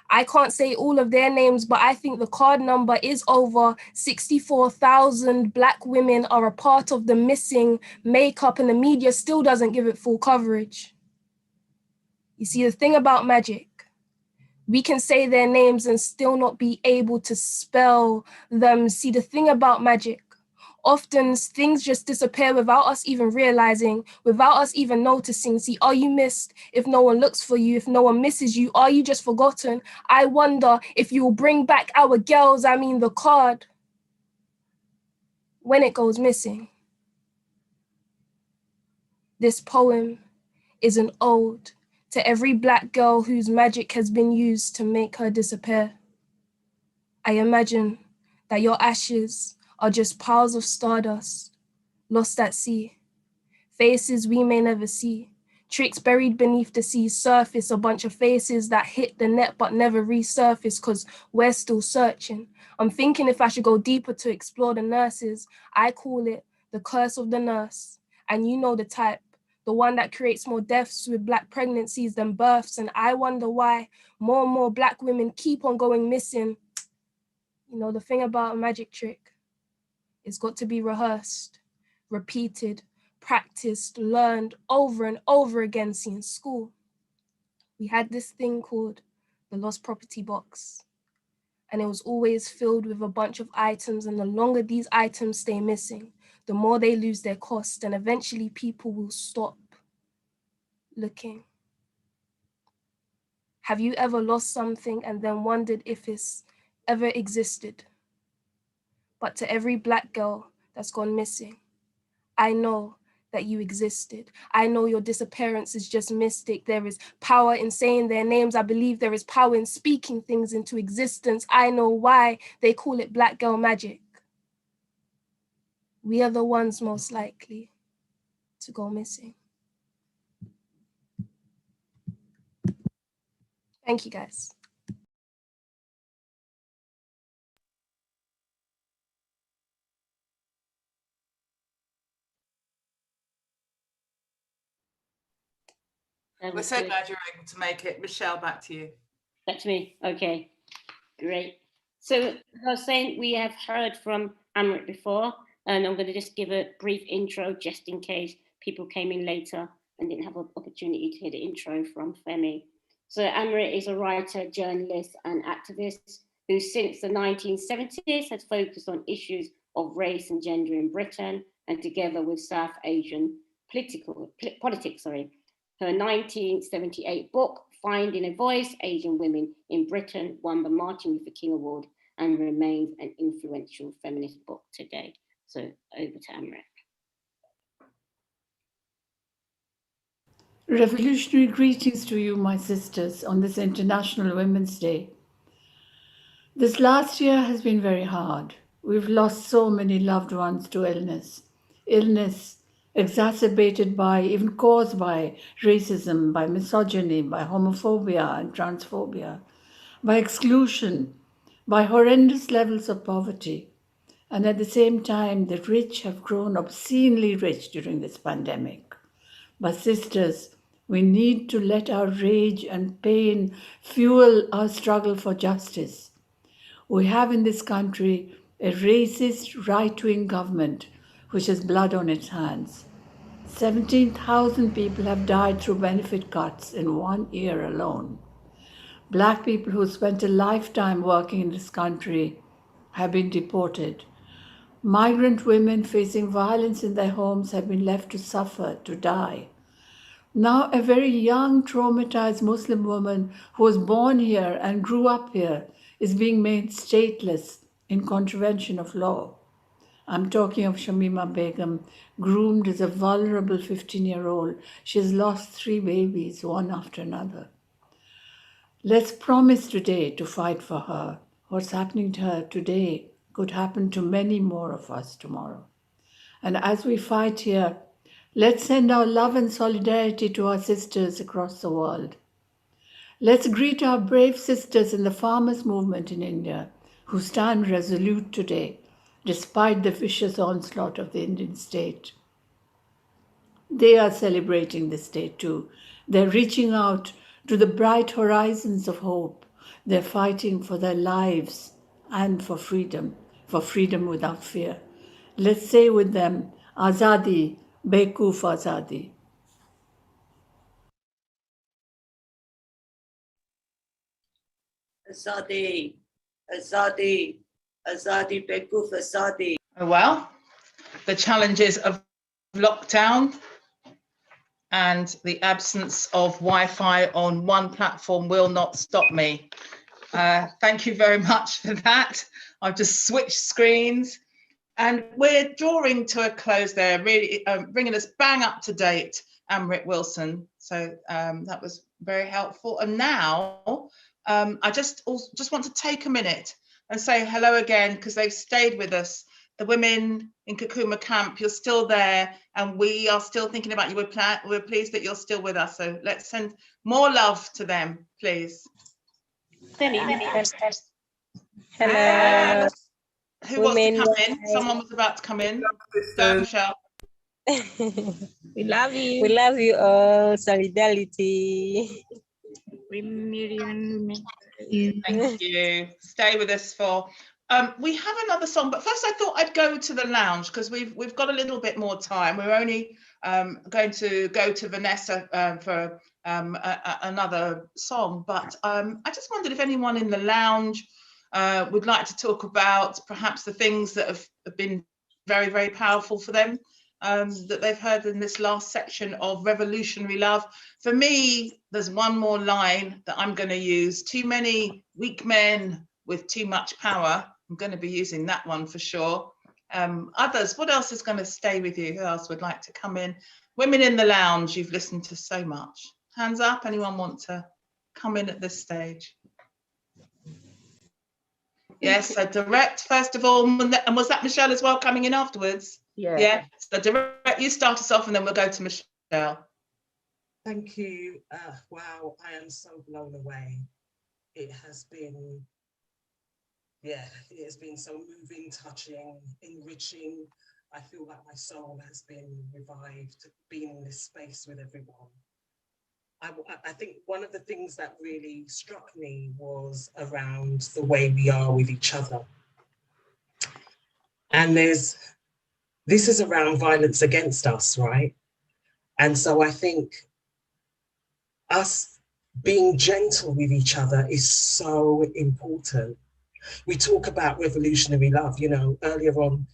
I can't say all of their names, but I think the card number is over 64,000 black women are a part of the missing makeup, and the media still doesn't give it full coverage. You see, the thing about magic, we can say their names and still not be able to spell them. See, the thing about magic, often things just disappear without us even realizing, without us even noticing. See, are you missed if no one looks for you, if no one misses you? Are you just forgotten? I wonder if you will bring back our girls, I mean the card, when it goes missing. This poem is an ode to every black girl whose magic has been used to make her disappear. I imagine that your ashes are just piles of stardust, lost at sea, faces we may never see, tricks buried beneath the sea's surface, a bunch of faces that hit the net but never resurface because we're still searching. I'm thinking if I should go deeper to explore the nurses. I call it the curse of the nurse, and you know the type, the one that creates more deaths with black pregnancies than births, and I wonder why more and more black women keep on going missing. You know, the thing about a magic trick, it's got to be rehearsed, repeated, practiced, learned over and over again. See, in school, we had this thing called the lost property box, and it was always filled with a bunch of items, and the longer these items stay missing, the more they lose their cost, and eventually people will stop looking. Have you ever lost something and then wondered if it's ever existed? But to every black girl that's gone missing, I know that you existed. I know your disappearance is just mystic. There is power in saying their names. I believe there is power in speaking things into existence. I know why they call it black girl magic. We are the ones most likely to go missing. Thank you, guys. We're so glad you're able to make it. Michelle, back to you. Back to me. Okay, great. So I was saying we have heard from Amrit before, and I'm going to just give a brief intro just in case people came in later and didn't have an opportunity to hear the intro from Femi. So Amrit is a writer, journalist, and activist who since the 1970s has focused on issues of race and gender in Britain, and together with South Asian politics. Her 1978 book, Finding a Voice, Asian Women in Britain, won the Martin Luther King Award and remains an influential feminist book today. So over to Amrit. Revolutionary greetings to you, my sisters, on this International Women's Day. This last year has been very hard. We've lost so many loved ones to illness. Illness exacerbated by, even caused by racism, by misogyny, by homophobia and transphobia, by exclusion, by horrendous levels of poverty. And at the same time, the rich have grown obscenely rich during this pandemic. But sisters, we need to let our rage and pain fuel our struggle for justice. We have in this country a racist right-wing government which has blood on its hands. 17,000 people have died through benefit cuts in 1 year alone. Black people who spent a lifetime working in this country have been deported. Migrant women facing violence in their homes have been left to suffer, to die. Now a very young, traumatized Muslim woman who was born here and grew up here is being made stateless in contravention of law. I'm talking of Shamima Begum, groomed as a vulnerable 15-year-old. She has lost 3 babies, one after another. Let's promise today to fight for her. What's happening to her today could happen to many more of us tomorrow. And as we fight here, let's send our love and solidarity to our sisters across the world. Let's greet our brave sisters in the farmers' movement in India who stand resolute today, despite the vicious onslaught of the Indian state. They are celebrating this day too. They're reaching out to the bright horizons of hope. They're fighting for their lives and for freedom without fear. Let's say with them, Azadi, Bekuf Azadi. Azadi, Azadi, Azadi, Bekuf Azadi. Oh, well, the challenges of lockdown and the absence of Wi-Fi on one platform will not stop me. Thank you very much for that. I've just switched screens and we're drawing to a close there, really bringing us bang up to date, Amrit Wilson. So that was very helpful. And now I just want to take a minute and say hello again, because they've stayed with us. The women in Kakuma camp, you're still there, and we are still thinking about you. We're pleased that you're still with us. So let's send more love to them, please. Hello. Who wants to come in? Someone was about to come in. Go, Michelle. We love you. We love you all. Solidarity. Thank you. Stay with us for. We have another song, but first I thought I'd go to the lounge because we've got a little bit more time. We're only going to go to Vanessa for another song, but I just wondered if anyone in the lounge would like to talk about perhaps the things that have been very, very powerful for them that they've heard in this last section of Revolutionary Love. For me, there's one more line that I'm going to use. Too many weak men with too much power. I'm going to be using that one for sure. Others, what else is going to stay with you? Who else would like to come in? Women in the lounge, you've listened to so much. Hands up, anyone want to come in at this stage? Yes, so direct, first of all, and was that Michelle as well coming in afterwards? Yeah, so direct, you start us off and then we'll go to Michelle. Thank you. Wow, I am so blown away. it has been, yeah, it has been so moving, touching, enriching. I feel like my soul has been revived being in this space with everyone. I think one of the things that really struck me was around the way we are with each other. And this is around violence against us, right? And so I think us being gentle with each other is so important. We talk about revolutionary love, you know, earlier on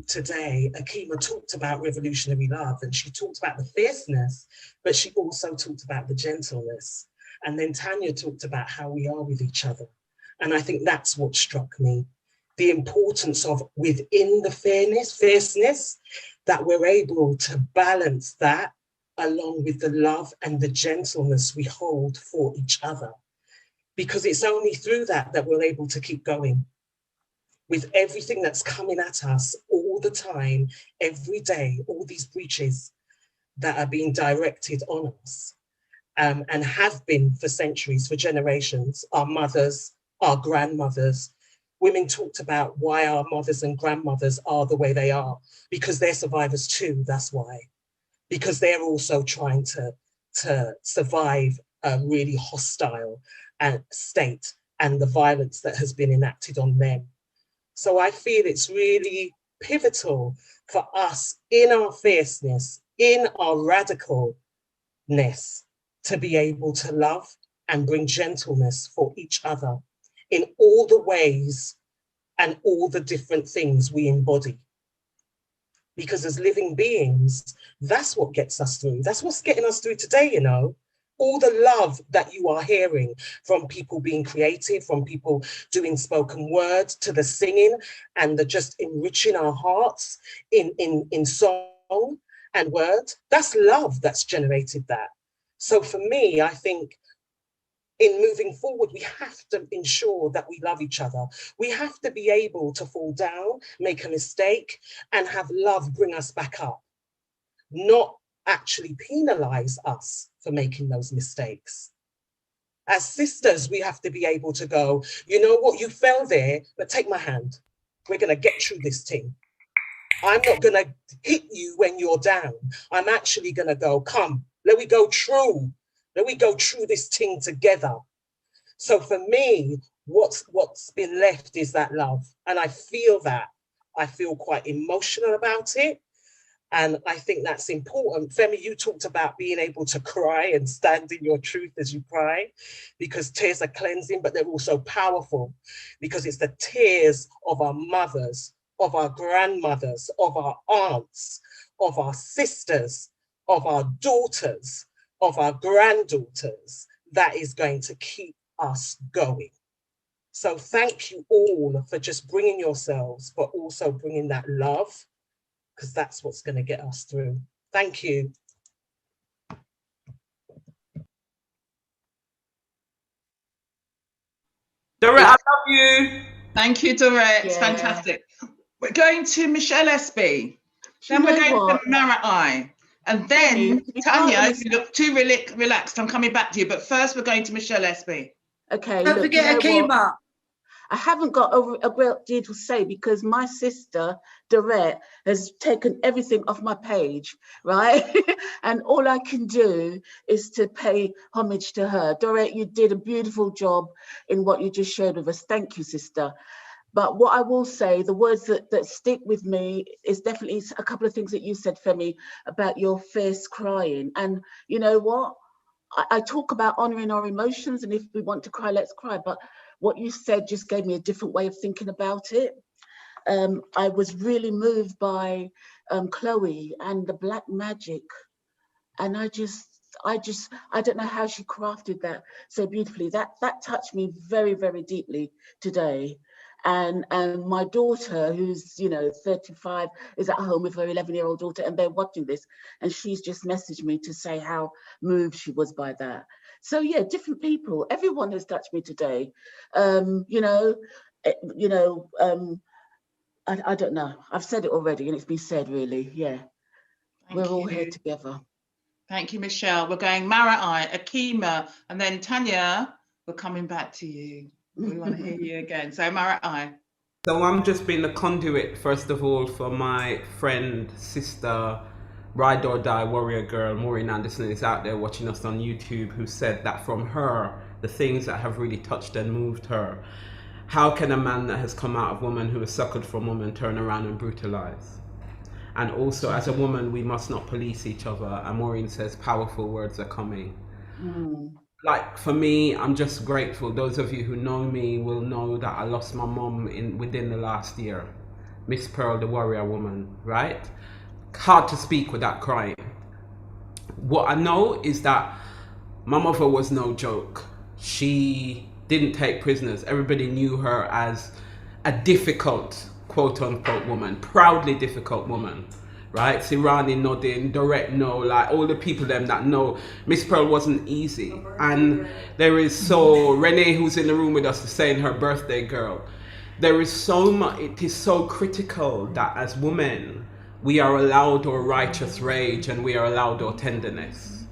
today, Akima talked about revolutionary love, and she talked about the fierceness, but she also talked about the gentleness. And then Tanya talked about how we are with each other. And I think that's what struck me, the importance of within the fierceness, that we're able to balance that along with the love and the gentleness we hold for each other. Because it's only through that that we're able to keep going. With everything that's coming at us all the time, every day, all these breaches that are being directed on us and have been for centuries, for generations, our mothers, our grandmothers. Women talked about why our mothers and grandmothers are the way they are, because they're survivors too, that's why. Because they're also trying to survive a really hostile state and the violence that has been enacted on them. So I feel it's really pivotal for us in our fierceness, in our radicalness, to be able to love and bring gentleness for each other in all the ways and all the different things we embody. Because as living beings, that's what gets us through. That's what's getting us through today, you know. All the love that you are hearing from people being creative, from people doing spoken word, to the singing and the just enriching our hearts in song and word, that's love that's generated that. So for me, I think in moving forward, we have to ensure that we love each other. We have to be able to fall down, make a mistake, and have love bring us back up, not actually penalize us for making those mistakes. As sisters, we have to be able to go, you know what, you fell there, but take my hand. We're gonna get through this thing. I'm not gonna hit you when you're down. I'm actually gonna go, come, let me go through this thing together. So for me, what's been left is that love. And I feel that. I feel quite emotional about it. And I think that's important. Femi, you talked about being able to cry and stand in your truth as you cry, because tears are cleansing, but they're also powerful, because it's the tears of our mothers, of our grandmothers, of our aunts, of our sisters, of our daughters, of our granddaughters, that is going to keep us going. So thank you all for just bringing yourselves, but also bringing that love, because that's what's going to get us through. Thank you. Dorette, I love you. Thank you, Dorette. It's Yeah. fantastic. We're going to Michelle Espy. Then we're going to Mara'i. And then, Tanya, if you look too relaxed, I'm coming back to you. But first, we're going to Michelle Espy. Okay. Don't look, forget you know what? Akima. I haven't got a great deal to say because my sister, Dorette, has taken everything off my page, right? And all I can do is to pay homage to her. Dorette, you did a beautiful job in what you just shared with us. Thank you, sister. But what I will say, the words that stick with me is definitely a couple of things that you said, Femi, about your fierce crying. And you know what? I talk about honoring our emotions, and if we want to cry, let's cry. But what you said just gave me a different way of thinking about it. I was really moved by Chloe and the black magic. And I don't know how she crafted that so beautifully. That touched me very, very deeply today. And my daughter, who's 35, is at home with her 11-year-old daughter, and they're watching this, and she's just messaged me to say how moved she was by that. So yeah, different people, everyone has touched me today. I don't know. I've said it already, and it's been said really. Yeah, we're all here together. Thank you, Michelle. We're going Mara'i, Akima, and then Tanya. we're coming back to you. We want to hear you again. So Mara'i. So I'm just being the conduit, first of all, for my friend, sister, ride or die warrior girl, Maureen Anderson, is out there watching us on YouTube, who said that from her, the things that have really touched and moved her. How can a man that has come out of woman, who has suckled from woman, turn around and brutalize? And also, as a woman, we must not police each other. And Maureen says powerful words are coming. Like, for me, I'm just grateful. Those of you who know me will know that I lost my mom within the last year. Miss Pearl, the warrior woman, right? Hard to speak without crying. What I know is that my mother was no joke. She didn't take prisoners. Everybody knew her as a difficult, quote unquote, woman, proudly difficult woman. Right, Sirani nodding, direct no, like all the people them that know Miss Pearl wasn't easy. And there is so Renee, who's in the room with us, is saying her birthday girl. There is so much. It is so critical that as women we are allowed our righteous rage and we are allowed our tenderness.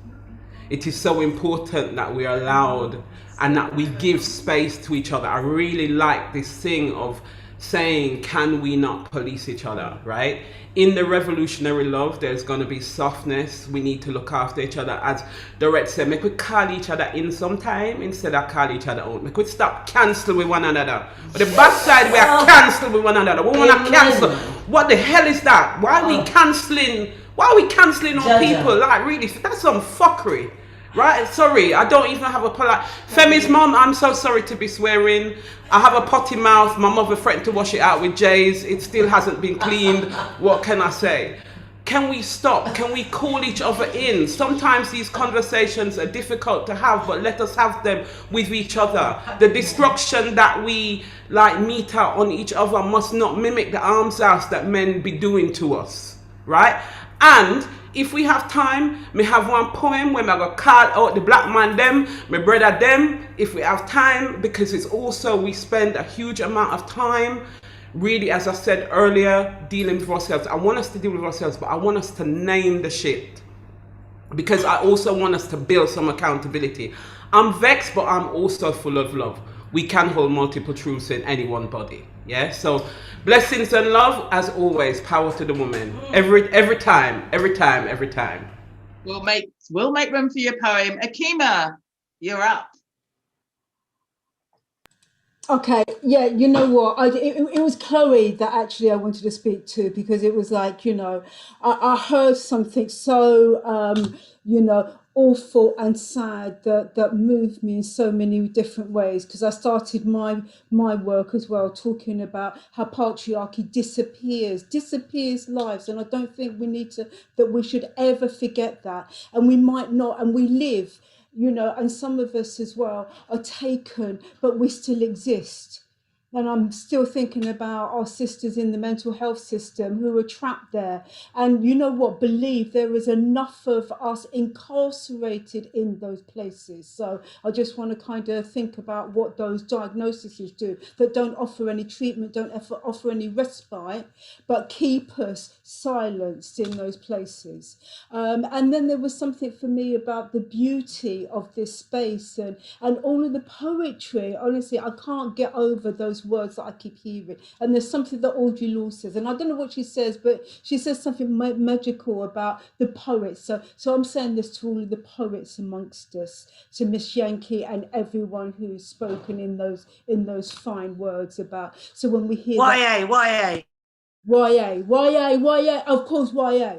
It is so important that we are allowed and that we give space to each other. I really like this thing of saying, can we not police each other, right? In the revolutionary love, there's going to be softness. We need to look after each other. As Dorette said, make we call each other in sometime instead of call each other out. Make we stop cancel with one another. But the backside, we are cancel with one another. We want to cancel. What the hell is that? Why are we cancelling? Why are we cancelling on people? Like, really, that's some fuckery. Right, sorry, I don't even have a polite. Femi's mom, I'm so sorry to be swearing. I have a potty mouth. My mother threatened to wash it out with J's. It still hasn't been cleaned. What can I say? Can we stop? Can we call each other in? Sometimes these conversations are difficult to have, but let us have them with each other. The destruction that we like meter on each other must not mimic the arms house that men be doing to us, right? And if we have time, me have one poem where I go call out the black man them, my brother them, if we have time, because it's also, we spend a huge amount of time, really, as I said earlier, dealing with ourselves. I want us to deal with ourselves, but I want us to name the shit. Because I also want us to build some accountability. I'm vexed, but I'm also full of love. We can hold multiple truths in any one body. Yeah, so blessings and love as always. Power to the woman. Every time. We'll make room for your poem. Akima, you're up. Okay, yeah, you know what? It was Chloe that actually I wanted to speak to, because it was like, you know, I heard something so, you know, awful and sad that moved me in so many different ways, because I started my work as well talking about how patriarchy disappears lives, and I don't think we should ever forget that. And we might not, and we live, you know, and some of us as well are taken, but we still exist. And I'm still thinking about our sisters in the mental health system who are trapped there. And you know what? Believe there is enough of us incarcerated in those places. So I just want to kind of think about what those diagnoses do that don't offer any treatment, don't offer any respite, but keep us silenced in those places. And then there was something for me about the beauty of this space and all of the poetry. Honestly, I can't get over those words that I keep hearing. And there's something that Audrey Law says, and I don't know what she says, but she says something magical about the poets. So I'm saying this to all of the poets amongst us, to Miss Yankee and everyone who's spoken in those fine words about. So when we hear YA, of course, YA.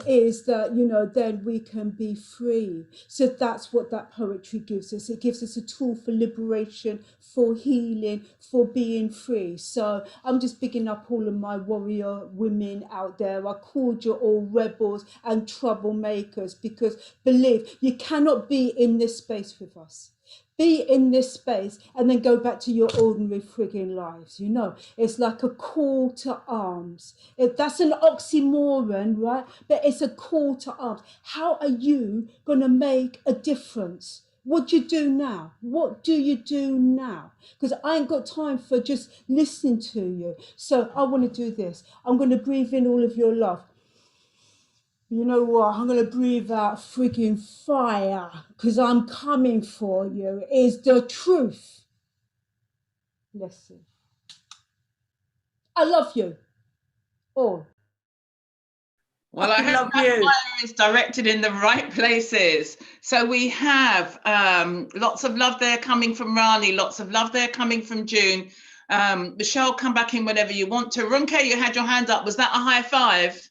Is that, you know, then we can be free. So that's what that poetry gives us. It gives us a tool for liberation, for healing, for being free. So I'm just picking up all of my warrior women out there. I called you all rebels and troublemakers, because believe you cannot be in this space with us. Be in this space and then go back to your ordinary frigging lives. You know, it's like a call to arms. That's an oxymoron, right? But it's a call to arms. How are you going to make a difference? What do you do now? What do you do now? Because I ain't got time for just listening to you. So I want to do this. I'm going to breathe in all of your love. You know what? I'm going to breathe out freaking fire because I'm coming for you. Is the truth. Listen. I love you all. Well, I hope that fire is directed in the right places. So we have lots of love there coming from Rani, lots of love there coming from June. Michelle, come back in whenever you want to. Runke, you had your hand up. Was that a high five?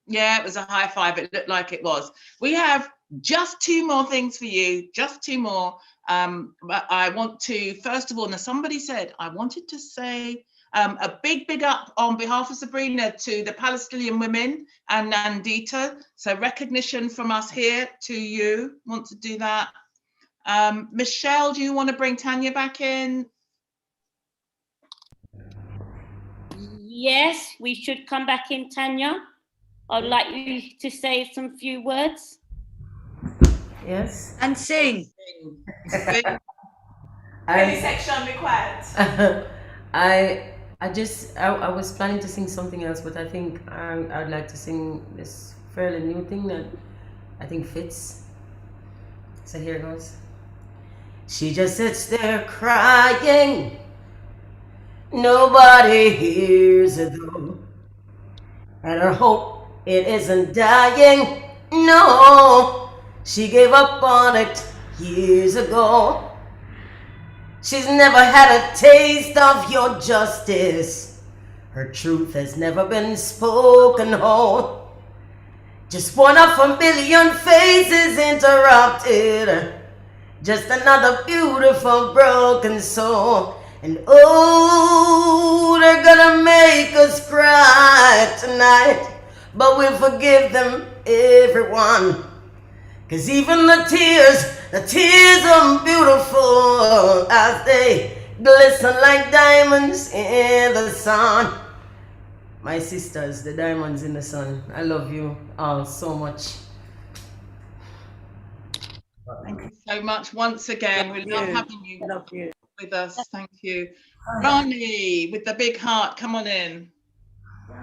Yeah, it was a high five. It looked like it was. We have just 2 more things for you, just 2 more. But I want to, first of all, now somebody said, I wanted to say a big up on behalf of Sabrina to the Palestinian women and Nandita. So recognition from us here to you. Want to do that? Michelle, do you want to bring Tanya back in? Yes, we should come back in, Tanya. I'd like you to say some few words. Yes. And sing. Any section required. I was planning to sing something else, but I think I'd like to sing this fairly new thing that I think fits. So here goes. She just sits there crying. Nobody hears her though. And her hope, it isn't dying. No, she gave up on it years ago. She's never had a taste of your justice. Her truth has never been spoken whole. Just one of a million faces interrupted. Just another beautiful broken soul. And oh, they're gonna make us cry tonight. But we'll forgive them, everyone. 'Cause even the tears are beautiful as they glisten like diamonds in the sun. My sisters, the diamonds in the sun, I love you all so much. Thank you so much once again. We love having you with us. Thank you. Rani, with the big heart, come on in.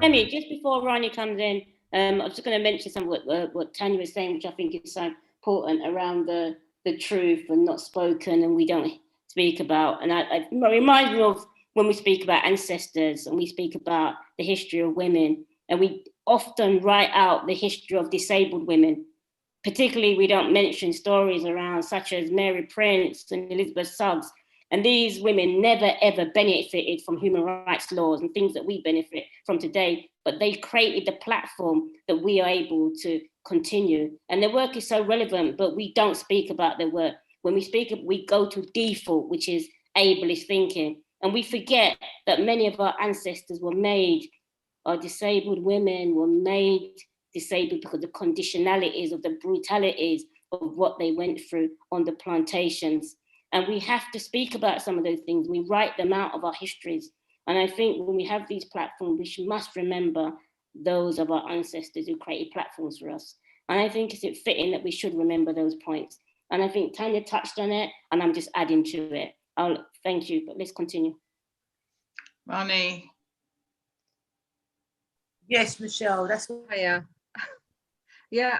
Emmy, just before Rani comes in, I was just going to mention some what Tanya was saying, which I think is so important around the truth and not spoken and we don't speak about. And it reminds me of when we speak about ancestors and we speak about the history of women, and we often write out the history of disabled women. Particularly, we don't mention stories around such as Mary Prince and Elizabeth Suggs. And these women never, ever benefited from human rights laws and things that we benefit from today, but they created the platform that we are able to continue. And their work is so relevant, but we don't speak about their work. When we speak, we go to default, which is ableist thinking. And we forget that many of our ancestors were made, our disabled women were made disabled because of the conditionalities of the brutalities of what they went through on the plantations. And we have to speak about some of those things. We write them out of our histories. And I think when we have these platforms, we must remember those of our ancestors who created platforms for us. And I think it's fitting that we should remember those points. And I think Tanya touched on it, and I'm just adding to it. I'll thank you, but let's continue. Rani. Yes, Michelle, that's Yeah,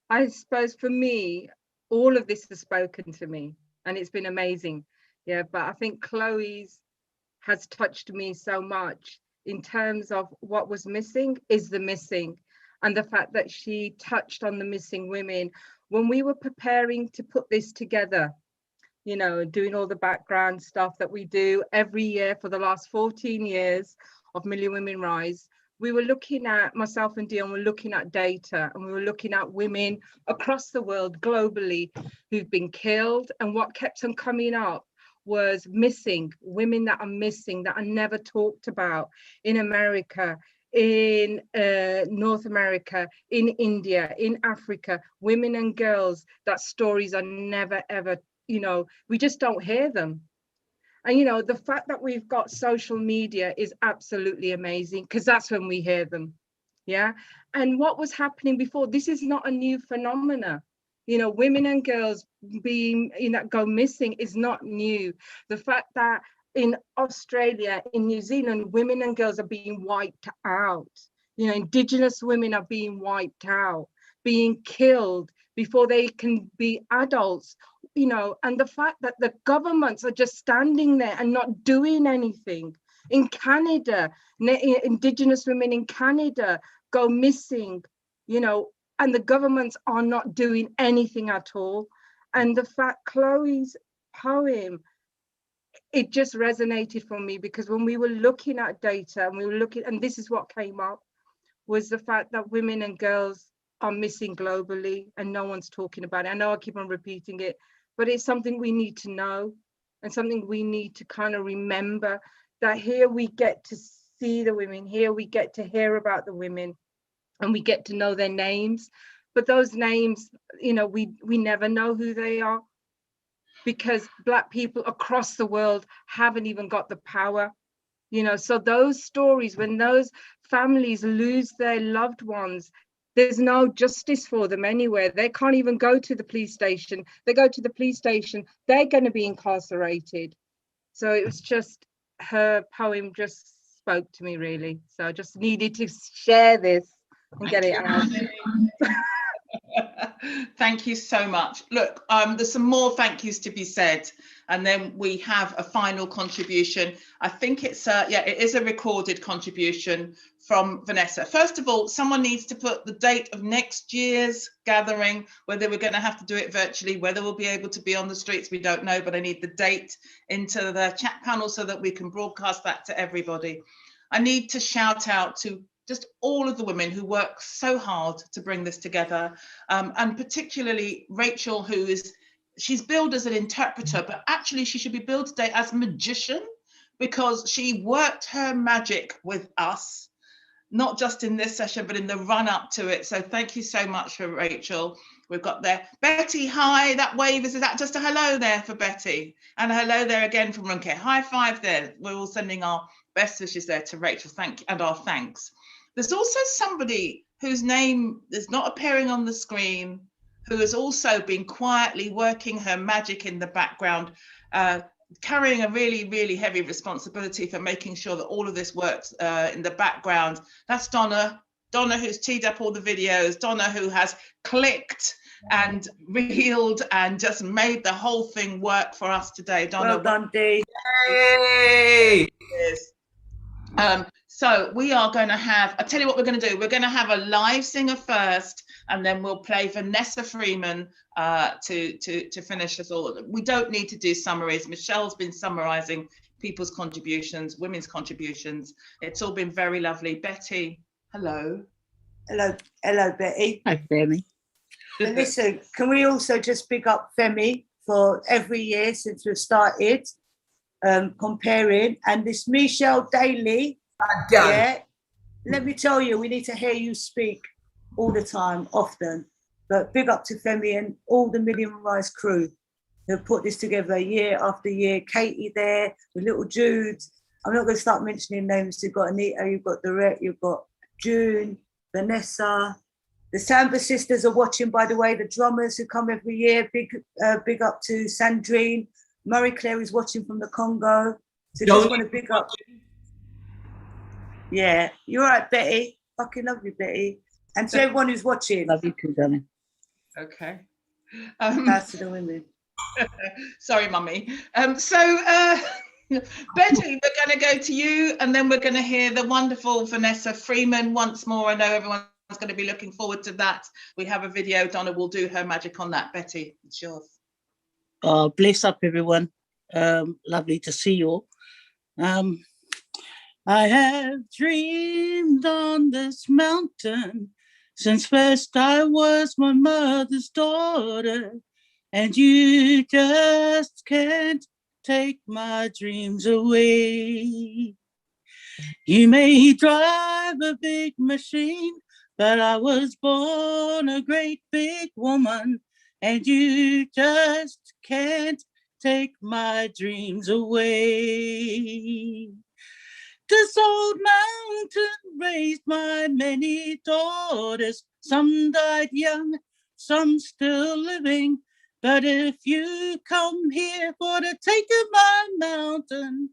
I suppose for me, all of this has spoken to me and it's been amazing. Yeah, but I think Chloe's has touched me so much in terms of what was missing is the missing, and the fact that she touched on the missing women. When we were preparing to put this together, you know, doing all the background stuff that we do every year for the last 14 years of Million Women Rise, we were looking at, myself and Dion were looking at data, and we were looking at women across the world globally who've been killed, and what kept on coming up was missing, women that are missing, that are never talked about in America, in North America, in India, in Africa, women and girls, that stories are never ever, you know, we just don't hear them. And, you know, the fact that we've got social media is absolutely amazing, because that's when we hear them. Yeah. And what was happening before, this is not a new phenomena. You know, women and girls being, you know, go missing is not new. The fact that in Australia, in New Zealand, women and girls are being wiped out. You know, Indigenous women are being wiped out, being killed before they can be adults, you know, and the fact that the governments are just standing there and not doing anything. In Canada, Indigenous women in Canada go missing, you know, and the governments are not doing anything at all. And the fact Chloe's poem, it just resonated for me, because when we were looking at data and we were looking, and this is what came up, was the fact that women and girls are missing globally and no one's talking about it. I know I keep on repeating it, but it's something we need to know and something we need to kind of remember, that here we get to see the women, here we get to hear about the women, and we get to know their names. But those names, you know, we never know who they are, because Black people across the world haven't even got the power, you know. So those stories, when those families lose their loved ones, there's no justice for them anywhere. They can't even go to the police station. They go to the police station, they're going to be incarcerated. So it was just, her poem just spoke to me, really. So I just needed to share this and get it out. Thank you so much. Look, there's some more thank yous to be said, and then we have a final contribution. I think it's yeah, it is a recorded contribution from Vanessa. First of all, someone needs to put the date of next year's gathering, whether we're going to have to do it virtually, whether we'll be able to be on the streets, we don't know, but I need the date into the chat panel so that we can broadcast that to everybody. I need to shout out to just all of the women who work so hard to bring this together, and particularly Rachel, she's billed as an interpreter, but actually she should be billed today as magician, because she worked her magic with us, not just in this session, but in the run up to it. So thank you so much for Rachel. We've got there, Betty, hi, that wave, is that just a hello there for Betty? And a hello there again from Runke, high five there. We're all sending our best wishes there to Rachel, thank you, and our thanks. There's also somebody whose name is not appearing on the screen, who has also been quietly working her magic in the background, carrying a really, really heavy responsibility for making sure that all of this works in the background. That's Donna. Donna, who's teed up all the videos. Donna, who has clicked and reeled and just made the whole thing work for us today. Donna, well done, Dee. Yay! Yes. So we are going to have, I'll tell you what we're going to do. We're going to have a live singer first, and then we'll play Vanessa Freeman to finish us all. We don't need to do summaries. Michelle's been summarizing people's contributions, women's contributions. It's all been very lovely. Betty, hello. Hello, Betty. Hi, Femi. And listen, can we also just pick up Femi for every year since we've started comparing, and this Michelle Daly. Yeah, let me tell you, we need to hear you speak all the time, often. But big up to Femi and all the Million Rise crew who put this together year after year. Katie there, the little Jude. I'm not going to start mentioning names. You've got Anita, you've got Dorette, you've got June, Vanessa. The Samba sisters are watching, by the way, the drummers who come every year. Big up to Sandrine. Marie Claire is watching from the Congo. So just want to big up. Yeah, you're right, Betty. Fucking love you, Betty. And to everyone who's watching. Love you too, darling. Okay. Pass to the women. Sorry, Mummy. Betty, we're going to go to you, and then we're going to hear the wonderful Vanessa Freeman once more. I know everyone's going to be looking forward to that. We have a video. Donna will do her magic on that. Betty, it's yours. Bless up, everyone. Lovely to see you all. I have dreamed on this mountain since first I was my mother's daughter, and you just can't take my dreams away. You may drive a big machine, but I was born a great big woman, and you just can't take my dreams away. This old mountain raised my many daughters. Some died young, some still living. But if you come here for the taking my mountain,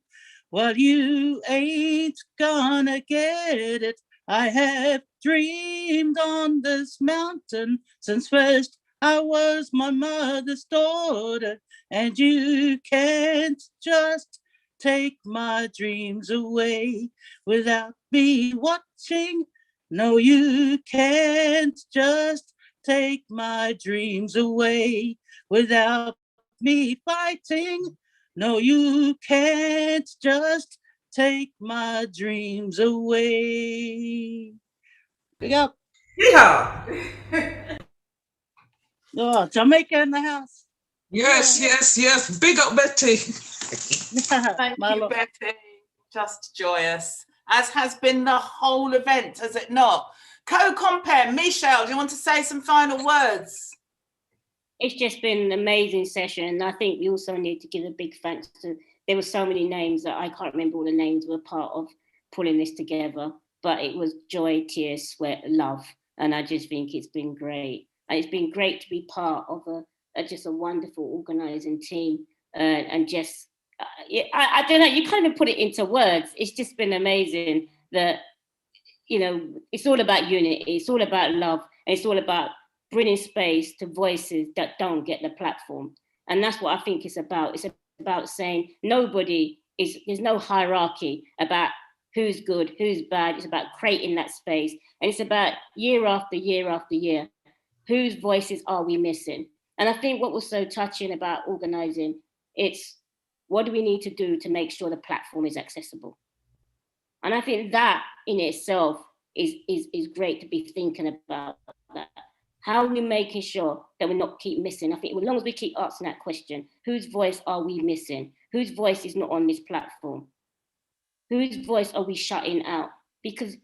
well, you ain't gonna get it I have dreamed on this mountain since first I was my mother's daughter, and you can't just take my dreams away without me watching. No, you can't just take my dreams away without me fighting. No, you can't just take my dreams away. Big up. Yeah. Oh, Jamaica in the house. Yes, yes, yes. Big up, Betty. Thank you, Betty. Just joyous, as has been the whole event, has it not? Co-compare, Michelle, do you want to say some final words? It's just been an amazing session. I think we also need to give a big thanks to, there were so many names that I can't remember all the names were part of pulling this together, but it was joy, tears, sweat, love. And I just think it's been great. And it's been great to be part of just a wonderful organizing team. And just, I don't know, you can't even put it into words. It's just been amazing that, you know, it's all about unity, it's all about love, and it's all about bringing space to voices that don't get the platform. And that's what I think it's about. It's about saying there's no hierarchy about who's good, who's bad. It's about creating that space. And it's about year after year after year, whose voices are we missing? And I think what was so touching about organizing, it's what do we need to do to make sure the platform is accessible? And I think that in itself is great to be thinking about that. How are we making sure that we not keep missing? I think as long as we keep asking that question, whose voice are we missing? Whose voice is not on this platform? Whose voice are we shutting out? Because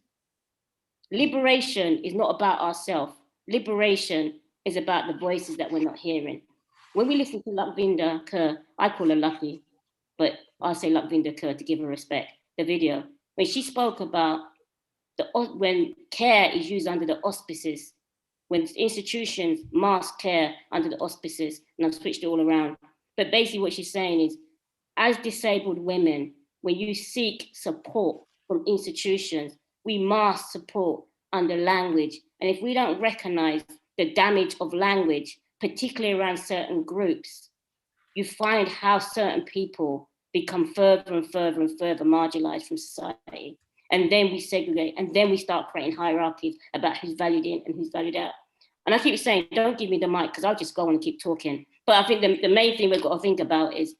liberation is not about ourselves. Liberation is about the voices that we're not hearing. When we listen to Lakvinder Kaur, I call her Lucky, but I say Lakvinder Kaur to give her respect, the video, when she spoke about when care is used under the auspices, when institutions mask care under the auspices, and I've switched it all around. But basically what she's saying is, as disabled women, when you seek support from institutions, we mask support under language. And if we don't recognize the damage of language, particularly around certain groups, you find how certain people become further and further and further marginalized from society. And then we segregate, and then we start creating hierarchies about who's valued in and who's valued out. And I keep saying, don't give me the mic, because I'll just go on and keep talking. But I think the main thing we've got to think about is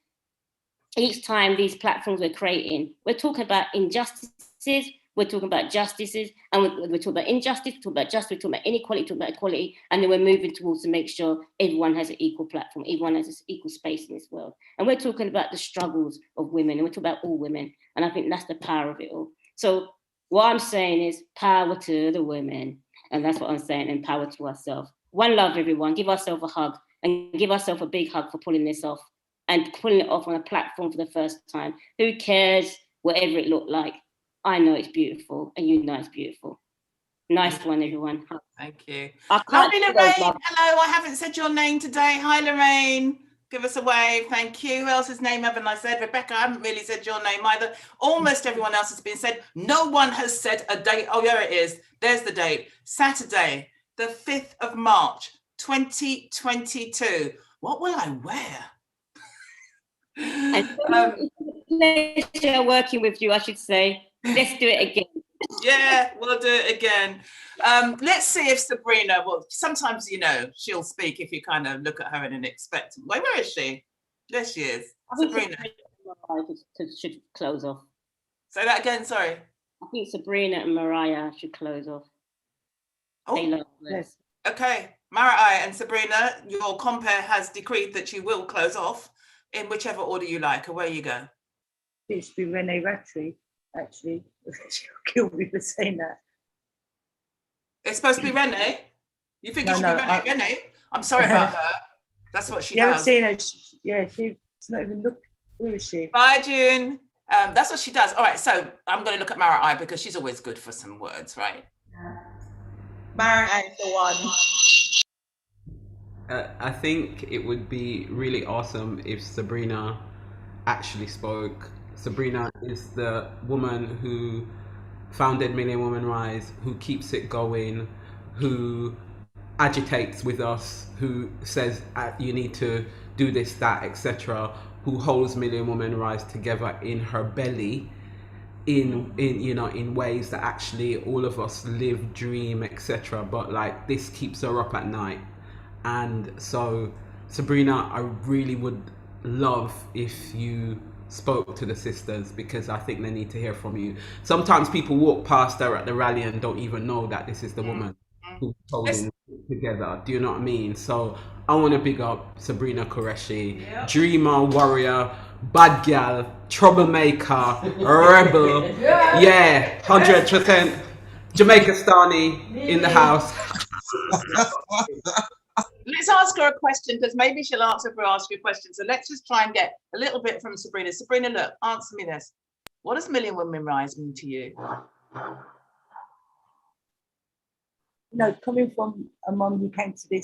each time these platforms we're creating, we're talking about injustices, we're talking about justices, and we're talking about injustice, we're talking about justice, we're talking about inequality, we're talking about equality, and then we're moving towards to make sure everyone has an equal platform, everyone has an equal space in this world. And we're talking about the struggles of women, and we're talking about all women, and I think that's the power of it all. So what I'm saying is power to the women, and that's what I'm saying, and power to ourselves. One love, everyone. Give ourselves a hug, and give ourselves a big hug for pulling this off, and pulling it off on a platform for the first time. Who cares, whatever it looked like? I know it's beautiful, and you know it's beautiful. Nice one, everyone. Thank you. Lovely Lorraine. Hello, I haven't said your name today. Hi, Lorraine. Give us a wave. Thank you. Who else's name haven't I said? Rebecca, I haven't really said your name either. Almost everyone else has been said. No one has said a date. Oh, there it is. There's the date. Saturday, the 5th of March, 2022. What will I wear? Pleasure working with you, I should say. Let's do it again. Yeah, we'll do it again. Let's see if Sabrina, well, sometimes, you know, she'll speak if you kind of look at her in an expectant way. Where is she? There she is. Sabrina. Should close off. Say that again, sorry. I think Sabrina and Mariah should close off. Oh, yes. Okay. Mariah and Sabrina, your compare has decreed that you will close off in whichever order you like. Away you go. It should be Renee Rattree, actually. She'll kill me for saying that. It's supposed to be Renee? You think it should be Renee? I'm sorry about her. That's what she does. You haven't seen her. Yeah, she's not even looked. Where is she? Bye, June. That's what she does. All right, so I'm going to look at Mariah because she's always good for some words, right? Mariah is the one. I think it would be really awesome if Sabrina actually spoke. Sabrina is the woman who founded Million Women Rise, who keeps it going, who agitates with us, who says you need to do this, that, etc., who holds Million Women Rise together in her belly, in ways that actually all of us live, dream, etc. But like, this keeps her up at night. And so, Sabrina, I really would love if you spoke to the sisters, because I think they need to hear from you. Sometimes people walk past her at the rally and don't even know that this is the woman who's holding together. Do you know what I mean? So I want to big up Sabrina Qureshi, dreamer, warrior, bad gal, troublemaker, rebel. Yeah, 100% Jamaica Stani in the house. Let's ask her a question, because maybe she'll answer if we ask you a question. So let's just try and get a little bit from Sabrina. Sabrina, look, answer me this. What does Million Women Rise mean to you? Coming from a mum who came to the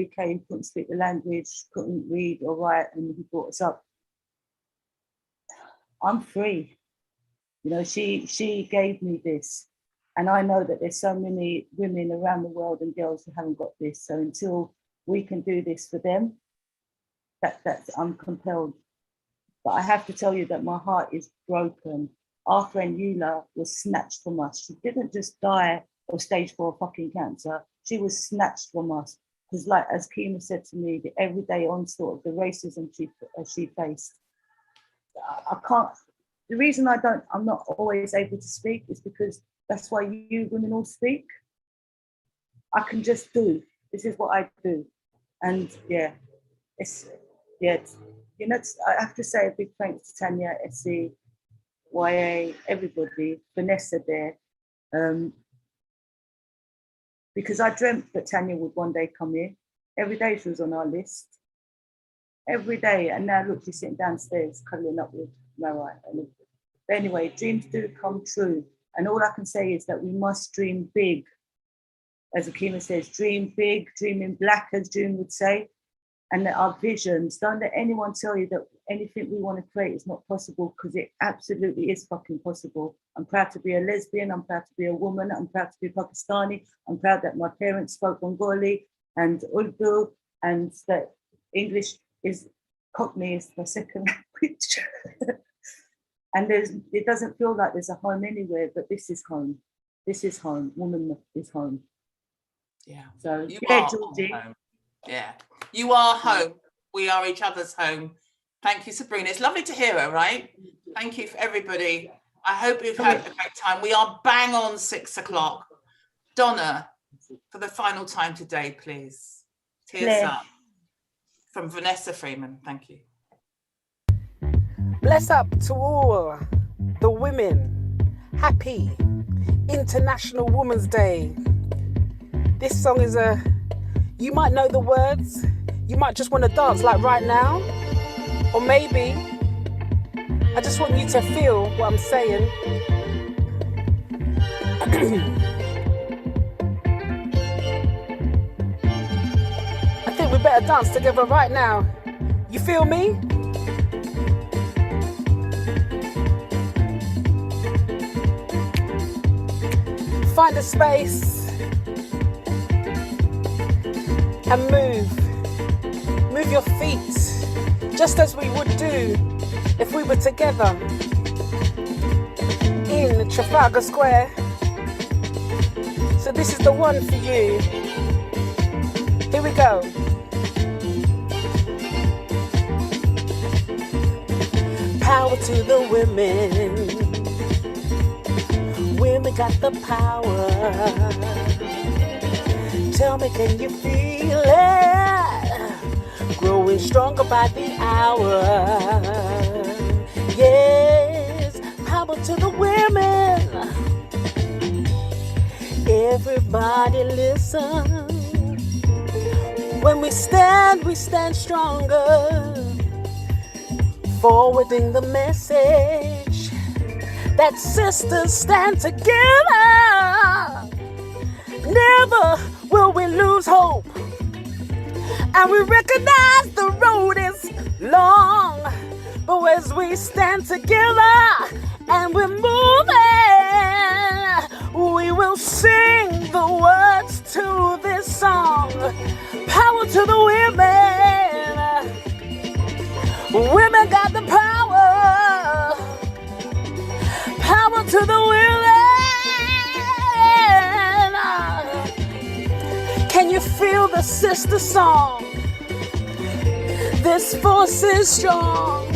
UK and couldn't speak the language, couldn't read or write, and who brought us up, I'm free. She gave me this. And I know that there's so many women around the world and girls who haven't got this. So until we can do this for them, that's I'm compelled. But I have to tell you that my heart is broken. Our friend Eula was snatched from us. She didn't just die of stage 4 fucking cancer. She was snatched from us. Because like, as Kima said to me, the everyday onslaught of the racism she faced. I can't, the reason I'm not always able to speak is because that's why you women all speak. I can just do. This is what I do. And I have to say a big thanks to Tanya, Essie, YA, everybody, Vanessa there. Because I dreamt that Tanya would one day come here. Every day she was on our list. Every day. And now look, she's sitting downstairs cuddling up with Mariah. But anyway, dreams do come true. And all I can say is that we must dream big. As Akima says, dream big, dream in black, as June would say. And that our visions, don't let anyone tell you that anything we want to create is not possible, because it absolutely is fucking possible. I'm proud to be a lesbian, I'm proud to be a woman, I'm proud to be Pakistani, I'm proud that my parents spoke Bengali and Urdu, and that English is, Cockney is my second language. And it doesn't feel like there's a home anywhere, but this is home. This is home. Woman is home. Yeah. So you yeah, are Georgie. home. Yeah. You are home. We are each other's home. Thank you, Sabrina. It's lovely to hear her, right? Thank you for everybody. I hope you've had a great time. We are bang on 6 o'clock. Donna, for the final time today, please. Tears up. From Vanessa Freeman. Thank you. Bless up to all the women. Happy International Women's Day. This song is you might know the words, you might just want to dance like right now, or maybe I just want you to feel what I'm saying. I think we better dance together right now. You feel me? Find a space and move your feet just as we would do if we were together in Trafalgar Square. So this is the one for you. Here we go. Power to the women. Women got the power. Tell me, can you feel it? Growing stronger by the hour. Yes, power to the women. Everybody listen. When we stand stronger. Forwarding the message that sisters stand together. Never will we lose hope. And we recognize the road is long. But as we stand together and we're moving, will sing the words to this song. Power to the women. Women got the power. Power to the women. Can you feel the sister song? This force is strong.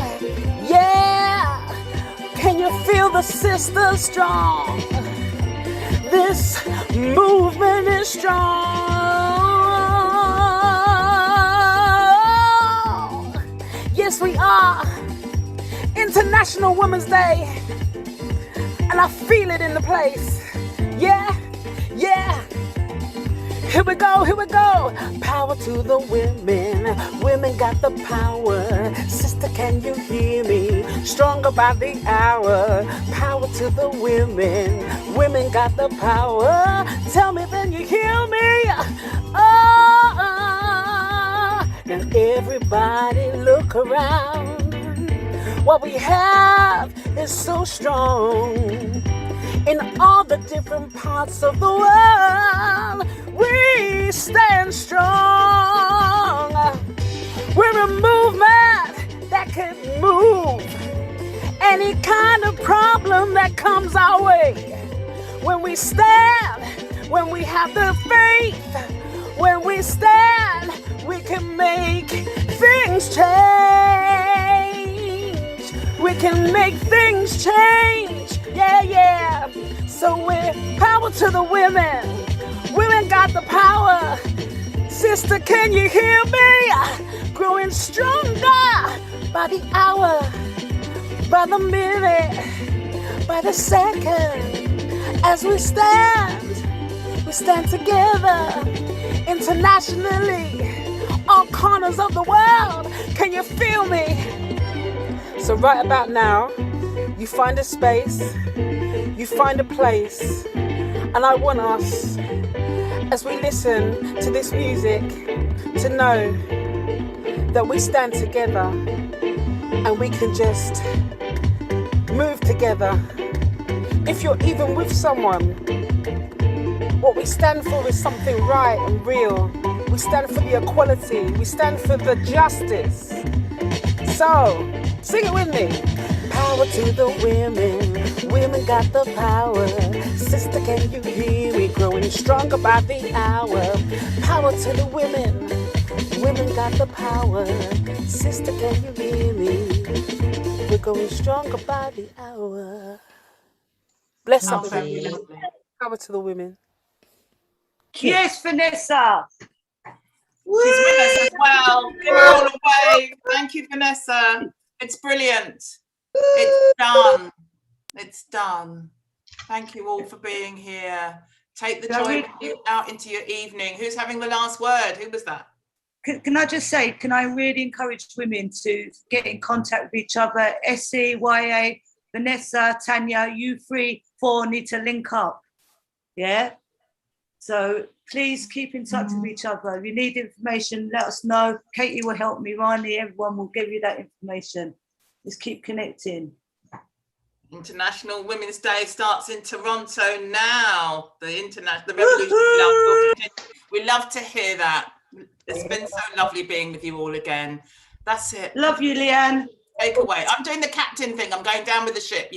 Yeah. Can you feel the sister strong? This movement is strong. Yes, we are. International Women's Day. And I feel it in the place. Yeah, yeah. Here we go, here we go. Power to the women. Women got the power. Sister, can you hear me? Stronger by the hour. Power to the women. Women got the power. Tell me, then you hear me? Oh, and everybody look around. What we have is so strong. In all the different parts of the world, we stand strong. We're a movement that can move any kind of problem that comes our way. When we stand, when we have the faith, when we stand, we can make things change. We can make things change. Yeah, yeah. So we're power to the women. Women got the power. Sister, can you hear me? Growing stronger by the hour, by the minute, by the second. As we stand together internationally, all corners of the world. Can you feel me? So right about now, you find a space, you find a place, and I want us, as we listen to this music, to know that we stand together and we can just move together. If you're even with someone, what we stand for is something right and real. We stand for the equality, we stand for the justice. So, sing it with me. Power to the women. Women got the power. Sister, can you hear me? Growing stronger by the hour. Power to the women. Women got the power. Sister, can you hear me? We're going stronger by the hour. Bless up, family. Power to the women. Yes, Vanessa. She's with us as well. Give her all a wave. Thank you, Vanessa. It's brilliant. It's done. It's done. Thank you all for being here. Take the joy out into your evening. Who's having the last word? Who was that? Can I just say, can I really encourage women to get in contact with each other? Essie, YA, Vanessa, Tanya, you 3, 4 need to link up. Yeah? So please keep in touch with each other. If you need information, let us know. Katie will help me, Rani, everyone will give you that information. Just keep connecting. International Women's Day starts in Toronto now. The revolution. We love to hear that. It's been so lovely being with you all again. That's it. Love you, Leanne. Take away. I'm doing the captain thing. I'm going down with the ship.